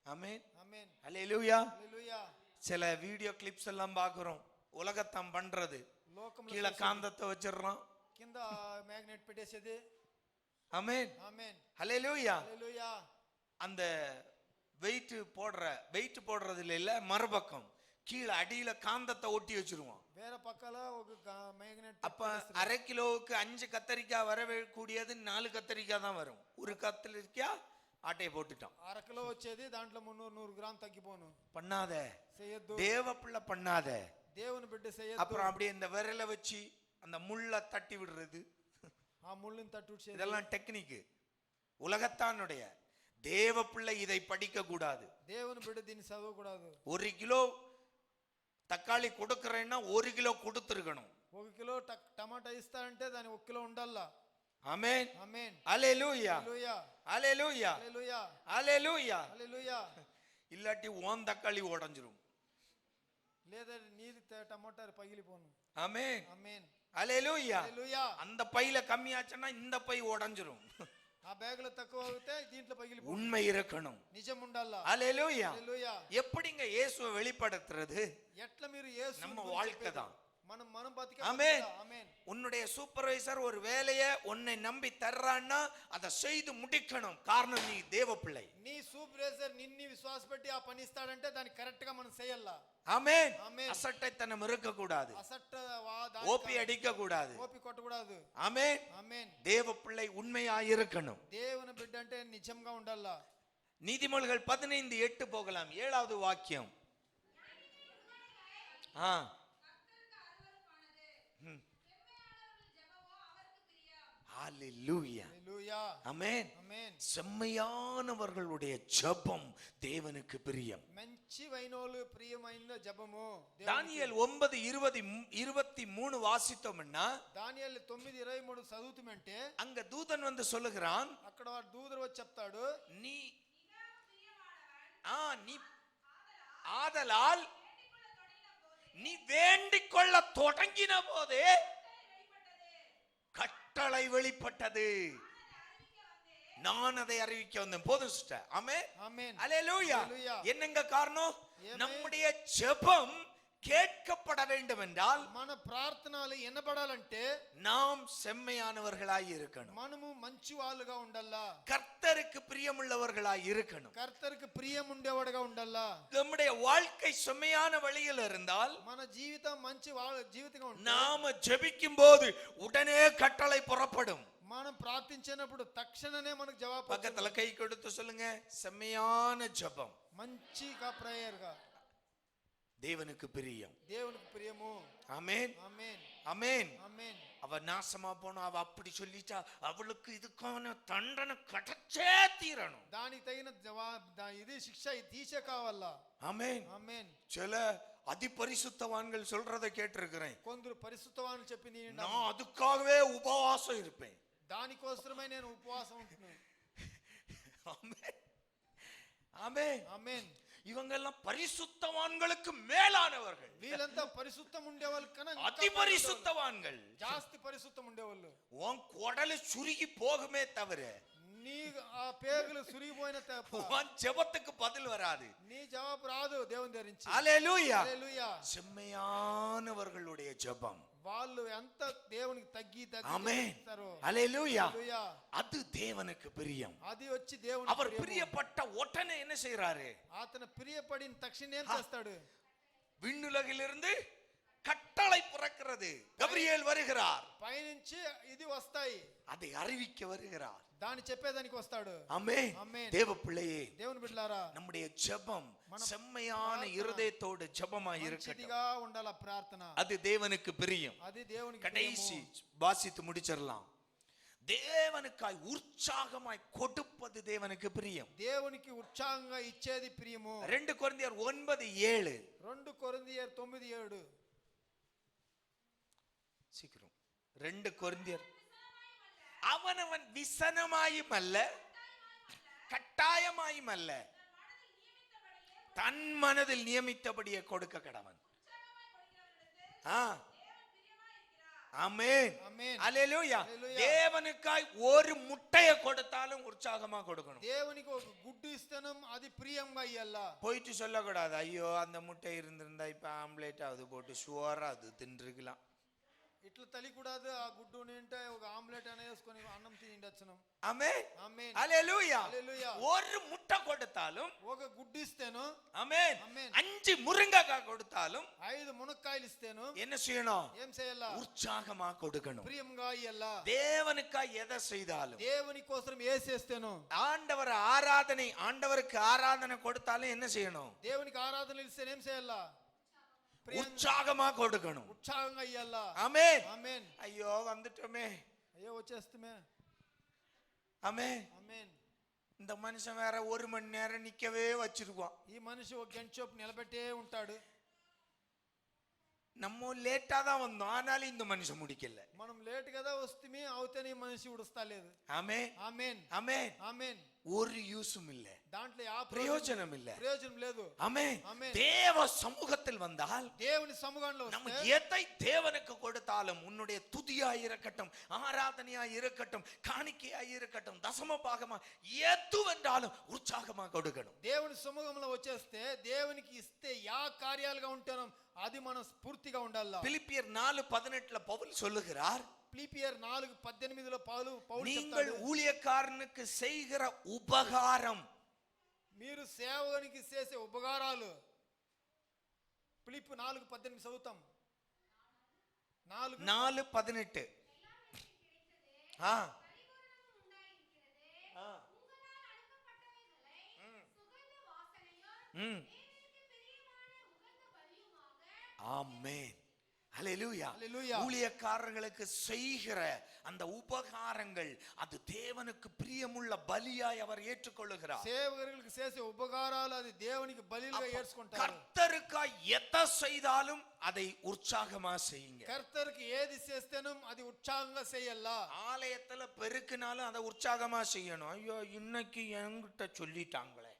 ஆமென். ఆమేన్. அல்லேலூயா. హల్లెలూయా. சில வீடியோ கிளிப்ஸ் எல்லாம் பார்க்குறோம். உலகத்தம் பண்றது, లోకంలో கீழே காந்தத்தை வச்சிடறான், కింద మ్యాగ్నెట్ పెట్టేసేది. ஆமென். ఆమేన్. ஹல்லேலூயா. హల్లెలూయా. அந்த வெயிட் போடுறதுல இல்ல, மறுபக்கம் கீழே அடியில காந்தத்தை ஒட்டி வச்சிருவோம். వేరే పక్కల ఒక మ్యాగ్నెట్. அப்ப அரை கிலோவுக்கு 5 கத்தரிக்காய் வரக்கூடியது 4 கத்தரிக்காய் தான் வரும். ஒரு கத்தரிக்காய் ஆட்டையை போட்டுட்டோம். అర కిలో వచ్చేది దాంట్లో 300 గ్రామ్ తగ్గిపోను. பண்ணாத, చేయొద్దు. தேவ பிள்ளை பண்ணாத. దేవుని బిడ్డ చేయొద్దు. அப்புறம் அப்படியே இந்த விரலை வச்சு அந்த முள்ளை தட்டி விடுறது, ఆ ముళ్ళుని తట్టుచేది. இதெல்லாம் டெக்னிக், உலகத்தானுடைய. தேவ பிள்ளை இதை படிக்க கூடாது. దేవుని బిడ్డ దీన్ని చదవకూడదు. 1 கிலோ தக்காளி கொடுக்கறேன்னா 1 கிலோ கொடுத்துருக்கணும். 1 కిలో టమాటా ఇస్తారంటే దాని 1 కిలో ఉండాలా. ஆமென். ఆమేన్. ஹல்லேலூயா. హల్లెలూయా. ஹல்லேலூயா. హల్లెలూయా. ஹல்லேலூயா. హల్లెలూయా. இல்லாட்டி ஓன் தக்காளி உடைஞ்சிரும். లేదా నీది టమాటా పగిలిపోను. ஆமென். ఆమేన్. ஹல்லேலூயா. హల్లెలూయా. அந்த பையில கம்மியாச்சுன்னா இந்த பை உடைஞ்சிரும். ఆ బ్యాగులో తక్కువ అవుతే దీంట్లో పగిలిపోను. உண்மை இருக்கணும். నిజం ఉండాలా. ஹல்லேலூயா. హల్లెలూయా. எப்படிங்க இயேசுவை வெளிப்படுத்துறது? ఎట్లా మీరు యేసు நம்ம வாழ்க்கை தான். మనం బతికే. ஆமென். ఆమేన్. உன்னுடைய சூப்பர்வைசர் ஒரு வேலையை உன்னை நம்பி தர்றான்னா அதை செய்து முடிக்கணும். காரணம் நீ தேவ பிள்ளை. నీ సూపర్వైజర్ నిన్ని విశ్వాస పెట్టి ఆ పని ఇస్తాడంటే దాన్ని కరెక్ట్ గా మనం చేయాలా. ஆமென். ஆமென். அசட்டைத்தனம் இருக்க கூடாது. అసట్ట ஓபி அடிக்க கூடாது. ఓపి కొట్టకూడదు. ஆமென். ఆమేన్. தேவ பிள்ளை உண்மையாய் இருக்கணும். దేవుని బిడ్డ అంటే నిజంగా ఉండాలా. நீதிமொழிகள் 15:8 போகலாம். 7வது வாக்கியம். ஹல்லேலூயா. హల్లెలూయా. ஆமென். ఆమేన్. செம்மையானவர்களுடைய ஜெபம் தேவனுக்கு பிரியம். మంచి వైనోలు ప్రియమైన జపము. தானியேல் 9:23 வாசித்தோம்னா, దానియేలు 9:23 చదువుతుమంటే அங்க தூதன் வந்து சொல்லுகிறான், అక్కడ దూతరు వచ్చి చెప్తాడు, நீ நீ ஆதலால் நீ வேண்டிக் கொள்ள தொடங்கின போதே கட்டளை வெளிப்பட்டது, நான் அதை அறிவிக்க வந்தேன். போதும் சிஸ்டர். ஆமென். ஆமென். ஹல்லேலூயா. ஹல்லேலூயா. என்னங்க காரணம்? ஏமே. நம்முடைய ஜெபம் கேட்கப்பட வேண்டும் என்றால் మన ప్రార్థనలు ఎన్నబడాలంటే நாம் செம்மையானவர்களாய் இருக்கணும். మనము మంచి వాళ్ళుగా ఉండాలా. கர்த்தருக்கு பிரியமுள்ளவர்களாய் இருக்கணும். కర్తருக்கு ప్రియం ఉండేవాడుగా ఉండాలా. நம்முடைய வாழ்க்கை செம்மையான வழியில் இருந்தால் మన జీవితం మంచి జీవితంగా ఉంటే நாம ஜெபிக்கும் போது உடனே கட்டளை புறப்படும். మనం ప్రార్థించినప్పుడు తక్షణమే మనకు జవాబు. பக்கத்துல கை கொடுத்து சொல்லுங்க, செம்மையான ஜெபம் మంచిగా ప్రేయర్ గా தேவனுக்கு பிரியம். దేవునికి ప్రియము. ஆமென். ఆమేన్. ஆமென். ఆమేన్. அவ நாசமா போனா, அவ அப்படி சொல்லிட்டா, அவளுக்கு இதுக்கான தண்டனை கிடைச்சே தீரணும். దానికి తగిన ఇది శిక్ష తీసే కావాలా. ஆமென். ఆమేన్. சில அதிபரிசுத்தவான்கள் சொல்றதை கேட்டிருக்கிறேன். కొందరు పరిశుద్ధవాన్ని చెప్పి நான் அதுக்காகவே உபவாசம் இருப்பேன். దానికోసమే నేను ఉపవాసం ఉంటున్నాను. ஆமென். ஆமென். ఆమేన్. இவங்க எல்லாம் பரிசுத்தவான்களுக்கு மேலானவர்கள். వీళ్ళంతా పరిశుద్ధం ఉండేవాళ్ళు కన్నా அதி பரிசுத்தவான்கள். జాస్తి పరిశుద్ధం ఉండేవాళ్ళు. உன் குடலு சுருகி போகுமே தவிர నీ ఆ పేగులు సురిగిపోయిన உன் ஜெபத்துக்கு பதில் வராது. నీ జవాబు రాదు దేవుని ధరించి. ஹல்லேலூயா. హల్లెలూయా. செம்மையானவர்களுடைய ஜெபம். వాళ్ళు ఎంత దేవునికి తగ్గి ஆமென். తగ్గిస్తారు. ஹல்லேலூயா. హల్లెలూయా. அது தேவனுக்கு பிரியம். అది వచ్చి దేవుని அவர் பிரியப்பட்ட உடனே என்ன செய்யறாரு? అతను ప్రియపడిన తక్షణం ఏం చేస్తాడు? விண்ணுலகிலிருந்து கட்டளை பிறக்கிறது. கபிரியேல் வருகிறார். పైనుంచి ఇది వస్తాయి. அதை அறிவிக்க வருகிறார். దాన్ని చెప్పేదానికి వస్తాడు. ஆமென். ఆమేన్. தேவ பிள்ளையே, దేవుని బిడ్డలారా, நம்முடைய ஜெபம் செம்மையான இருதயத்தோடு ஜெபமாய் இருக்கட்டும். మంచిదిగా ఉండాల ప్రార్థన. அது தேவனுக்கு பிரியம். అది దేవునికి கடைசி வாசித்து முடிச்சிடலாம். தேவனுக்காய் உற்சாகமாய் கொடுப்பது தேவனுக்கு பிரியம். దేవునికి ఉత్సాహంగా ఇచ్చేది ప్రియము. 2 கொரிந்தியர் 9:7. 2 కొరింథీయులు 9:7. சீக்கிரம். 2 கொரிந்தியர். அவனவன் விசனமாயும் அல்ல, கட்டாயமாயும் அல்ல, தன் மனதில் நியமித்தபடியே கொடுக்க கடவன். ஆமென். ఆమేన్. ஹல்லேலூயா. హల్లెలూయా. தேவனுக்காய் ஒரு முட்டையை கொடுத்தாலும் உற்சாகமா கொடுக்கணும். దేవునికి ఒక గుడ్డు ఇస్తనం అది ప్రియంగా ఇయ్యాలా. போயிட்டு சொல்லக்கூடாது, ஐயோ அந்த முட்டை இருந்திருந்தா இப்ப ஆம்லேட் அது போட்டு சுவரா அது தின்றுக்கலாம். ఇట్లా తెలియకూడదు ఆ గుడ్డు నింటే ఒక ఆమ్లెట్ అనే వేసుకొని అన్నం తిండొచ్చును. ஆமென் ఆమేన్. ஹalleluya హల్లెలూయా. ஒரு முட்டை கொடுத்தாலும் ఒక గుడ్డు ఇస్తేను, ஆமென் ఆమేన్, 5 முருங்கைக்காய் கொடுத்தாலும் 5 మునక్కాయలు ఇస్తేను என்ன செய்யணும்? ఏం చేయాలా? உற்சாகமா கொடுக்கணும். ప్రియంగా ఇయ్యాలా. தேவனுக்காய் எதை செய்தாலும், దేవుని కోసం ఏసేస్తేను, ஆண்டவருக்கு ஆராதனை கொடுத்தாலும் என்ன செய்யணும்? దేవునికి ఆరాధన ఇస్తేను ఏం చేయాలా? உற்சாகமா கொடுக்கணும். ఉత్సాహంగా ఇయ్యాలా. ஆமென். ఆమేన్. ஐயோ வந்துட்டோமே. అయ్యో వచ్చేస్తమే. ஆமென். ఆమేన్. இந்த மனுஷன் வேற 1 மணி நேரம் நிக்கவே வச்சிருக்கான். ఈ మనిషి ఒక గంట సేపు నిలబెట్టే ఉంటాడు. நம்ம லேட்டா தான் வந்தோம், ஆனாலும் இந்த மனுஷன் முடிக்கல. మనం లేట్ కదా వస్తమే, అవుతేనే ఈ మనిషి ఉడుస్తా లేదు. ஆமென். ఆమేన్. ஆமென். ఆమేన్. ஒரு யூஸும் இல்ல, దాంట్లో பிரயோஜனம் இல்ல. ప్రయోజనం లేదు. ஆமென். ஆமென். தேவ சமூகத்தில் வந்தால் దేవుని సముఖంలో நம்ம వస్తే எதை தேவனுக்கு கொடுத்தாலும், உன்னுடைய துதியா இருக்கட்டும், ஆராதனையா இருக்கட்டும், காணிக்கையா இருக்கட்டும், தசம பாகமா எதுவென்றாலும் உற்சாகமா கொடுக்கணும். దేవుని సముఖంలో వచ్చేస్తే దేవునికి ఇస్తే యా కార్యాలుగా ఉంటానో అది మనం స్ఫూర్తిగా ఉండాలా. பிலிப்பியர் 4:18 பவுல் சொல்லுகிறார், ఫిలిప్పియర్ 4:18 పౌలు நீங்கள் చెప్తాడు, ஊழியக்காரனுக்கு செய்கிற உபகாரம், మీరు సేవకునికి చేసే ఉపకారాలు. ఫిలిప్పి 4:18 చదువుతాం. 4:18 ஆ ஆமென். ஹல்லேலூயா. ஹல்லேலூயா. ஊழியக்காரர்களுக்கு செய்கிற அந்த உபகாரங்கள் அது தேவனுக்கு பிரியமுள்ள பலியாய் அவர் ஏற்றுக்கொள்ளுகிறார். సేవకులకు చేసే ఉపకారాలు అది దేవునికి బలిగా ఏర్చుకుంటారు. கர்த்தருக்காய் எதை செய்தாலும் அதை உற்சாகமா செய்யுங்க. కర్తருக்கு ఏది చేస్తేనో అది ఉత్సాహంగా చేయాలా. ஆலயத்துல பெருக்கினாலும் அதை உற்சாகமா செய்யணும். ஐயோ இன்னைக்கு என்கிட்ட சொல்லிட்டாங்களே.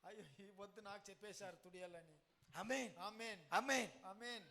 అయ్యో ఈ వద్దు నాకు చెప్పేశారు తుడియాలని. ஆமென். ఆమేన్. ஆமென். ఆమేన్.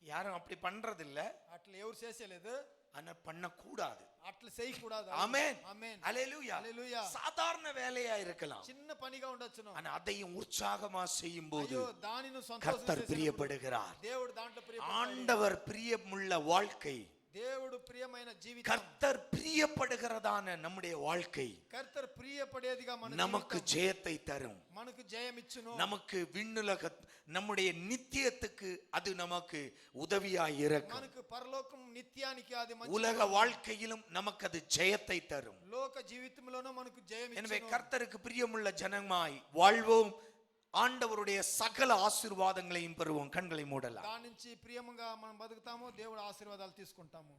யாரும் அப்படி பண்றது இல்ல, అట్లా ఎవరు చేసేలేదు, ஆனா பண்ண கூடாது. అట్లా చేయకూడదు. ஆமென். ఆమేన్. ஹல்லேலூயா. హల్లెలూయా. சாதாரண வேலையா இருக்கலாம், చిన్న పనిగా ఉండొచ్చును, ஆனா அதையும் உற்சாகமா செய்யும் போது అయ్యో దానిని கர்த்தர் సంతోషించేసి பிரியப்படுகிறார். దేవుడు దాంట్లో ప్రియపడతాడు. ஆண்டவர் பிரியமுள்ள வாழ்க்கை, దేవుడు ప్రియమైన జీవితం, கர்த்தர் பிரியப்படுகிறதான நம்முடைய வாழ்க்கை కర్తర్ ప్రియపడేదిగా நமக்கு ஜெயத்தை தரும். మనకు జయం ఇచ్చును. நமக்கு விண்ணுலக நம்முடைய நித்தியத்துக்கு அது நமக்கு உதவியாய் இருக்கும். మనకు పరలోకం నిత్యానికి అది మంచి. உலக வாழ்க்கையிலும் நமக்கு அது ஜெயத்தை தரும். లోక జీవితంలోనూ మనకు జయం எனவே ఇచ్చును. கர்த்தருக்கு பிரியமுள்ள ஜனமாய் வாழ்வோம். ஆண்டவருடைய சகல ஆசீர்வாதங்களையும் பெறுவோம். கண்களை மூடலாம். దాని నుంచి ప్రియముగా మనం బతుకుతాము, దేవుడు ఆశీర్వాదాలు తీసుకుంటాము.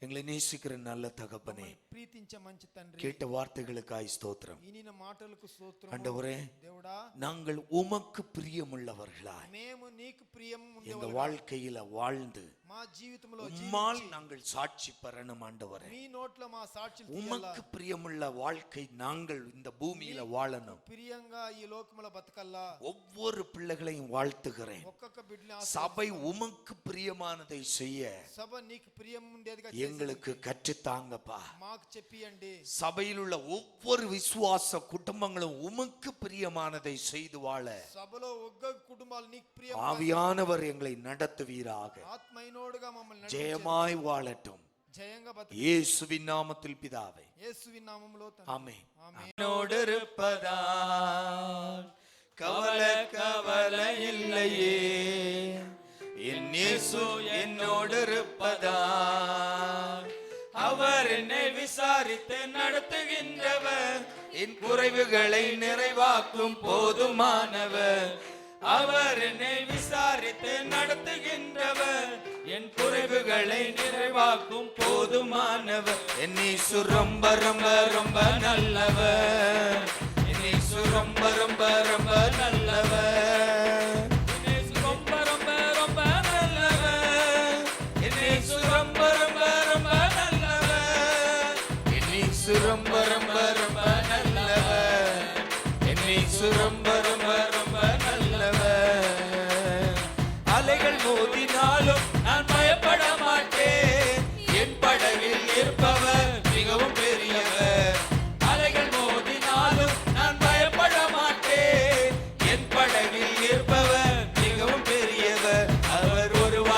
எங்களை நேசிக்கிற நல்ல தகப்பனே, ప్రీతించే మంచి తండ్రి, கேட்ட வார்த்தைகளுக்காய் ஸ்தோத்திரம். ఇనిన మాటలకు స్తోత్రం. ஆண்டவரே, దేవుడా, நாங்கள் உமக்கு பிரியமுள்ளவர்களாய் మేము నీకు ప్రియం எங்க ఉండేవాళ్ళం. வாழ்க்கையில வாழ்ந்து మా జీవితంలో உம்மால் நாங்கள் சாட்சி பெறணும். ஆண்டவரே, మీ నోట్లో మా సాక్షులు తీయాలా. உமக்கு பிரியமுள்ள வாழ்க்கை நாங்கள் இந்த பூமியில வாழணும். ప్రియంగా ఈ లోకములో బతకల్లా. ஒவ்வொரு பிள்ளைகளையும் வாழ்த்துகிறேன். ఒక్కొక్క బిడ్డని சபை உமக்கு பிரியமானதை செய்ய సభ నీకు ప్రియం ఉండేదిగా எங்களுக்கு கற்றுத்தாங்கப்பா. మాకు చెప్పియండి. சபையில் உள்ள ஒவ்வொரு விசுவாச குடும்பங்களும் உமக்கு பிரியமானதை செய்து வாழ సభలో ఒక్క కుటుంబాలు నీకు ప్రియం, ஆவியானவர் எங்களை நடத்துவீராக. ఆత్మైనోడుగా మమ్మల్ని నడిపించండి. ஜெயமாய் வாழட்டும். జయంగా బతక இயேசுவின் நாமத்தில் பிதாவே, యేసువిన్ నామములో తండ్రి. ஆமென். ఆమేన్. என்னோடு இருப்பதால் கவலை கவலை இல்லையே, என் இயேசு என்னோடு இருப்பதால் அவர் என்னை விசாரித்து நடத்துகின்றவர், என் குறைவுகளை நிறைவாக்கும் போதுமானவர். அவர் என்னை விசாரித்து நடத்துகின்றவர், என் குறைவுகளை நிறைவாக்கும் போதுமானவர். என்னை ரொம்ப ரொம்ப ரொம்ப நல்லவர், என்னை ரொம்ப ரொம்ப ரொம்ப நல்லவர், என்னை ரொம்ப ரொம்ப ரொம்ப நல்லவர், என்னை ரொம்ப ரொம்ப ரொம்ப நல்லவர், என்னை ரொம்ப ரொம்ப ரொம்ப நல்லவர், என்னை ரொம்ப ரொம்ப ரொம்ப நல்லவர். அலைகள் மோதினாலும் நான் பயப்பட மாட்டேன், என் படகில் இருப்பவர் மிகவும் பெரியவர். அலைகள் மோதினாலும் நான் பயப்பட மாட்டேன், என் படகில் இருப்பவர் மிகவும் பெரியவர். அவர் ஒருவர்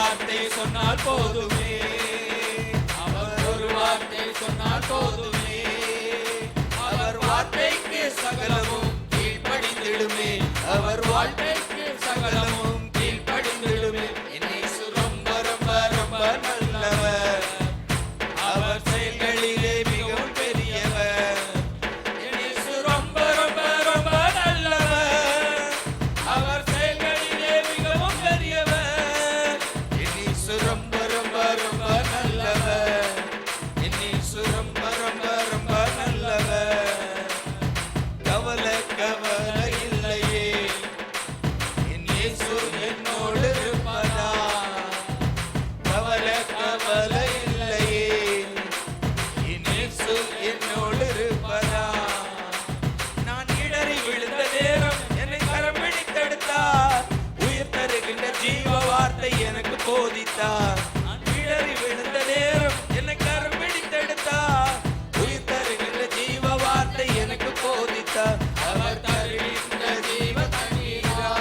அழைத்தார். நான் இடறி விழுந்த நேரம் என்னை கரம் பிடித்தெடுத்தார். உயிர் தருகின்ற ஜீவ வார்த்தை எனக்கு போதித்தார். அவர் தருகின்ற ஜீவ தண்ணீரா,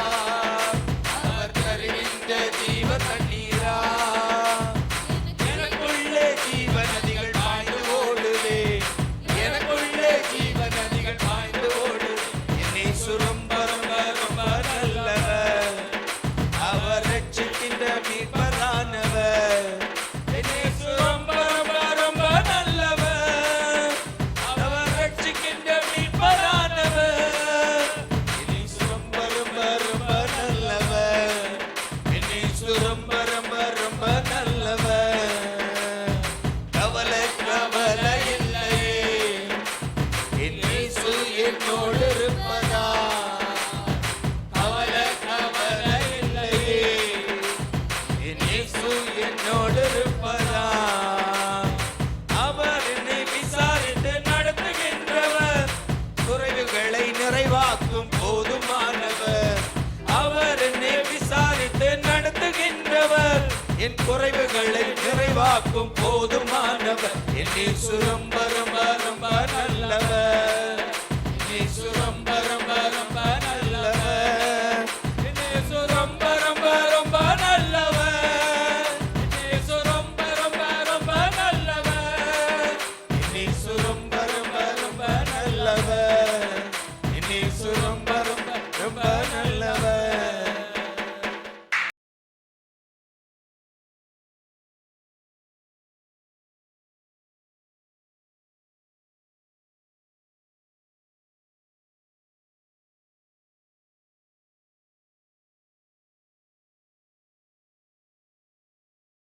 அவர் தருகின்ற ஜீவ தண்ணீரா, எனக்குள்ளே ஜீவ நதிகள் பாய்ந்து ஓடுதே, எனக்குள்ளே ஜீவ நதிகள் பாய்ந்து ஓடுதே. என்னை ரொம்ப ரொம்ப ரொம்ப நல்லவர், அவர் ரட்சிக்கின்ற மீட்பரானவர். என்னை ரொம்ப ரொம்ப ரொம்ப நல்லவர், அவர் ரட்சிக்கின்ற மீட்பரானவர். என்னை ரொம்ப ரொம்ப ரொம்ப நல்லவர், என்னை ரொம்ப ரொம்ப ரொம்ப நல்லவர். கவலை கவலை இல்லையே, என் இயேசு என்னோடு இருப்பதா. கவலை கவலை இல்லையே, என் இயேசு என்னோடு இருப்பதா. அவர் என்னை விசாரித்து நடத்துகின்றவர், குறைவுகளை நிறைவாக்கும் போதுமானவர். அவர் என்னை விசாரித்து நடத்துகின்றவர், என் குறைவுகளை நிறைவாக்கும் போதுமானவர். என் இயேசு ரொம்ப ரொம்ப ரொம்ப நல்லவர்.